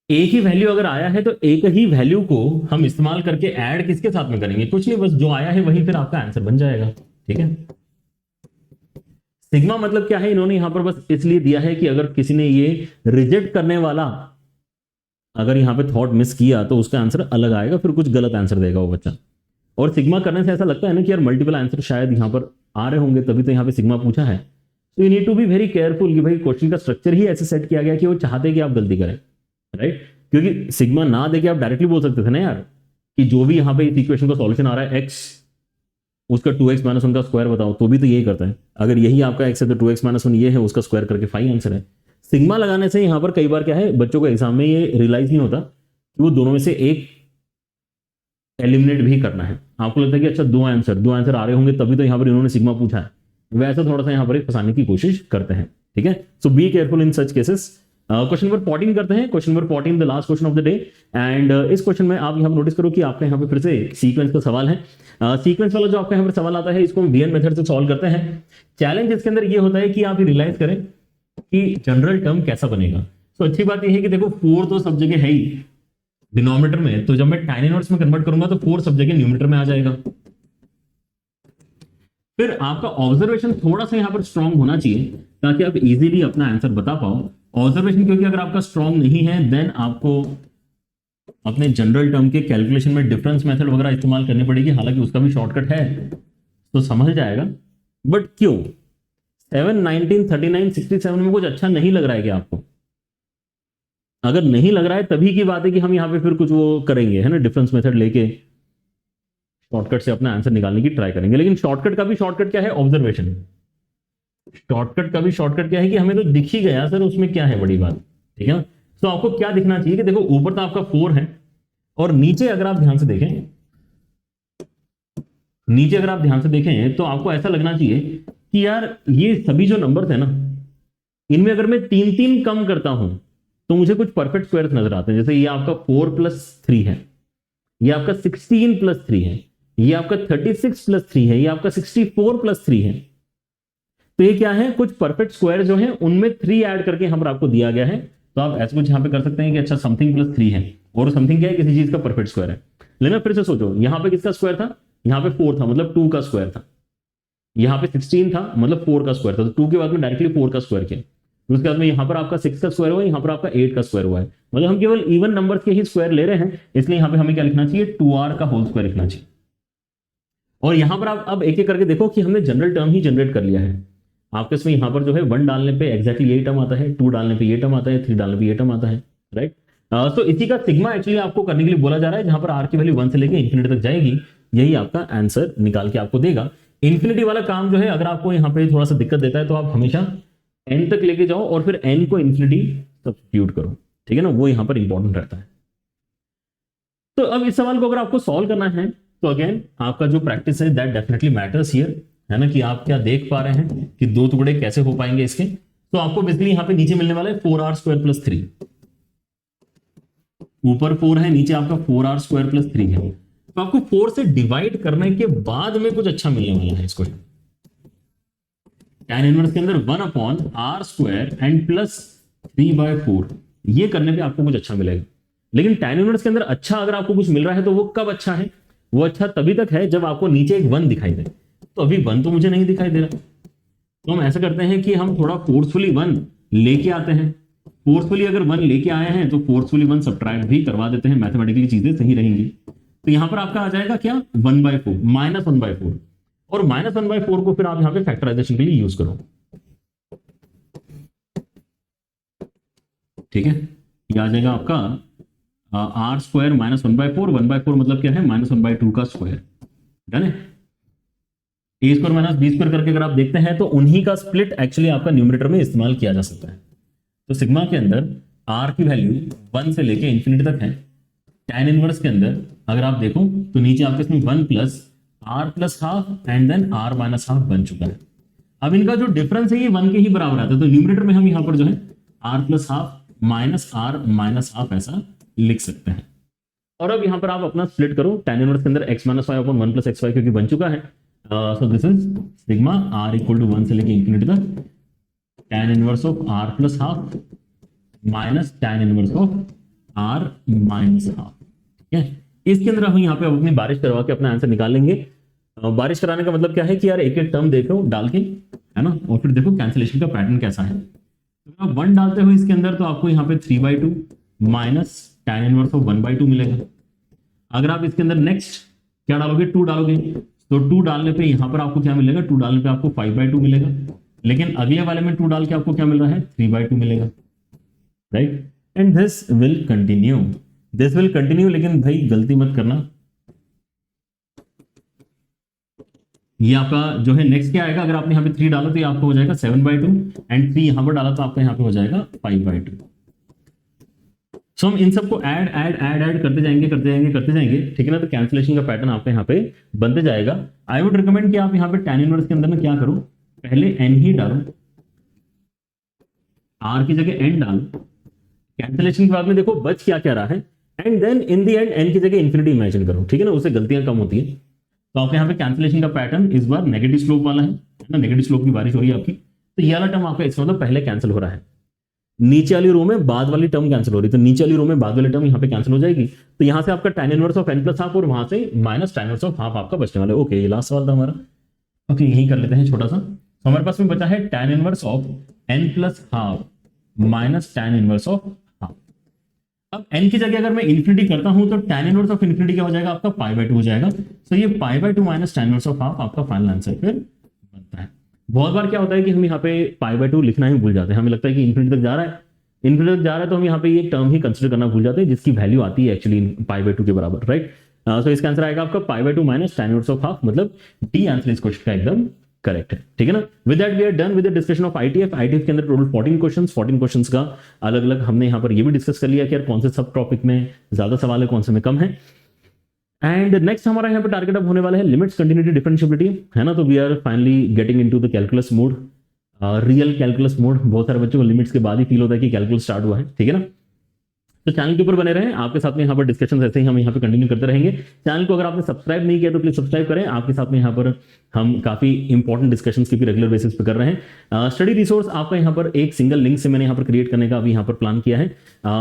एक ही वैल्यू अगर आया है तो एक ही वैल्यू को हम इस्तेमाल करके ऐड किसके साथ में करेंगे? कुछ नहीं, बस जो आया है वही फिर आपका आंसर बन जाएगा। ठीक है, सिग्मा मतलब क्या है? इन्होंने यहां पर बस इसलिए दिया है कि अगर किसी ने ये रिजेक्ट करने वाला अगर यहां पे थॉट मिस किया तो उसका आंसर अलग आएगा, फिर कुछ गलत आंसर देगा वो बच्चा। और सिग्मा करने से ऐसा लगता है ना कि यार मल्टीपल आंसर शायद यहां पर आ रहे होंगे, तभी तो यहां पे सिग्मा पूछा है। तो you need to be very careful कि भाई क्वेश्चन का स्ट्रक्चर ही ऐसे सेट किया गया कि वो चाहते कि आप गलती करें, राइट? क्योंकि सिग्मा ना देके आप डायरेक्टली बोल सकते थे ना यार कि जो भी यहां पे इस इक्वेशन का सॉल्यूशन आ रहा है x, उसका 2x माइनस 1 का स्क्वायर बताओ, तो भी तो यही करता है। अगर यही आपका x है तो 2x माइनस 1 ये है, उसका स्क्वायर करके 5 आंसर है। सिग्मा लगाने से यहां पर कई बार क्या है, बच्चों को एग्जाम में ये रियलाइज नहीं होता कि वो दोनों में से एक एलिमिनेट भी करना है। आपको लगता है कि अच्छा दो आंसर आ रहे होंगे तभी तो यहां पर इन्होंने सिग्मा पूछा है, वैसा थोड़ा सा यहां पर फंसाने की कोशिश करते हैं। ठीक है, so be careful in such cases. Question number 14 करते हैं, question number 14 the last question of the day. And इस क्वेश्चन में आप यहां पर नोटिस करो कि आपका यहां पे फिर से सीक्वेंस का सवाल है। सीक्वेंस वाला जो आपका यहां पर सवाल आता है इसको हम वीएन मेथड से सॉल्व करते हैं। चैलेंज इसके अंदर ये होता है कि आप रियलाइज करें कि जनरल टर्म कैसा बनेगा। तो अच्छी बात यह है कि देखो 4 तो सब जगह है ही डिनोमिनेटर में, तो जब मैं tan इनवर्स में कन्वर्ट करूंगा तो 4 सब जगह न्यूमरेटर में आ जाएगा। फिर आपका ऑब्जर्वेशन थोड़ा सा यहां पर स्ट्रांग होना चाहिए ताकि आप इजीली अपना आंसर बता पाओ। ऑब्जर्वेशन क्योंकि अगर आपका स्ट्रांग नहीं है देन आपको अपने जनरल टर्म के कैलकुलेशन में डिफरेंस मेथड वगैरह इस्तेमाल करनी पड़ेगी, हालांकि उसका भी शॉर्टकट है तो समझ जाएगा। बट क्यों 7, 19, 39, 67 में कुछ अच्छा नहीं लग रहा है क्या आपको? अगर नहीं लग रहा है तभी की बात है कि हम यहां पे फिर कुछ वो करेंगे, है ना, डिफरेंस मेथड लेके शॉर्टकट से अपना आंसर निकालने की ट्राई करेंगे। लेकिन शॉर्टकट का भी शॉर्टकट क्या है? ऑब्जर्वेशन। शॉर्टकट का भी शॉर्टकट क्या है कि हमें तो दिख ही गया सर, उसमें क्या है बड़ी बात। ठीक है, तो आपको क्या दिखना चाहिए कि देखो ऊपर तो आपका 4 है और नीचे अगर आप ध्यान से देखें तो आपको ऐसा लगना चाहिए कि यार ये सभी जो नंबर्स है ना, इनमें अगर मैं 3-3 कम करता हूं तो मुझे कुछ परफेक्ट स्क्वायर्स नजर आते हैं। जैसे ये आपका 4 + 3 है, ये आपका 16 + 3 है, ये आपका 36 + 3 है, ये आपका 64 + 3 है। तो ये क्या है? कुछ परफेक्ट स्क्वायर जो है उनमें 3 ऐड करके यहां पर आपको दिया गया है। तो आप ऐसा कुछ यहां पे कर सकते हैं कि अच्छा समथिंग + 3 है और समथिंग क्या है? किसी चीज का परफेक्ट स्क्वायर है। लेकिन फिर से सोचो, यहां पे किसका स्क्वायर था? यहां पे 4 था, मतलब 2 का स्क्वायर था। यहां पे 16 था, मतलब 4 का स्क्वायर था, तो 2 के बाद में डायरेक्टली 4 का स्क्वायर किया। उसके बाद में यहां पर आपका 6 का स्क्वायर हुआ है, यहां पर आपका 8 का स्क्वायर हुआ है। मतलब हम केवल इवन नंबर्स के ही स्क्वायर ले रहे हैं, इसलिए यहां पे हमें क्या लिखना चाहिए? 2r का होल स्क्वायर लिखना चाहिए। और यहां पर आप अब एक एक करके देखो कि हमने जनरल टर्म ही जनरेट कर लिया है। आपके इसमें यहां पर जो है 1 डालने पे एग्जैक्टली यही टर्म आता है, 2 डालने पे ये टर्म आता है, 3 डालने पे ये टर्म आता है, राइट? तो इसी का सिग्मा एक्चुअली आपको करने के लिए बोला जा रहा है, जहां पर r की वैल्यू 1 से लेके इंफिनिटी तक जाएगी, यही आपका आंसर निकाल के आपको देगा इन्फिनिटी वाला काम जो है अगर आपको यहाँ पे थोड़ा सा दिक्कत देता है तो आप हमेशा n तक लेके जाओ और फिर n को इन्फिनिटी सब्स्टिट्यूट करो, ठीक है ना, वो यहाँ पर इंपॉर्टेंट रहता है। तो अब इस सवाल को अगर आपको सॉल्व करना है तो अगेन आपका जो प्रैक्टिस है दैट डेफिनेटली मैटर्स हियर, है ना, कि आप क्या देख पा रहे हैं कि दो टुकड़े कैसे हो पाएंगे इसके। तो आपको बेसिकली यहाँ पे नीचे मिलने वाला है 4r² + 3, ऊपर 4 है, नीचे आपका 4r² + 3 है। तो आपको 4 से डिवाइड करने के बाद में कुछ अच्छा मिलने वाला है इसको। tan इनवर्स के अंदर 1/r² एंड प्लस 3/4, ये करने पे आपको कुछ अच्छा मिलेगा। लेकिन tan इनवर्स के अंदर अच्छा अगर आपको कुछ मिल रहा है तो वो कब अच्छा है? वो अच्छा तभी तक है जब आपको नीचे एक 1 दिखाई दे। तो अभी 1 तो मुझे नहीं दिखाई दे रहा, तो हम ऐसा करते हैं कि हम थोड़ा फोर्सफुली 1 लेके आते हैं। फोर्सफुली अगर 1 लेके आए हैं तो फोर्सफुली 1 सब्ट्रैक्ट भी करवा देते हैं, मैथमेटिकली चीजें सही रहेंगी। तो यहां पर आपका आ जाएगा क्या, 1/4 -1/4, और -1/4 को फिर आप यहां पे फैक्टराइजेशन के लिए यूज करो, ठीक है। ये आ जाएगा आपका r² -1/4, 1/4 मतलब क्या है, -1/2 का स्क्वायर, डन है। a² - b² करके अगर आप देखते हैं तो उन्हीं का स्प्लिट एक्चुअली आपका न्यूमरेटर में इस्तेमाल किया जा सकता है। तो सिग्मा के अंदर r की वैल्यू 1 से लेके इंफिनिटी तक है। tan इनवर्स के अंदर अगर आप देखो तो नीचे आपके इसमें 1 + r + ½ एंड देन r - ½ बन चुका है। अब इनका जो डिफरेंस है ये 1 के ही बराबर आता है, तो न्यूमरेटर में हम यहाँ पर जो है r + ½ - r - ½ ऐसा लिख सकते हैं। और अब यहां पर आप अपना स्प्लिट करो, tan इनवर्स के अंदर x - y/1 + xy क्योंकि बन चुका है। सो दिस इज सिग्मा r = 1 से लेके इंफिनिटी तक tan inverse of r + ½ minus tan inverse of r - ½, ठीक है। इसके अंदर हम यहाँ पे अपनी बारिश करवा के अपना आंसर निकाल लेंगे। बारिश कराने का मतलब क्या है कि यार एक एक टर्म देखो डाल के, है ना, और फिर देखो कैंसिलेशन का पैटर्न कैसा है। तो आप 1 डालते हो इसके अंदर तो आपको यहाँ पे 3/2 माइनस tan इनवर्स ऑफ 1/2 मिलेगा। अगर आप इसके अंदर नेक्स्ट क्या डालोगे, 2 डालोगे, तो 2 डालने पे यहां पर आपको क्या मिलेगा, 2 डालने पे आपको 5/2 मिलेगा। लेकिन अगले वाले में 2 डाल के आपको क्या मिल रहा है, 3/2 मिलेगा, right. And this will continue, लेकिन भाई गलती मत करना, ये आपका जो है नेक्स्ट क्या आएगा, अगर आपने यहाँ पे 3 डाला तो ये आपको हो जाएगा 7/2 एंड 3 यहां पर डाला तो आपका यहाँ पे हो जाएगा 5/2। सो हम इन सबको ऐड करते जाएंगे, ठीक है ना। तो कैंसिलेशन का पैटर्न आपके यहाँ पे बनते जाएगा। आई वुड रिकमेंड कि आप यहाँ पे tan इनवर्स के अंदर में क्या करो, पहले n ही डालो, r की जगह n डालो, कैंसिलेशन के बाद में देखो बच क्या क्या रहा है, and then in the end n की जगह इंफिनिटी इमेजिन करो, ठीक है ना, उससे गलतियां कम होती है। तो आपके यहाँ पे कैंसिलेशन का पैटर्न इस बार नेगेटिव स्लोप वाला है ना, नेगेटिव स्लोप की बारिश हो रही है आपकी। तो ये वाला टर्म आपका इसका मतलब पहले कैंसिल हो रहा है, नीचे वाली रो में बाद वाली टर्म कैंसिल हो रही है, तो नीचे वाली रो में बाद वाली टर्म यहाँ पे कैंसिल हो जाएगी। तो यहाँ से आपका tan इनवर्स ऑफ n + ½ और वहां से माइनस tan इनवर्स ऑफ ½ आपका बचने वाला है। ओके, ये लास्ट सवाल था हमारा। ओके, यही कर लेते हैं छोटा सा। तो हमारे पास में बचा है tan inverse of n + ½ minus tan inverse of ½। अब n की जगह अगर मैं इंफिनिटी करता हूं तो tan इनवर्स ऑफ इंफिनिटी क्या हो जाएगा, आपका π/2 हो जाएगा। तो ये π/2 माइनस tan इनवर्स ऑफ ½ आपका फाइनल आंसर फिर बनता है। बहुत बार क्या होता है कि हम यहाँ पे π/2 लिखना ही भूल जाते हैं, हमें लगता है कि इंफिनिटी तक जा रहा है तो हम यहाँ पे ये टर्म ही कंसीडर करना भूल जाते हैं जिसकी वैल्यू आती है एक्चुअली π/2 के बराबर, राइट। सो इसका आंसर आएगा आपका π/2 माइनस tan इनवर्स ऑफ ½ मतलब डी आंसर इस क्वेश्चन का एकदम करेक्ट है, ठीक है ना। With that we are done with the discussion of ITF के अंदर टोटल 14 क्वेश्चंस का अलग अलग हमने यहाँ पर ये भी डिस्कस कर लिया कि यार कौन से सब टॉपिक में ज्यादा सवाल है, कौन से में कम है। एंड नेक्स्ट हमारा यहाँ पे टारगेट अब होने वाला है लिमिट्स, कंटिन्यूटी, डिफरेंशिएबिलिटी, है ना। तो we are finally getting into the calculus mode, real calculus mode. बहुत सारे बच्चों को लिमिट्स के बाद ही फील होता है कि कैलकुलस स्टार्ट हुआ है, ठीक है ना। तो चैनल के ऊपर बने रहें, आपके साथ में यहाँ पर डिस्कशन ऐसे ही हम यहाँ पे कंटिन्यू करते रहेंगे। चैनल को अगर आपने सब्सक्राइब नहीं किया तो प्लीज सब्सक्राइब करें, आपके साथ में यहाँ पर हम काफी इंपॉर्टेंट डिस्कशंस की भी रेगुलर बेसिस पे कर रहे हैं। स्टडी रिसोर्स आपका यहाँ पर एक सिंगल लिंक से मैंने यहाँ पर क्रिएट करने का अभी यहाँ पर प्लान किया है।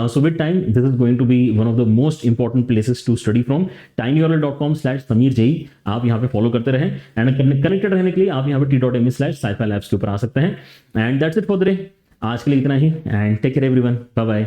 So with time this is going to be one of the most important places to study from, tinyurl.com/sameer.jee आप यहाँ पे फॉलो करते रहें। एंड कनेक्टेड रहने के लिए आप यहाँ पे t.me/sci-fi labs के ऊपर आ सकते हैं। And that's it for the day, आज के लिए इतना ही। And take care everyone, bye bye.